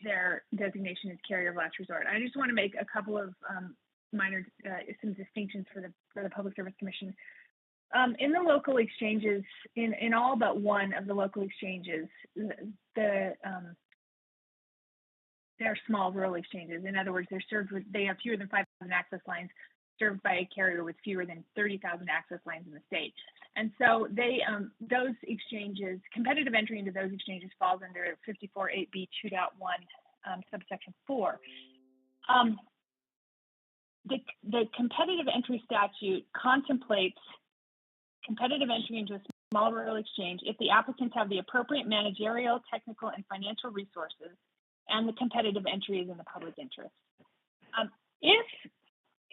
their designation as carrier of last resort. I just want to make a couple of minor some distinctions for the Public Service Commission. In the local exchanges, in all but one of the local exchanges, they're small rural exchanges. In other words, they have fewer than 5,000 access lines served by a carrier with fewer than 30,000 access lines in the state. And so those exchanges, competitive entry into those exchanges falls under 54.8b 2.1 subsection 4. The competitive entry statute contemplates competitive entry into a small rural exchange if the applicants have the appropriate managerial, technical, and financial resources, and the competitive entry is in the public interest.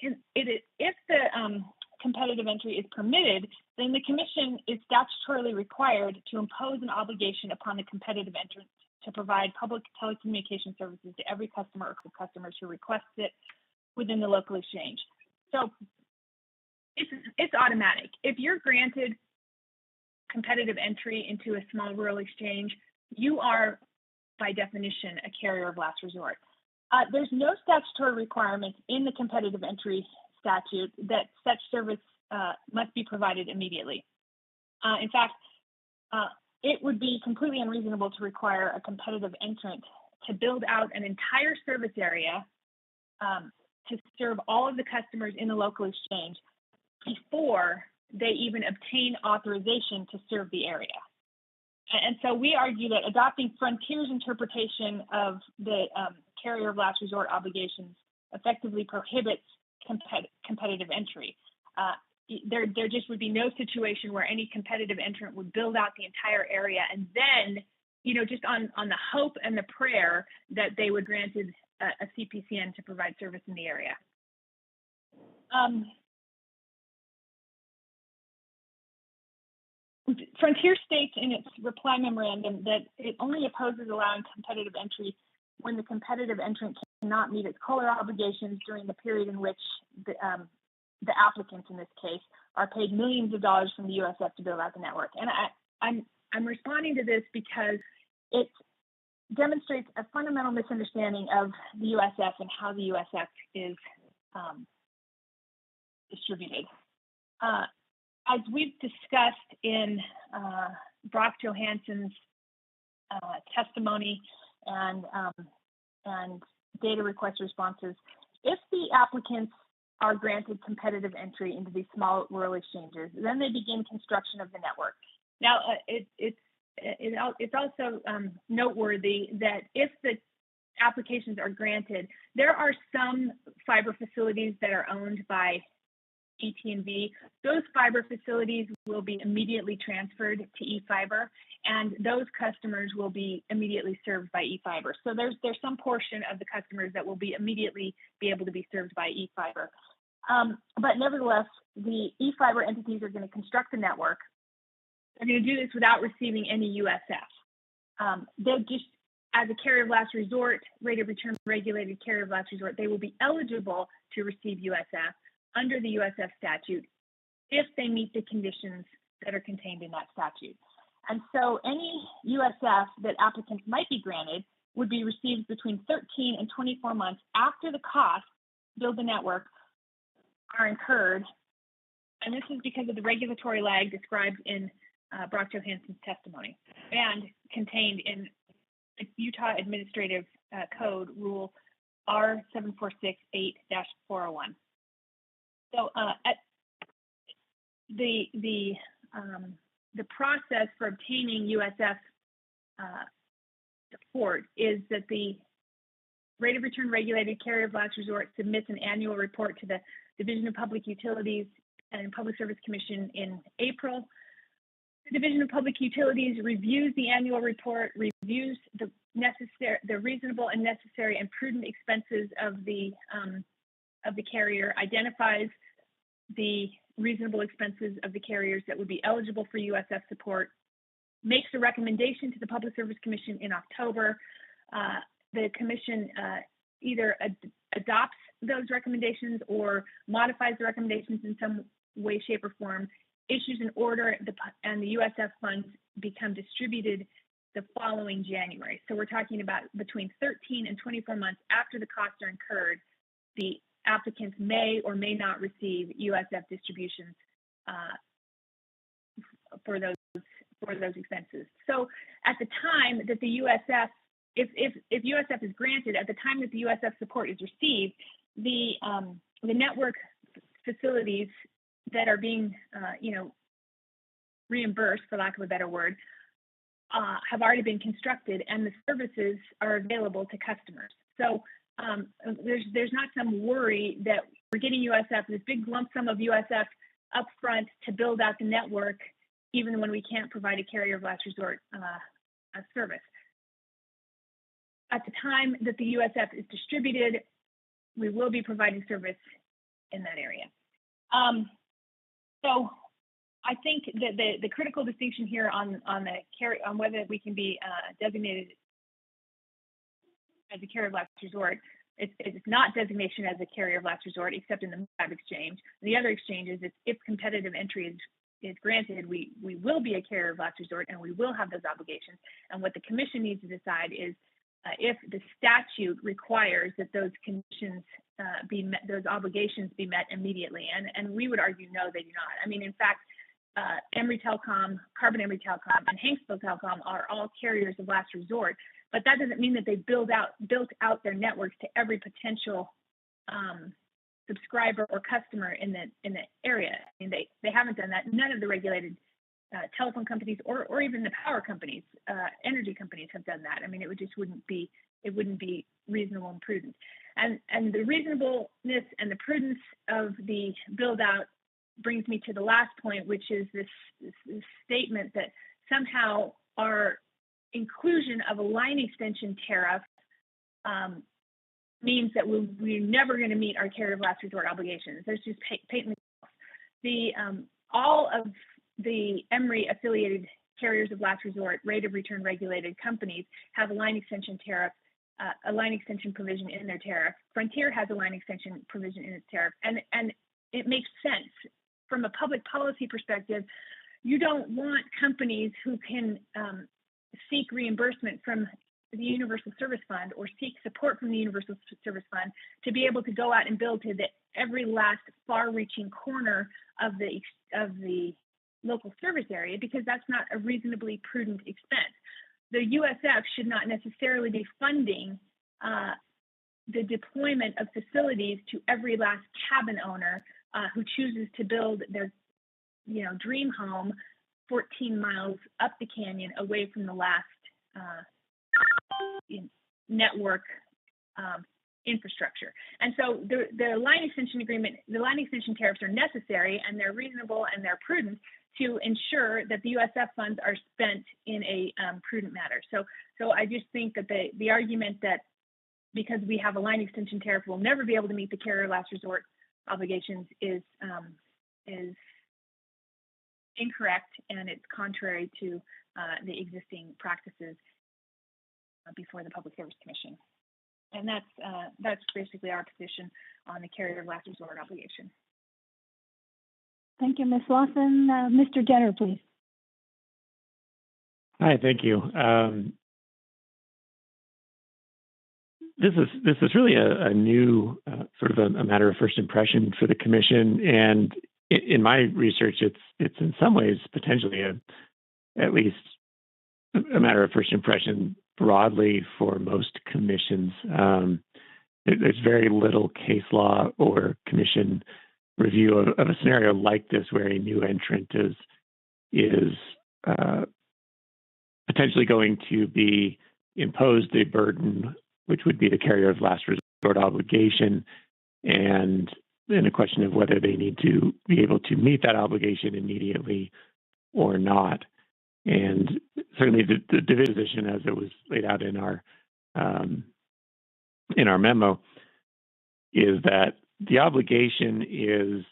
If the competitive entry is permitted, then the Commission is statutorily required to impose an obligation upon the competitive entrant to provide public telecommunication services to every customer or customers who requests it within the local exchange. So it's automatic. If you're granted competitive entry into a small rural exchange, you are, by definition, a carrier of last resort. There's no statutory requirement in the competitive entry statute that such service must be provided immediately. In fact, it would be completely unreasonable to require a competitive entrant to build out an entire service area to serve all of the customers in the local exchange before they even obtain authorization to serve the area. And so we argue that adopting Frontier's interpretation of the carrier of last resort obligations effectively prohibits competitive entry. There just would be no situation where any competitive entrant would build out the entire area and then, just on the hope and the prayer that they would granted a CPCN to provide service in the area. Frontier states in its reply memorandum that it only opposes allowing competitive entry when the competitive entrant cannot meet its COLR obligations during the period in which the applicants, in this case, are paid millions of dollars from the USF to build out the network. And I'm responding to this because it demonstrates a fundamental misunderstanding of the USF and how the USF is distributed. As we've discussed in Brock Johansson's testimony and data request responses, if the applicants are granted competitive entry into these small rural exchanges, then they begin construction of the network. Now, it's also noteworthy that if the applications are granted, there are some fiber facilities that are owned by ET&V. Those fiber facilities will be immediately transferred to eFiber, and those customers will be immediately served by eFiber. So there's some portion of the customers that will be immediately be able to be served by eFiber. But nevertheless, the eFiber entities are going to construct the network. They're going to do this without receiving any USF. They'll just, as a carrier of last resort, rate of return regulated carrier of last resort, they will be eligible to receive USF under the USF statute if they meet the conditions that are contained in that statute. And so any USF that applicants might be granted would be received between 13 and 24 months after the costs to build the network are incurred. And this is because of the regulatory lag described in Brock Johansson's testimony and contained in Utah Administrative Code Rule R7468-401. So the process for obtaining USF support is that the rate of return regulated carrier of last resort submits an annual report to the Division of Public Utilities and Public Service Commission in April. The Division of Public Utilities reviews the annual report, reviews the reasonable and necessary and prudent expenses of the carrier, identifies the reasonable expenses of the carriers that would be eligible for USF support, makes a recommendation to the Public Service Commission in October. The Commission either adopts those recommendations or modifies the recommendations in some way, shape, or form, issues an order, and the USF funds become distributed the following January. So we're talking about between 13 and 24 months after the costs are incurred, the applicants may or may not receive USF distributions for those expenses. So at the time that the USF, if USF is granted, at the time that the USF support is received, the network facilities that are being reimbursed, for lack of a better word, have already been constructed, and the services are available to customers. So there's not some worry that we're getting USF, this big lump sum of USF up front to build out the network, even when we can't provide a carrier of last resort service. At the time that the USF is distributed, we will be providing service in that area. So I think that the critical distinction here on whether we can be designated as a carrier of last resort, it's not designation as a carrier of last resort, except in the Moab exchange. The other exchange is if competitive entry is granted, we will be a carrier of last resort, and we will have those obligations. And what the commission needs to decide is if the statute requires that those conditions be met, those obligations be met immediately. And we would argue no, they do not. I mean, in fact, Emory Telecom, Carbon Emory Telecom, and Hanksville Telecom are all carriers of last resort, but that doesn't mean that they built out their networks to every potential subscriber or customer in the area. I mean, they haven't done that. None of the regulated telephone companies or even the power companies, energy companies have done that. I mean, it wouldn't be reasonable and prudent. And the reasonableness and the prudence of the build out brings me to the last point, which is this statement that somehow our inclusion of a line extension tariff means that we're never going to meet our carrier of last resort obligations. There's just patently false. All of the Emory affiliated carriers of last resort, rate of return regulated companies have a line extension tariff, a line extension provision in their tariff. Frontier has a line extension provision in its tariff, and it makes sense from a public policy perspective. You don't want companies who can seek reimbursement from the Universal Service Fund or seek support from the Universal Service Fund to be able to go out and build to every last far-reaching corner of the local service area, because that's not a reasonably prudent expense. The USF should not necessarily be funding the deployment of facilities to every last cabin owner who chooses to build their dream home 14 miles up the canyon away from the last network infrastructure. And so the line extension agreement, the line extension tariffs are necessary, and they're reasonable and they're prudent to ensure that the USF funds are spent in a prudent manner. So I just think that the argument that because we have a line extension tariff, we'll never be able to meet the carrier last resort obligations is incorrect, and it's contrary to the existing practices before the Public Service Commission. And that's basically our position on the carrier of last resort obligation. Thank you, Ms. Lawson. Mr. Denner, please. Hi, thank you. This is really a new sort of a matter of first impression for the commission, and in my research, it's in some ways potentially at least a matter of first impression broadly for most commissions. There's very little case law or commission review of a scenario like this where a new entrant is potentially going to be imposed a burden, which would be the carrier of last resort obligation, and then a question of whether they need to be able to meet that obligation immediately or not. And certainly the division, as it was laid out in our memo, is that the obligation is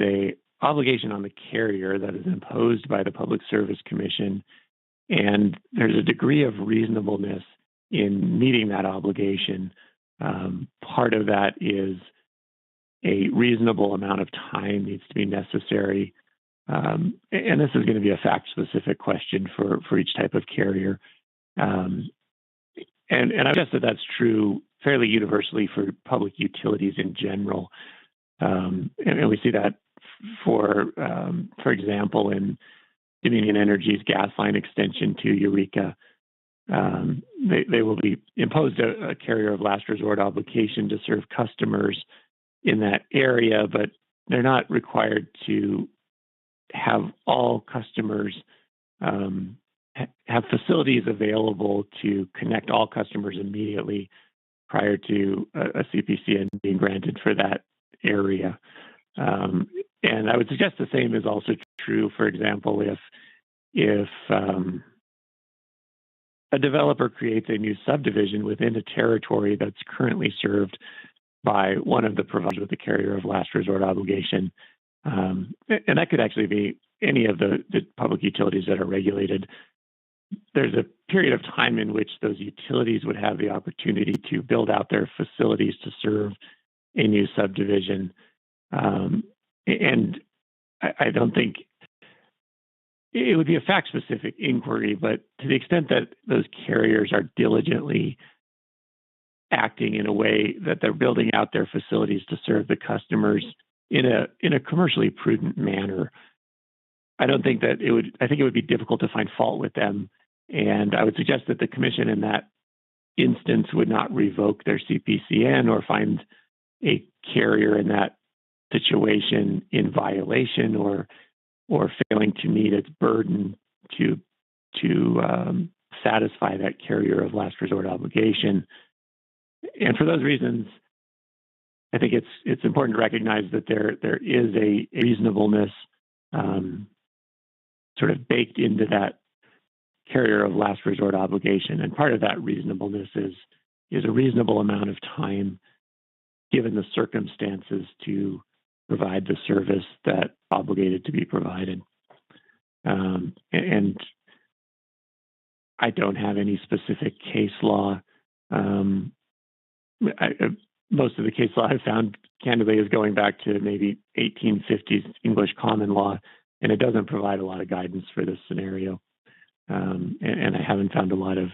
a obligation on the carrier that is imposed by the Public Service Commission, and there's a degree of reasonableness in meeting that obligation. Part of that is a reasonable amount of time needs to be necessary. And this is going to be a fact-specific question for each type of carrier. And I guess that's true fairly universally for public utilities in general. And we see that for example, in Dominion Energy's gas line extension to Eureka. They will be imposed a carrier of last resort obligation to serve customers in that area, but they're not required to have all customers have facilities available to connect all customers immediately prior to a CPCN being granted for that area. And I would suggest the same is also true, for example, if a developer creates a new subdivision within a territory that's currently served by one of the providers with the carrier of last resort obligation. And that could actually be any of the public utilities that are regulated. There's a period of time in which those utilities would have the opportunity to build out their facilities to serve a new subdivision. And I don't think it would be a fact-specific inquiry, but to the extent that those carriers are diligently acting in a way that they're building out their facilities to serve the customers in a commercially prudent manner, I think it would be difficult to find fault with them. And I would suggest that the commission in that instance would not revoke their CPCN or find a carrier in that situation in violation or failing to meet its burden to satisfy that carrier of last resort obligation. And for those reasons, I think it's important to recognize that there is a reasonableness sort of baked into that carrier of last resort obligation. And part of that reasonableness is a reasonable amount of time given the circumstances to provide the service that obligated to be provided. And I don't have any specific case law. Most of the case law I've found, candidly, is going back to maybe 1850s English common law, and it doesn't provide a lot of guidance for this scenario. And I haven't found a lot of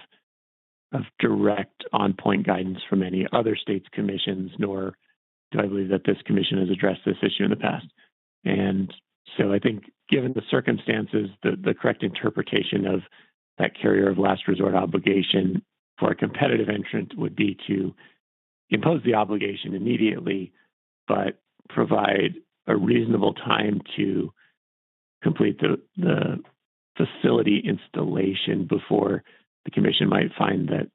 direct on-point guidance from any other states' commissions, nor do I believe that this commission has addressed this issue in the past. And so I think, given the circumstances, the correct interpretation of that carrier of last resort obligation for a competitive entrant would be to impose the obligation immediately, but provide a reasonable time to complete the facility installation before the commission might find that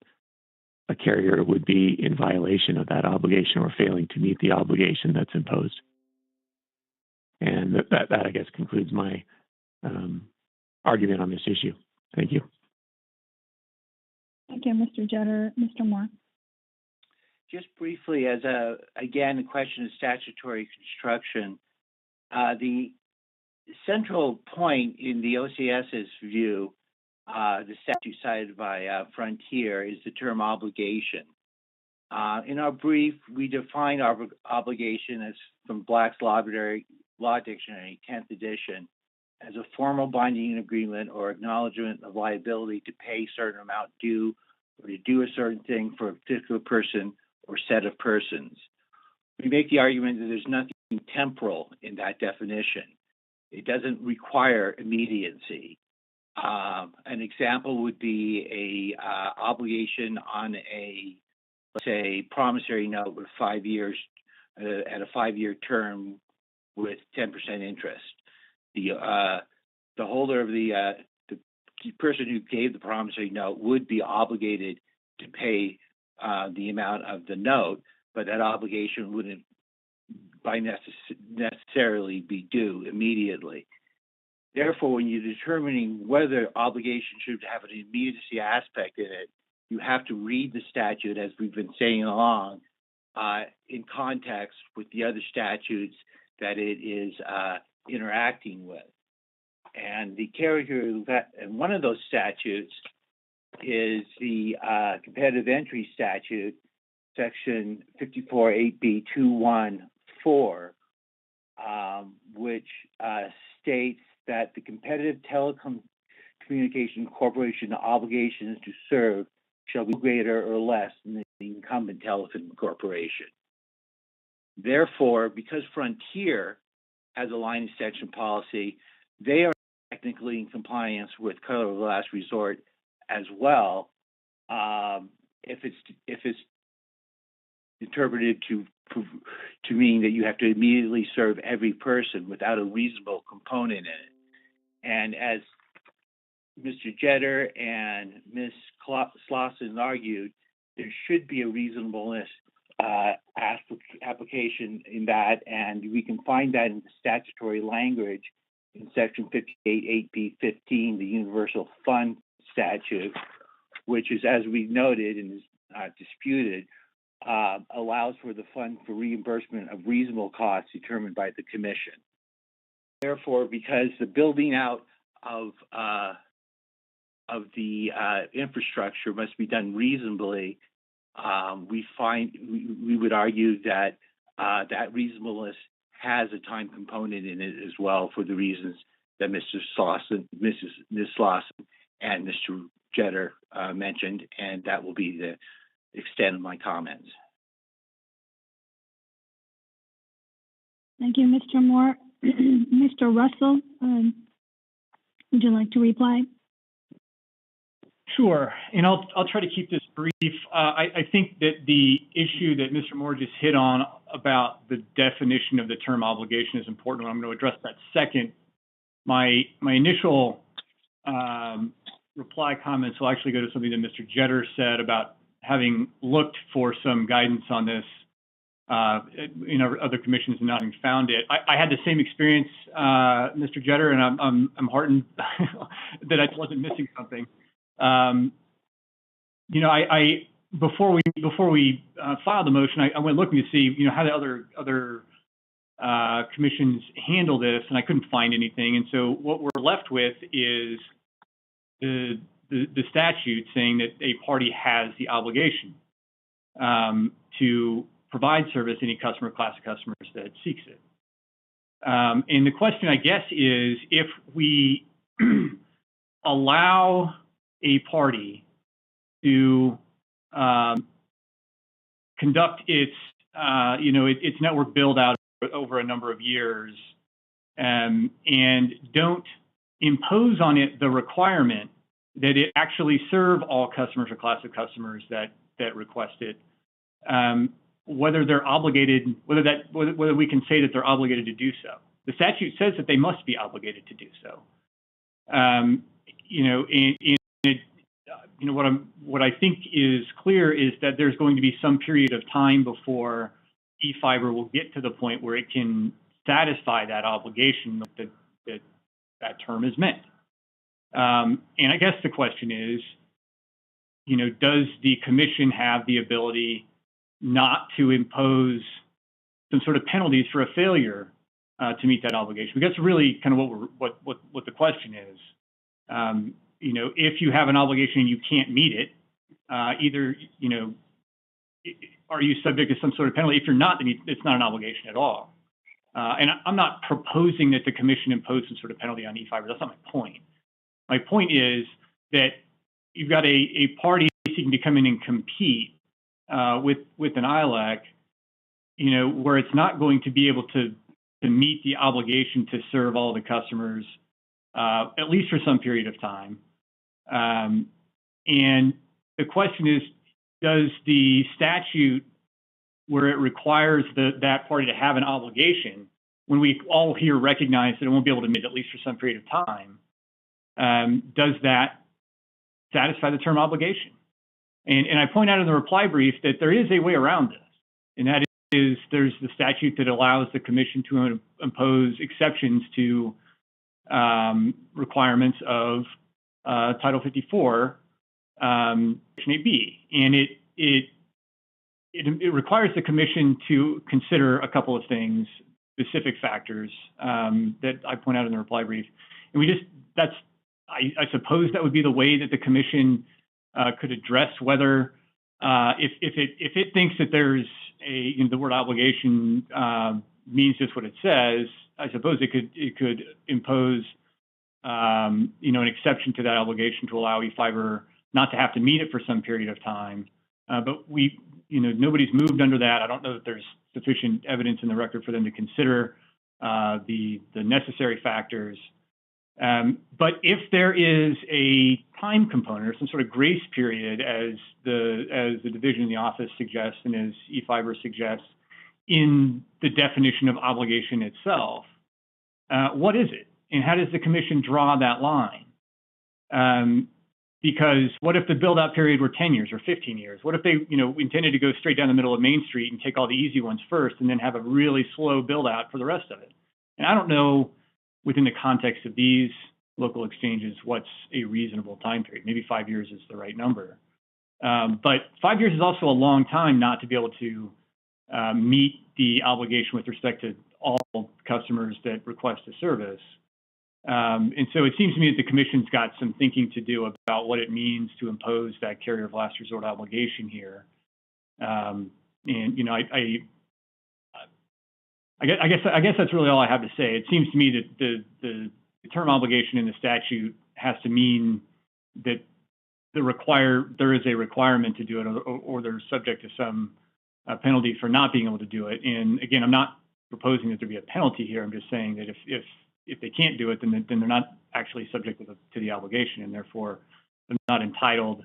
a carrier would be in violation of that obligation or failing to meet the obligation that's imposed. And that I guess, concludes my argument on this issue. Thank you. Thank you, Mr. Jetter. Mr. Moore. Just briefly, as a question of statutory construction, the central point in the OCS's view, the statute cited by Frontier, is the term obligation. In our brief, we define obligation as from Black's Law Dictionary, 10th edition, as a formal binding agreement or acknowledgement of liability to pay a certain amount due or to do a certain thing for a particular person or set of persons. We make the argument that there's nothing temporal in that definition. It doesn't require immediacy. An example would be a obligation on let's say, promissory note with 5 years at a 5-year term with 10% interest. The holder of the person who gave the promissory note would be obligated to pay the amount of the note, but that obligation wouldn't necessarily be due immediately. Therefore, when you're determining whether obligation should have an immediacy aspect in it, you have to read the statute, as we've been saying along, in context with the other statutes that it is interacting with. And the character and one of those statutes is the competitive entry statute, section 54-8B-214, which states that the competitive Telecommunications Corporation obligations to serve shall be greater or less than the incumbent telephone corporation. Therefore, because Frontier has a line extension policy, they are technically in compliance with code of last resort as well. If it's interpreted to mean that you have to immediately serve every person without a reasonable component in it. And as Mr. Jetter and Ms. Slauson argued, there should be a reasonableness application in that, and we can find that in the statutory language in Section 58.8b.15, the Universal Fund Statute, which is, as we noted and is disputed, allows for the fund for reimbursement of reasonable costs determined by the Commission. Therefore, because the building out of the infrastructure must be done reasonably, we would argue that that reasonableness has a time component in it as well, for the reasons that Ms. Slauson and Mr. Jetter mentioned, and that will be the extent of my comments. Thank you, Mr. Moore. Mr. Russell, would you like to reply? Sure, and I'll try to keep this brief. I think that the issue that Mr. Moore just hit on about the definition of the term obligation is important. I'm going to address that second. My initial reply comments will actually go to something that Mr. Jetter said about having looked for some guidance on this in other commissions and not having found it. I had the same experience, Mr. Jetter, and I'm heartened that I wasn't missing something. Before we filed the motion, I went looking to see, how the other commissions handle this, and I couldn't find anything. And so what we're left with is the statute saying that a party has the obligation to provide service to any customer class of customers that seeks it. And the question, I guess, is if we allow a party to conduct its network build out over a number of years, and don't impose on it the requirement that it actually serve all customers or class of customers that request it, whether they're obligated, whether we can say that they're obligated to do so. The statute says that they must be obligated to do so. What I think is clear is that there's going to be some period of time before eFiber will get to the point where it can satisfy that obligation that term is meant. And I guess the question is, does the commission have the ability not to impose some sort of penalties for a failure to meet that obligation? Because that's really kind of what the question is. If you have an obligation and you can't meet it, either, are you subject to some sort of penalty? If you're not, then it's not an obligation at all. And I'm not proposing that the commission impose some sort of penalty on eFiber. That's not my point. My point is that you've got a party seeking to come in and compete with an ILEC, where it's not going to be able to meet the obligation to serve all the customers, at least for some period of time. And the question is, does the statute, where it requires that party to have an obligation, when we all here recognize that it won't be able to meet it at least for some period of time, does that satisfy the term obligation? And I point out in the reply brief that there is a way around this, and that is there's the statute that allows the commission to impose exceptions to requirements of Title 54, Section 8B, and it requires the commission to consider a couple of things, specific factors that I point out in the reply brief, and I suppose that would be the way that the commission could address whether if it thinks that there's the word obligation means just what it says. I suppose it could impose an exception to that obligation to allow eFiber not to have to meet it for some period of time. But nobody's moved under that. I don't know that there's sufficient evidence in the record for them to consider the necessary factors. But if there is a time component or some sort of grace period, as the division in the office suggests and as eFiber suggests in the definition of obligation itself, what is it? And how does the commission draw that line? Because what if the build-out period were 10 years or 15 years? What if they, intended to go straight down the middle of Main Street and take all the easy ones first and then have a really slow build-out for the rest of it? And I don't know, within the context of these local exchanges, what's a reasonable time period. Maybe 5 years is the right number. But 5 years is also a long time not to be able to meet the obligation with respect to all customers that request a service. And so it seems to me that the commission's got some thinking to do about what it means to impose that carrier of last resort obligation here. I guess that's really all I have to say. It seems to me that the term obligation in the statute has to mean that there is a requirement to do it, or they're subject to some penalty for not being able to do it. And again, I'm not proposing that there be a penalty here. I'm just saying that if they can't do it, then they're not actually subject to the obligation, and therefore they're not entitled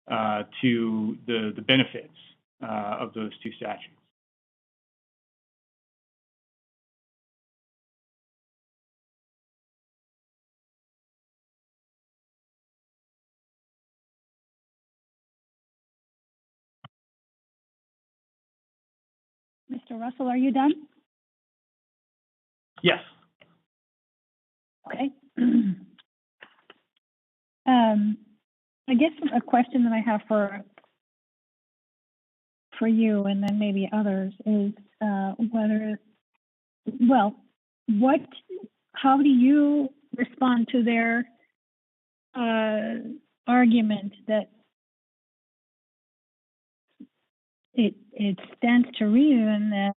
to the benefits of those two statutes. Mr. Russell, are you done? Yes. Okay. I guess a question that I have for you and then maybe others is how do you respond to their argument that it stands to reason that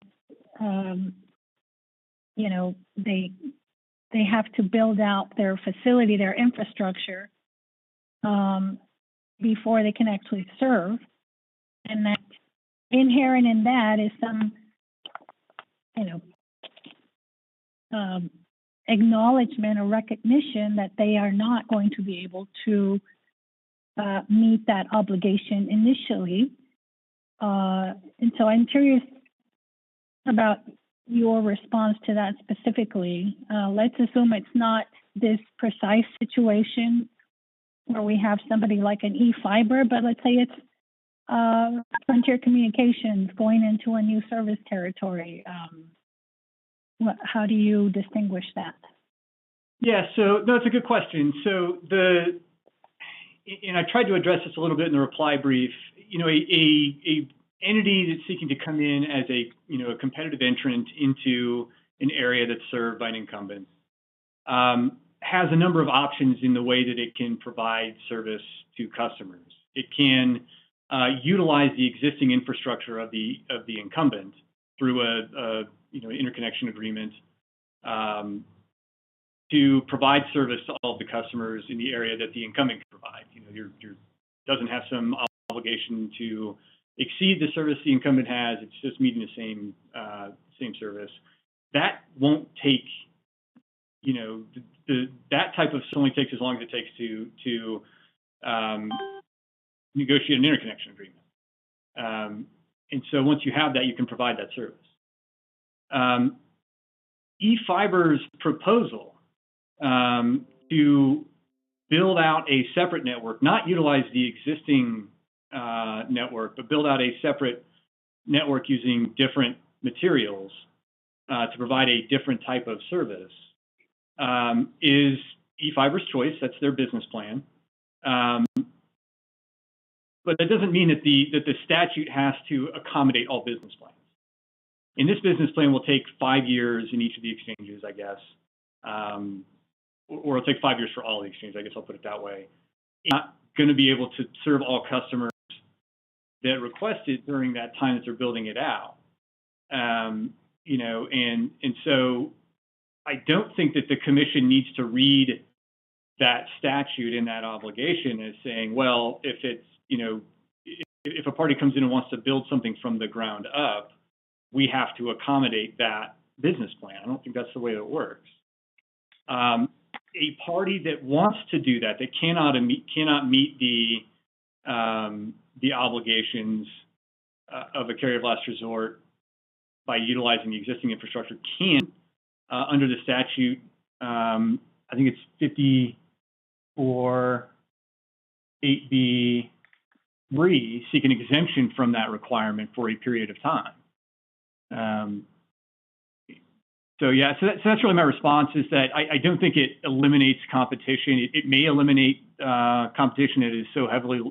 they have to build out their facility, their infrastructure, before they can actually serve, and that inherent in that is some, acknowledgement or recognition that they are not going to be able to meet that obligation initially. And so I'm curious about your response to that specifically. Let's assume it's not this precise situation where we have somebody like an eFiber, but let's say it's Frontier Communications going into a new service territory. How do you distinguish that? Yeah, so no, it's a good question. So and I tried to address this a little bit in the reply brief. A entity that's seeking to come in as a competitive entrant into an area that's served by an incumbent has a number of options in the way that it can provide service to customers. It can utilize the existing infrastructure of the incumbent through an interconnection agreement to provide service to all of the customers in the area that the incumbent can provide. Doesn't have some obligation to exceed the service the incumbent has. It's just meeting the same service. That won't take, that type of only takes as long as it takes to negotiate an interconnection agreement. And so once you have that, you can provide that service. eFiber's proposal to build out a separate network, not utilize the existing network, but build out a separate network using different materials to provide a different type of service is eFiber's choice. That's their business plan. But that doesn't mean that the statute has to accommodate all business plans. And this business plan will take 5 years in each of the exchanges, I guess. Or it'll take 5 years for all the exchanges, I guess I'll put it that way. It's not going to be able to serve all customers that request it during that time that they're building it out. And so I don't think that the commission needs to read that statute and that obligation is saying, well, if it's, if a party comes in and wants to build something from the ground up, we have to accommodate that business plan. I don't think that's the way it works. A party that wants to do that, that cannot meet the obligations of a carrier of last resort by utilizing the existing infrastructure can, under the statute, I think it's 54(8)(b)(3), seek an exemption from that requirement for a period of time. So that's really my response, is that I don't think it eliminates competition. It may eliminate competition that is so heavily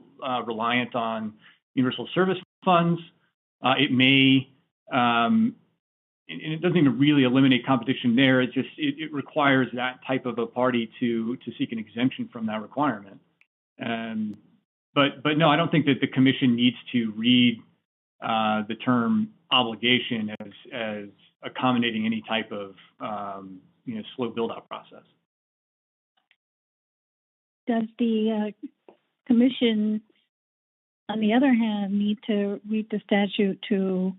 reliant on universal service funds. It may, and it doesn't even really eliminate competition there. It just it requires that type of a party to seek an exemption from that requirement. But no, I don't think that the commission needs to read the term obligation as accommodating any type of slow build-out process. Does the commission, on the other hand, need to read the statute to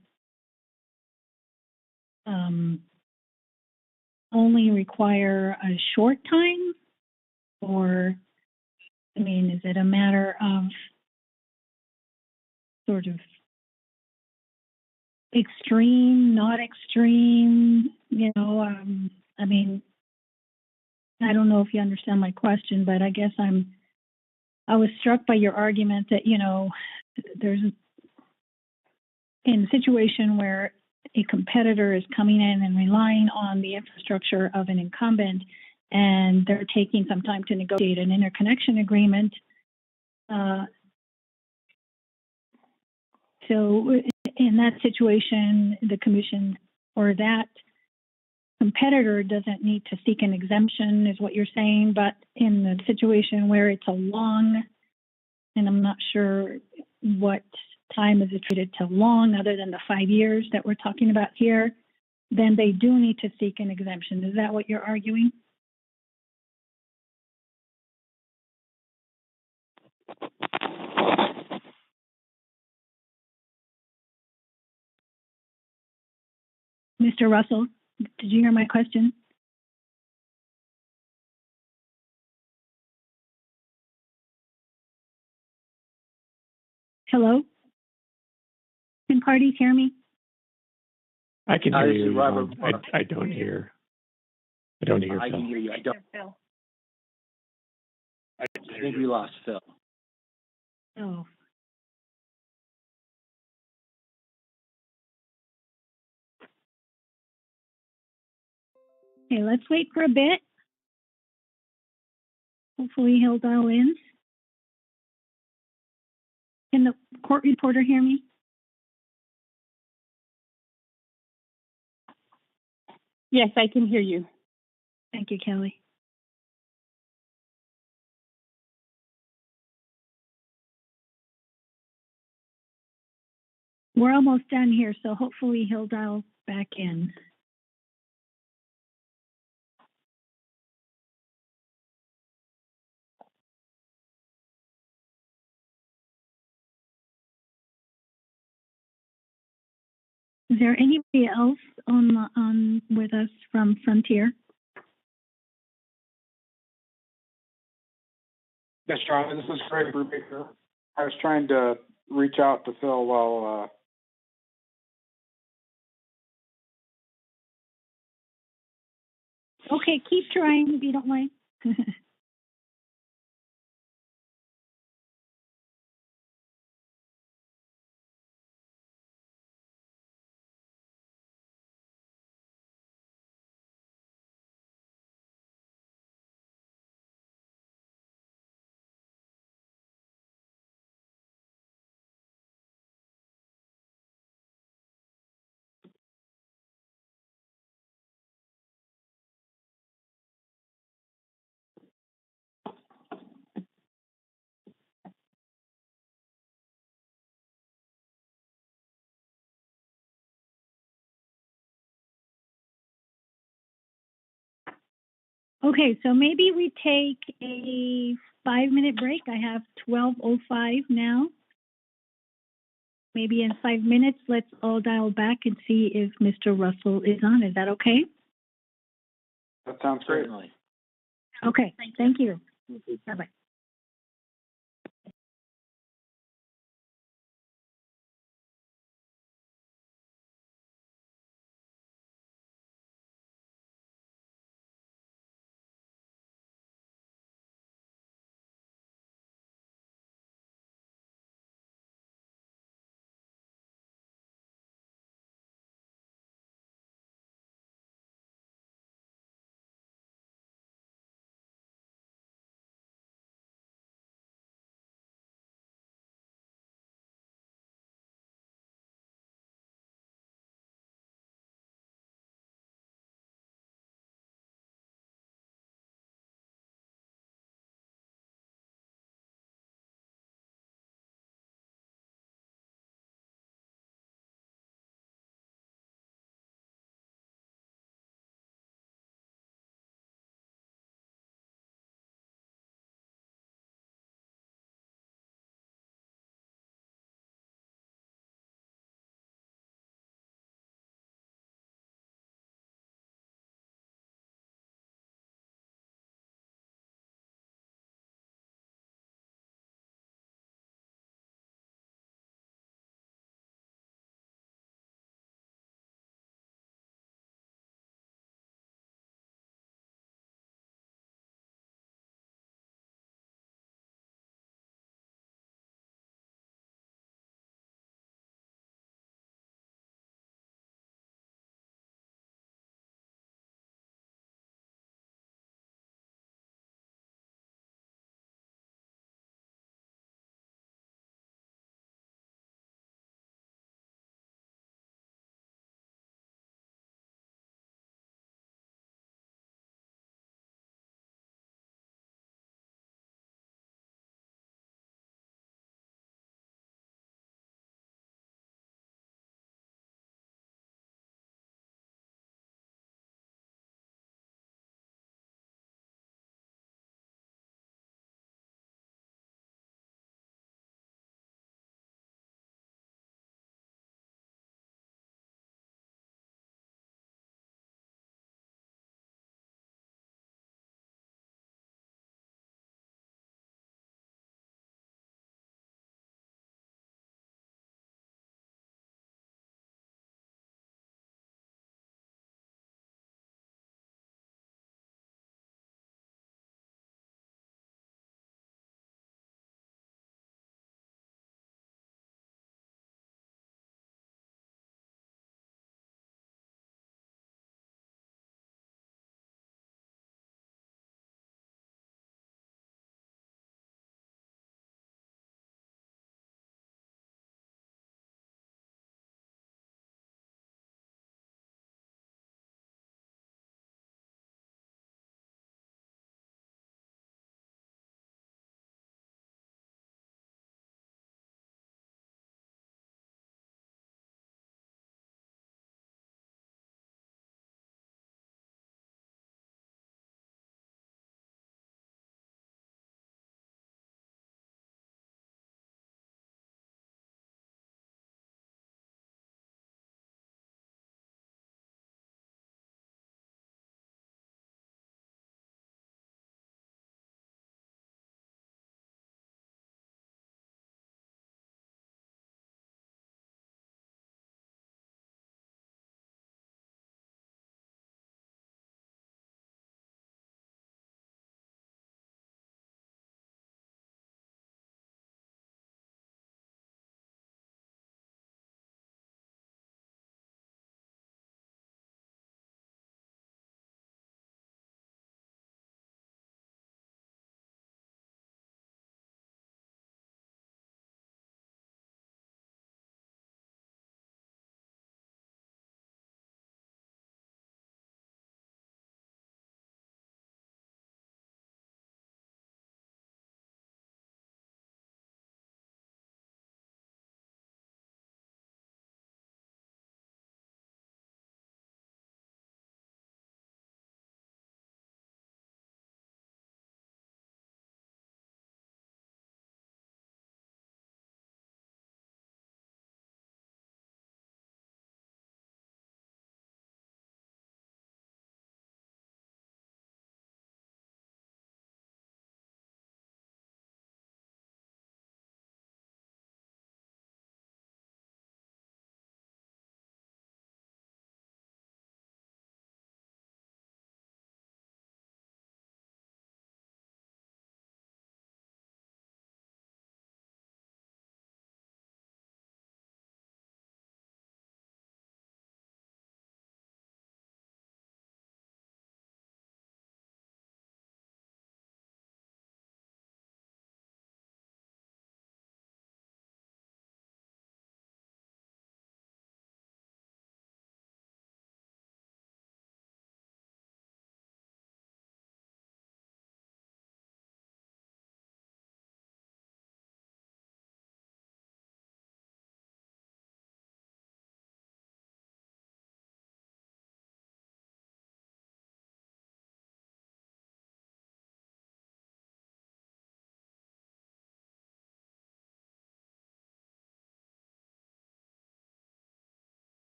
only require a short time? Or, I mean, is it a matter of sort of extreme, not extreme? I mean, I don't know if you understand my question, but I guess I was struck by your argument that, there's in a situation where a competitor is coming in and relying on the infrastructure of an incumbent, and they're taking some time to negotiate an interconnection agreement. So in that situation, the commission or that competitor doesn't need to seek an exemption, is what you're saying. But in the situation where it's a long, and I'm not sure what time is attributed to long other than the 5 years that we're talking about here, then they do need to seek an exemption. Is that what you're arguing? Mr. Russell, did you hear my question? Hello? Can parties hear me? I can hear you. Robert. I don't hear. I don't hear I Phil. can hear you. I don't. Phil. I think we lost Phil. Oh. Okay, let's wait for a bit. Hopefully he'll dial in. Can the court reporter hear me? Yes, I can hear you. Thank you, Kelly. We're almost done here, so hopefully he'll dial back in. Is there anybody else on with us from Frontier? Yes, John, this is Greg Brubaker. I was trying to reach out to Phil while Okay, keep trying if you don't mind. Okay, so maybe we take a 5-minute break. I have 12:05 now. Maybe in 5 minutes, let's all dial back and see if Mr. Russell is on. Is that okay? That sounds great. Certainly. Okay, thank you. Bye-bye.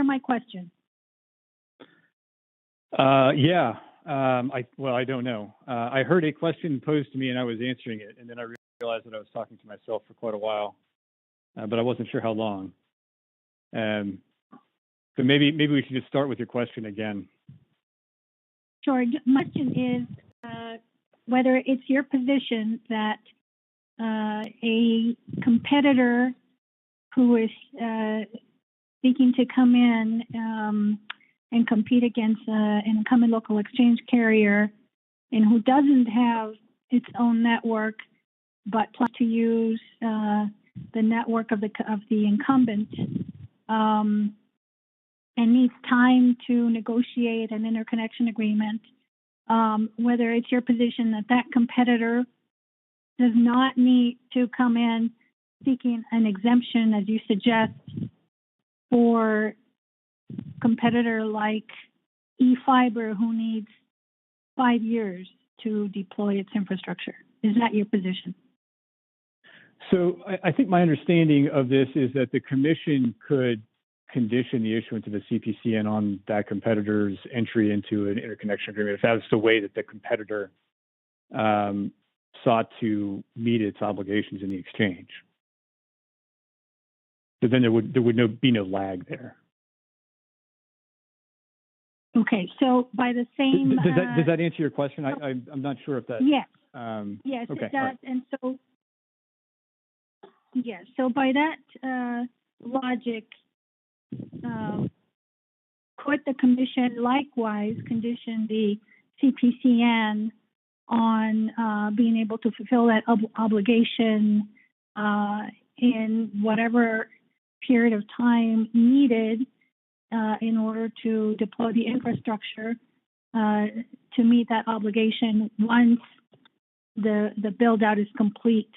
my question? Yeah. I don't know. I heard a question posed to me and I was answering it, and then I realized that I was talking to myself for quite a while, but I wasn't sure how long. So maybe we should just start with your question again. Sure. My question is whether it's your position that a competitor who is seeking to come in and compete against an incumbent local exchange carrier, and who doesn't have its own network but plans to use the network of the incumbent, and needs time to negotiate an interconnection agreement, whether it's your position that that competitor does not need to come in seeking an exemption, as you suggest, for competitor like eFiber, who needs 5 years to deploy its infrastructure. Is that your position? So I think my understanding of this is that the commission could condition the issuance of a CPCN on that competitor's entry into an interconnection agreement if that's the way that the competitor sought to meet its obligations in the exchange. So then there would be no lag there. Okay, so by the same... Does that answer your question? I'm not sure if that... Yes, yes, okay, it does. right. And so, yes, so by that logic, could the commission likewise condition the CPCN on being able to fulfill that obligation in whatever period of time needed in order to deploy the infrastructure to meet that obligation once the build out is complete?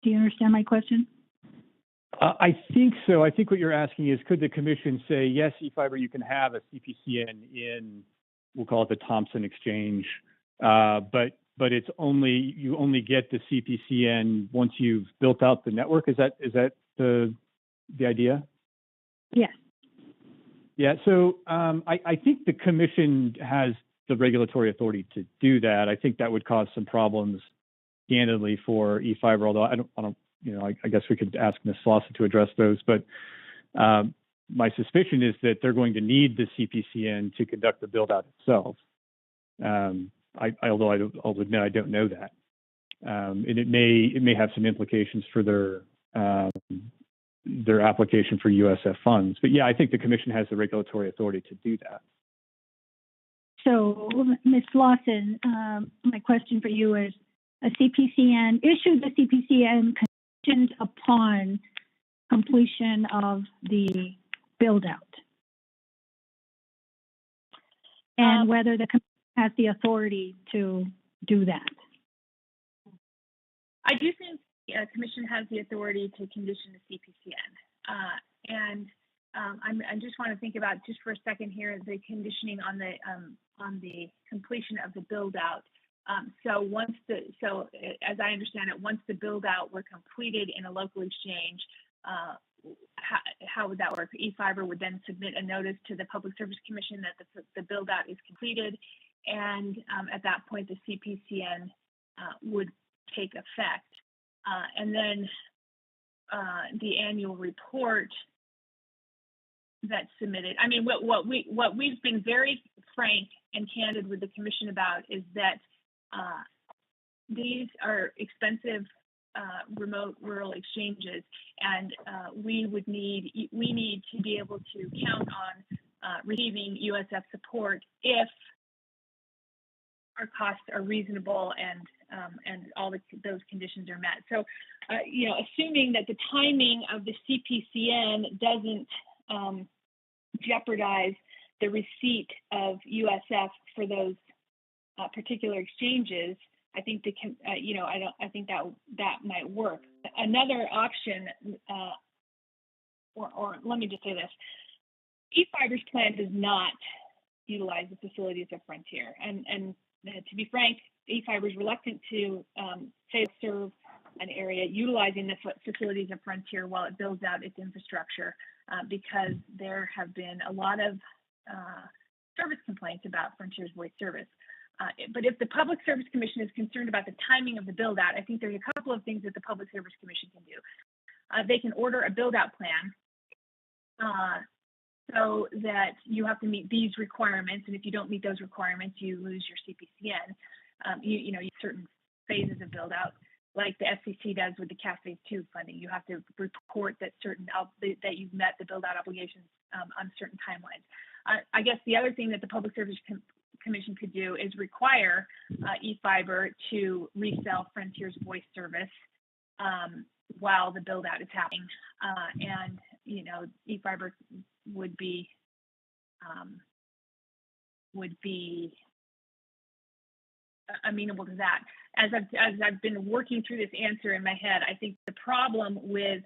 Do you understand my question? I think so. I think what you're asking is, could the commission say, yes, eFiber, you can have a CPCN in, we'll call it the Thompson Exchange, but it's you only get the CPCN once you've built out the network. Is that the idea? Yes. Yeah. So I think the commission has the regulatory authority to do that. I think that would cause some problems, candidly, for eFiber. Although I don't. I guess we could ask Ms. Slauson to address those, but my suspicion is that they're going to need the CPCN to conduct the build out itself. Although I'll admit I don't know that, and it may have some implications for their application for USF funds. But yeah, I think the commission has the regulatory authority to do that. So, Ms. Slauson, my question for you is: a CPCN, issue the CPCN contingent upon completion of the build out, and whether the commission has the authority to do that. I do think the commission has the authority to condition the CPCN, and I just want to think about just for a second here the conditioning on the completion of the build out. So as I understand it, once the build out were completed in a local exchange, how would that work? eFiber would then submit a notice to the Public Service Commission that the build out is completed, and at that point the CPCN would take effect, and then the annual report that's submitted. I mean, what we've been very frank and candid with the commission about is that these are expensive remote rural exchanges, and we need to be able to count on receiving USF support if our costs are reasonable and all those conditions are met. So, assuming that the timing of the CPCN doesn't jeopardize the receipt of USF for those particular exchanges, I think I think that might work. Another option, or let me just say this: eFiber's plan does not utilize the facilities of Frontier, and to be frank, eFiber is reluctant to serve an area utilizing the facilities of Frontier while it builds out its infrastructure, because there have been a lot of service complaints about Frontier's voice service. But if the Public Service Commission is concerned about the timing of the build out, I think there's a couple of things that the Public Service Commission can do. They can order a build out plan so that you have to meet these requirements, and if you don't meet those requirements, you lose your CPCN. You certain phases of build out, like the FCC does with the CAF Phase 2 funding. You have to report that that you've met the build out obligations on certain timelines. I guess the other thing that the Public Service Commission could do is require eFiber to resell Frontier's voice service while the build out is happening, and eFiber would be amenable to that. As I've been working through this answer in my head, I think the problem with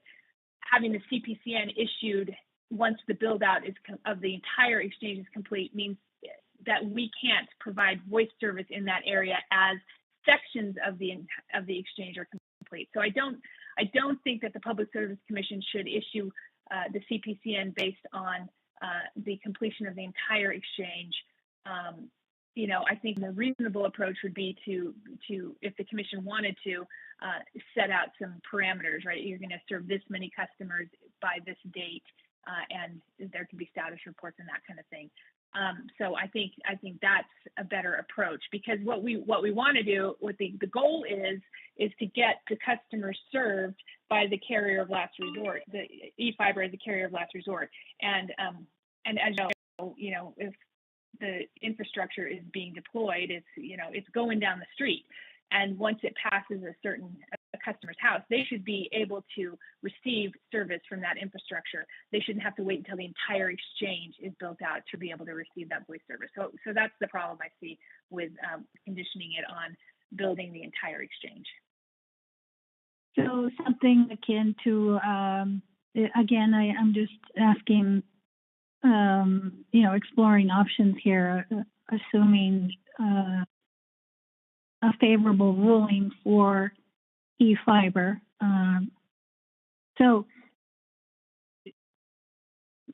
having the CPCN issued once the build out of the entire exchange is complete means that we can't provide voice service in that area as sections of the exchange are complete. So I don't think that the Public Service Commission should issue the CPCN based on the completion of the entire exchange. I think the reasonable approach would be to if the commission wanted to set out some parameters, right? You're going to serve this many customers by this date, and there can be status reports and that kind of thing. So I think that's a better approach, because what we want to do, what the goal is to get the customers served by the carrier of last resort, the eFiber as the carrier of last resort, and as you know, if the infrastructure is being deployed, it's going down the street, and once it passes a customer's house, they should be able to receive service from that infrastructure. They shouldn't have to wait until the entire exchange is built out to be able to receive that voice service. So that's the problem I see with conditioning it on building the entire exchange. So something akin to, again, I'm just asking, exploring options here, assuming a favorable ruling for eFiber. So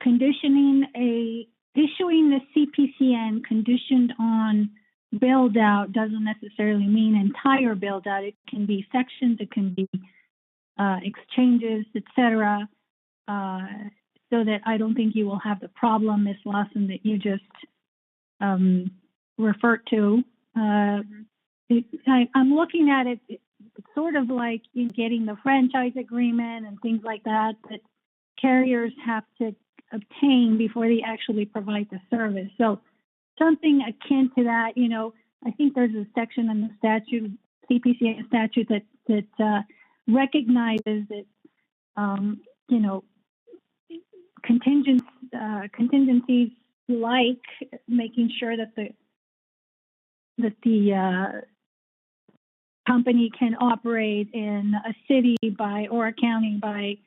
issuing the CPCN conditioned on build out doesn't necessarily mean entire build out. It can be sections, it can be exchanges, etc. So that I don't think you will have the problem, Ms. Lawson, that you just referred to. I'm looking at it, it's sort of like getting the franchise agreement and things like that carriers have to obtain before they actually provide the service. So something akin to that, I think there's a section in the statute, CPCN statute, that recognizes that, contingencies like making sure that the company can operate in a city or a county by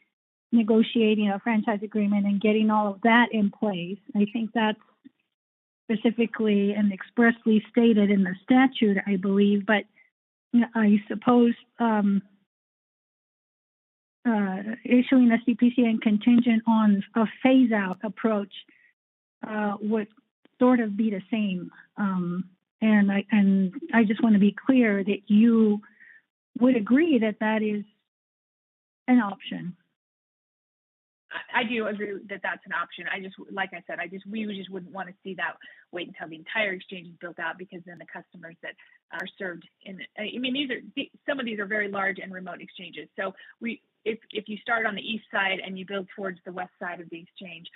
negotiating a franchise agreement and getting all of that in place. I think that's specifically and expressly stated in the statute, I believe, but I suppose issuing a CPCN contingent on a phase-out approach would sort of be the same. And I just want to be clear that you would agree that that is an option. I do agree that that's an option. Like I said, we just wouldn't want to see that wait until the entire exchange is built out, because then the customers that are served some of these are very large and remote exchanges. So if you start on the east side and you build towards the west side of the exchange,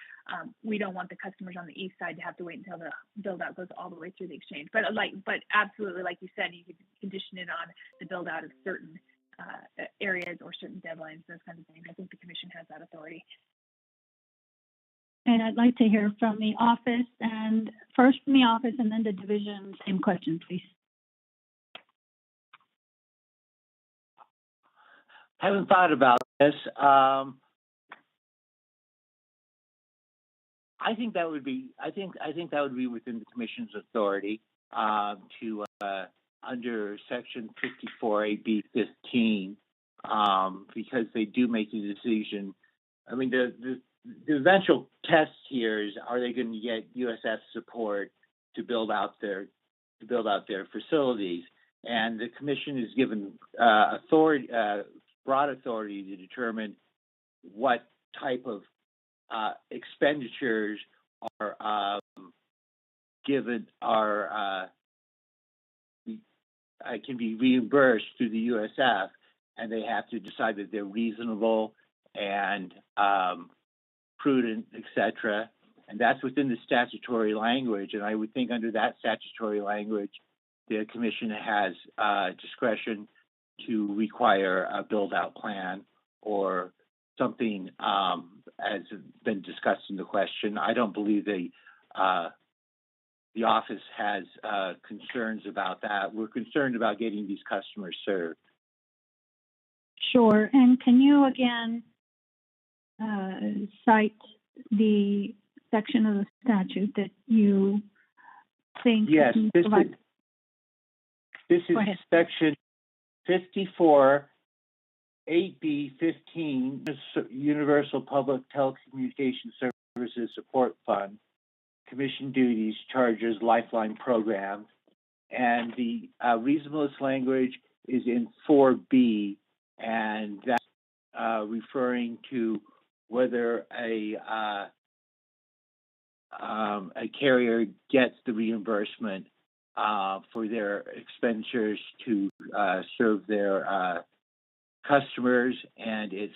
we don't want the customers on the east side to have to wait until the build out goes all the way through the exchange. But absolutely, like you said, you could condition it on the build out of certain areas or certain deadlines, those kinds of things. I think the commission has that authority. And I'd like to hear from the office, and first from the office and then the division. Same question, please. Haven't thought about this. I think that would be. I think that would be within the commission's authority to under Section 54AB15 because they do make the decision. I mean, the eventual test here is, are they going to get USF support to build out their facilities? And the commission is given broad authority to determine what type of expenditures are can be reimbursed through the USF, and they have to decide that they're reasonable and prudent, etc. And that's within the statutory language. And I would think under that statutory language, the commission has discretion to require a build-out plan or something, as has been discussed in the question. I don't believe the office has concerns about that. We're concerned about getting these customers served. Sure. And can you again cite the section of the statute that you think? Yes, this is section 54, 8B 15, Universal Public Telecommunication Services Support Fund, Commission Duties, Charges, Lifeline Program, and the reasonableness language is in 4B, and that's referring to whether a carrier gets the reimbursement for their expenditures to serve their customers, and it's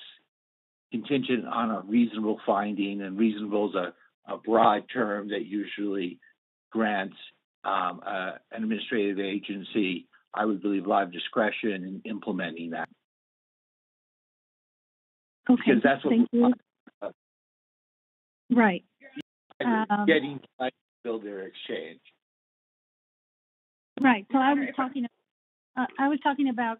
contingent on a reasonable finding, and reasonable is a broad term that usually grants an administrative agency, I would believe, a lot of discretion in implementing that. Okay, because that's what thank you. Right. Getting to build their exchange. Right. So I was talking about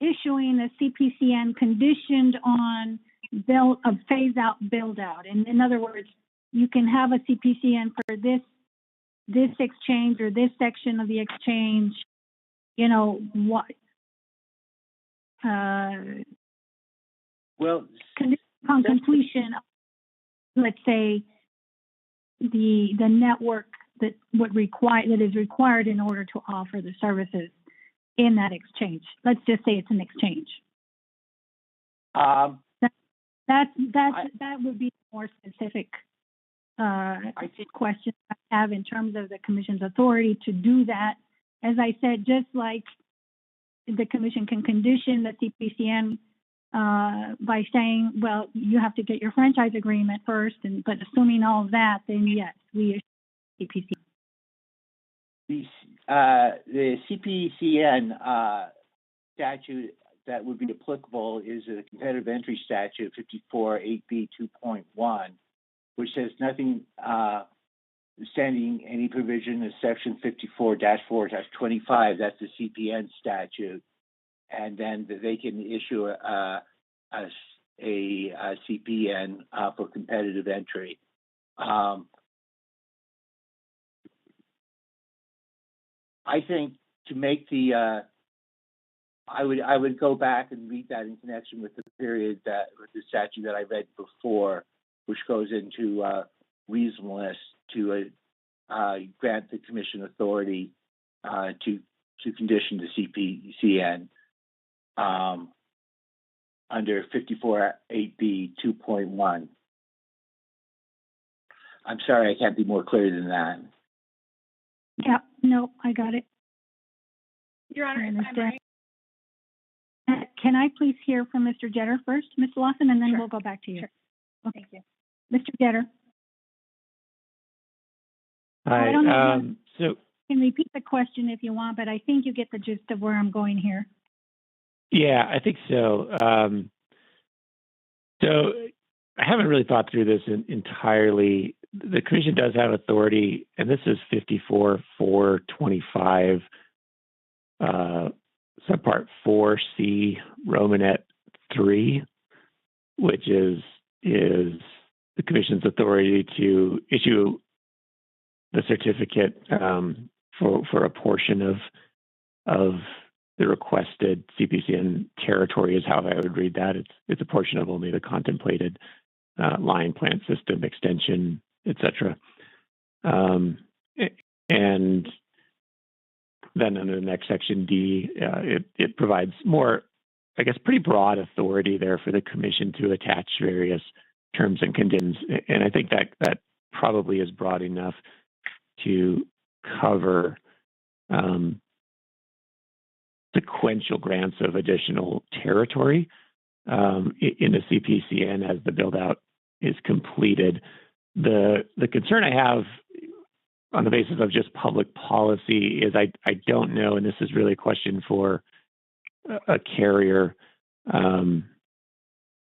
issuing a CPCN conditioned on a phase out build out. And in other words, you can have a CPCN for this exchange or this section of the exchange. You know what? Well, on completion, let's say the network that is required in order to offer the services in that exchange. Let's just say it's an exchange. That would be a more specific question I have in terms of the commission's authority to do that. As I said, just like the commission can condition the CPCN by saying, well, you have to get your franchise agreement first, but assuming all of that, then yes, we issue CPCN. The CPCN statute that would be applicable is a competitive entry statute 54 8B 2.1, which says nothing standing any provision in section 54-4-25. That's the CPN statute, and then they can issue a CPN for competitive entry. I think to make the I would go back and read that in connection with the period with the statute that I read before, which goes into reasonableness to grant the commission authority to condition the CPCN under 54 8B 2.1. I'm sorry, I can't be more clear than that. Yeah, no, I got it. Your Honor, can I please hear from Mr. Jetter first, Ms. Lawson, and then we'll go back to you. Sure. Okay. Thank you. Mr. Jetter. Hi. I don't know so you can repeat the question if you want, but I think you get the gist of where I'm going here. Yeah, I think so. So I haven't really thought through this entirely. The commission does have authority, and this is 54-4-25, subpart 4C, Romanet 3, which is the commission's authority to issue the certificate for a portion of requested CPCN territory is how I would read that. It's a portion of only the contemplated line, plant system, extension, etc. And then under the next section D, it provides more, I guess, pretty broad authority there for the commission to attach various terms and conditions. And I think that probably is broad enough to cover sequential grants of additional territory in the CPCN as the build-out is completed. The concern I have on the basis of just public policy is I don't know, and this is really a question for a carrier,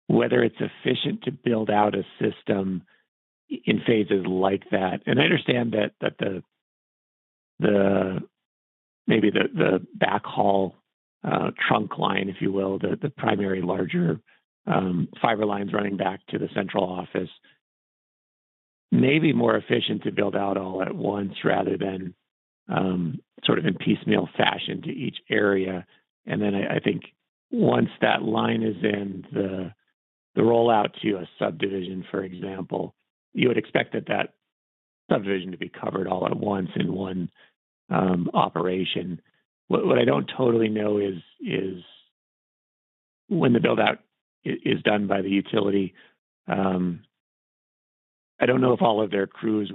whether it's efficient to build out a system in phases like that. And I understand that the backhaul trunk line, if you will, the primary larger fiber lines running back to the central office, may be more efficient to build out all at once rather than sort of in piecemeal fashion to each area. And then I think once that line is in, the rollout to a subdivision, for example, you would expect that subdivision to be covered all at once in one operation. What I don't totally know is when the build out is done by the utility. I don't know if all of their crews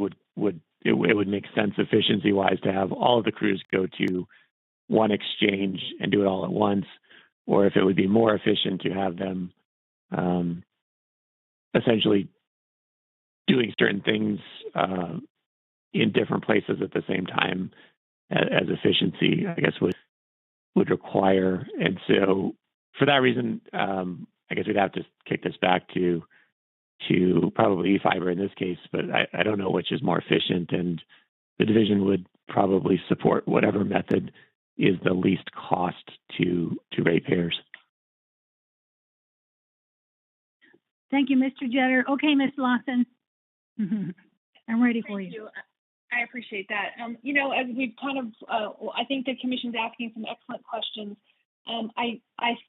it would make sense efficiency wise to have all of the crews go to one exchange and do it all at once, or if it would be more efficient to have them essentially doing certain things in different places at the same time as efficiency, I guess, would require. And so for that reason, I guess we'd have to kick this back to probably e-fiber in this case, but I don't know which is more efficient, and the division would probably support whatever method is the least cost to ratepayers. Thank you, Mr. Jetter. Okay, Ms. Lawson. I'm ready for you. Thank you. I appreciate that. As we've kind of, I think the commission's asking some excellent questions. I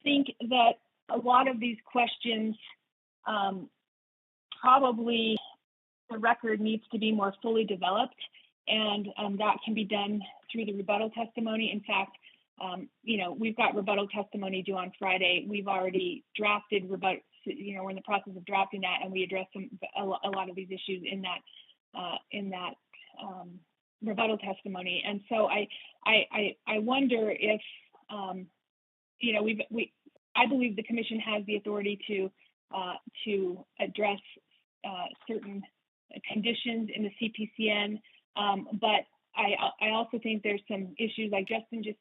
think that a lot of these questions, probably the record needs to be more fully developed, and that can be done through the rebuttal testimony. In fact, we've got rebuttal testimony due on Friday. We've already drafted rebuttal. We're in the process of drafting that, and we addressed a lot of these issues in that rebuttal testimony. And so I wonder if I believe the commission has the authority to address certain conditions in the CPCN, but I also think there's some issues like Justin just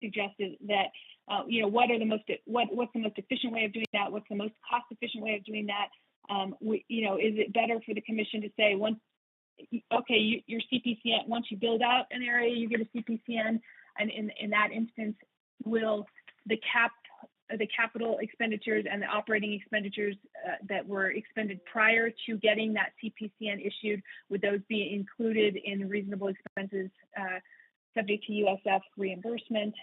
suggested that what's the most efficient way of doing that? What's the most cost efficient way of doing that? Is it better for the commission to say your CPCN, once you build out an area, you get a CPCN, and in that instance, will the capital expenditures and the operating expenditures that were expended prior to getting that CPCN issued, would those be included in reasonable expenses subject to USF reimbursement?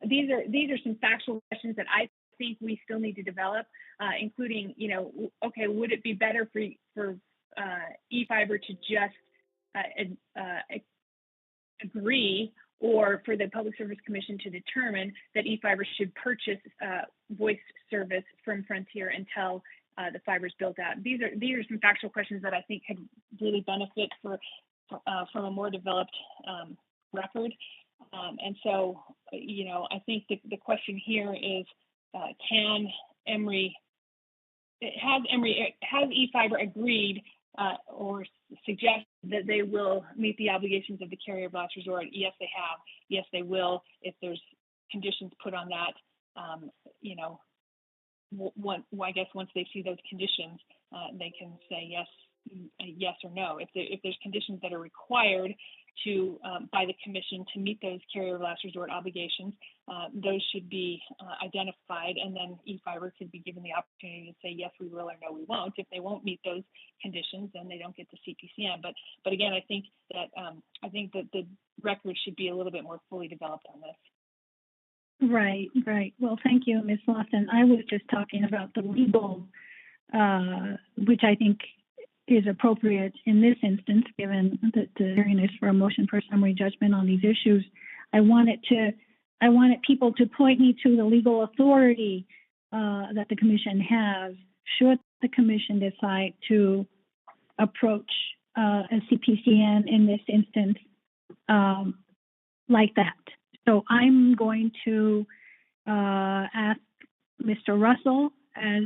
These are some factual questions that I think we still need to develop, including, would it be better for e-fiber to just agree, or for the Public Service Commission to determine that e-fiber should purchase voice service from Frontier until the fiber is built out? These are some factual questions that I think could really benefit from a more developed record. And so, I think the question here is, has e-fiber agreed or suggest that they will meet the obligations of the carrier of last resort? Yes, they have. Yes, they will. If there's conditions put on that, I guess once they see those conditions, they can say yes or no. If there's conditions that are required by the commission to meet those carrier of last resort obligations, those should be identified, and then e-fiber could be given the opportunity to say yes, we will, or no, we won't. If they won't meet those conditions, then they don't get the CPCN. But again, I think that the record should be a little bit more fully developed on this. Right, right. Well, thank you, Ms. Lawson. I was just talking about the legal, which I think is appropriate in this instance, given that the hearing is for a motion for summary judgment on these issues. I wanted people to point me to the legal authority that the commission has, should the commission decide to approach a CPCN in this instance like that. So I'm going to ask Mr. Russell as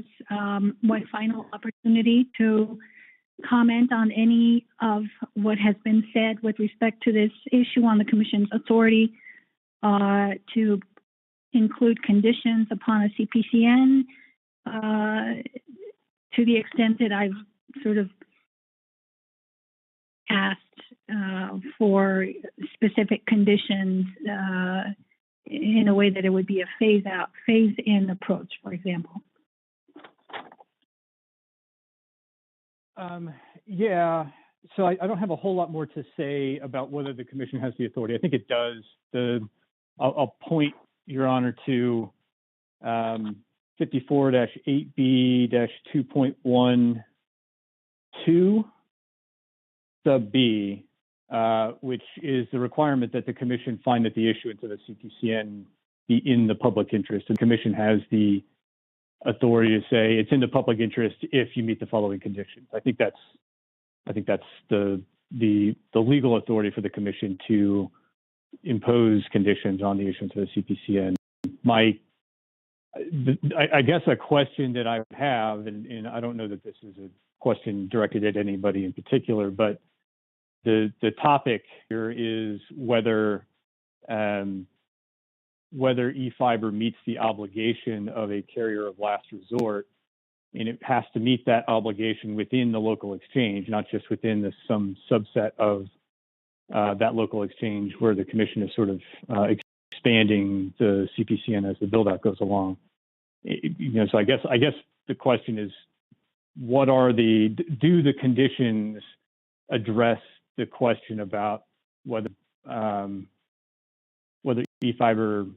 one final opportunity to comment on any of what has been said with respect to this issue on the commission's authority to include conditions upon a CPCN to the extent that I've sort of asked for specific conditions in a way that it would be a phase-in approach, for example. Yeah, so I don't have a whole lot more to say about whether the commission has the authority. I think it does. I'll point, Your Honor, to 54-8B-2.12 sub B, which is the requirement that the commission find that the issuance of a CPCN be in the public interest. And the commission has the authority to say it's in the public interest if you meet the following conditions. I think that's the legal authority for the commission to impose conditions on the issuance of a CPCN. I guess a question that I have, and I don't know that this is a question directed at anybody in particular, but the topic here is whether eFiber meets the obligation of a carrier of last resort, and it has to meet that obligation within the local exchange, not just within some subset of that local exchange where the commission is sort of expanding the CPCN as the build-out goes along. So I guess the question is, do the conditions address the question about whether eFiber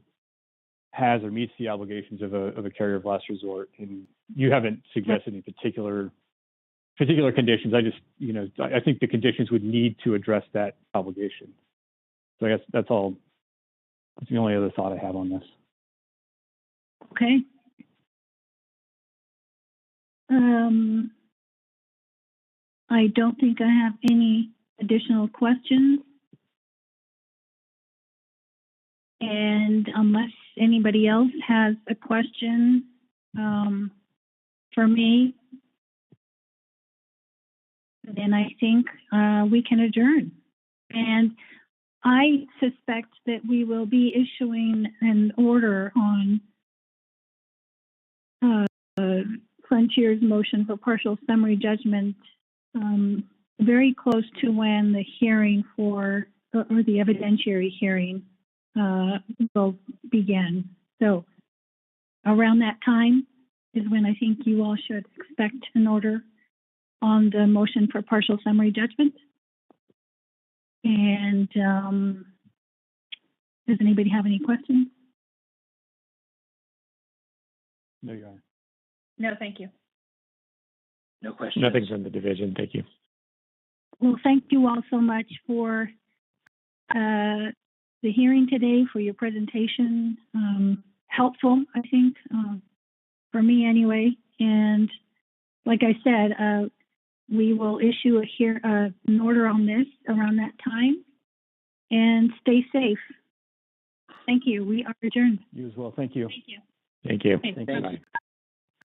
has or meets the obligations of a carrier of last resort? And you haven't suggested any particular conditions. I think the conditions would need to address that obligation. So I guess that's all. That's the only other thought I have on this. Okay. I don't think I have any additional questions. And unless anybody else has a question for me, then I think we can adjourn. And I suspect that we will be issuing an order on Frontier's motion for partial summary judgment very close to when the hearing or the evidentiary hearing will begin. So around that time is when I think you all should expect an order on the motion for partial summary judgment. And does anybody have any questions? No, Your Honor. No, thank you. No questions. Nothing's in the division. Thank you. Well, thank you all so much for the hearing today, for your presentation. Helpful, I think, for me anyway. And like I said, we will issue an order on this around that time. And stay safe. Thank you. We are adjourned. You as well. Thank you. Thank you. Thank you. Okay. Thank you.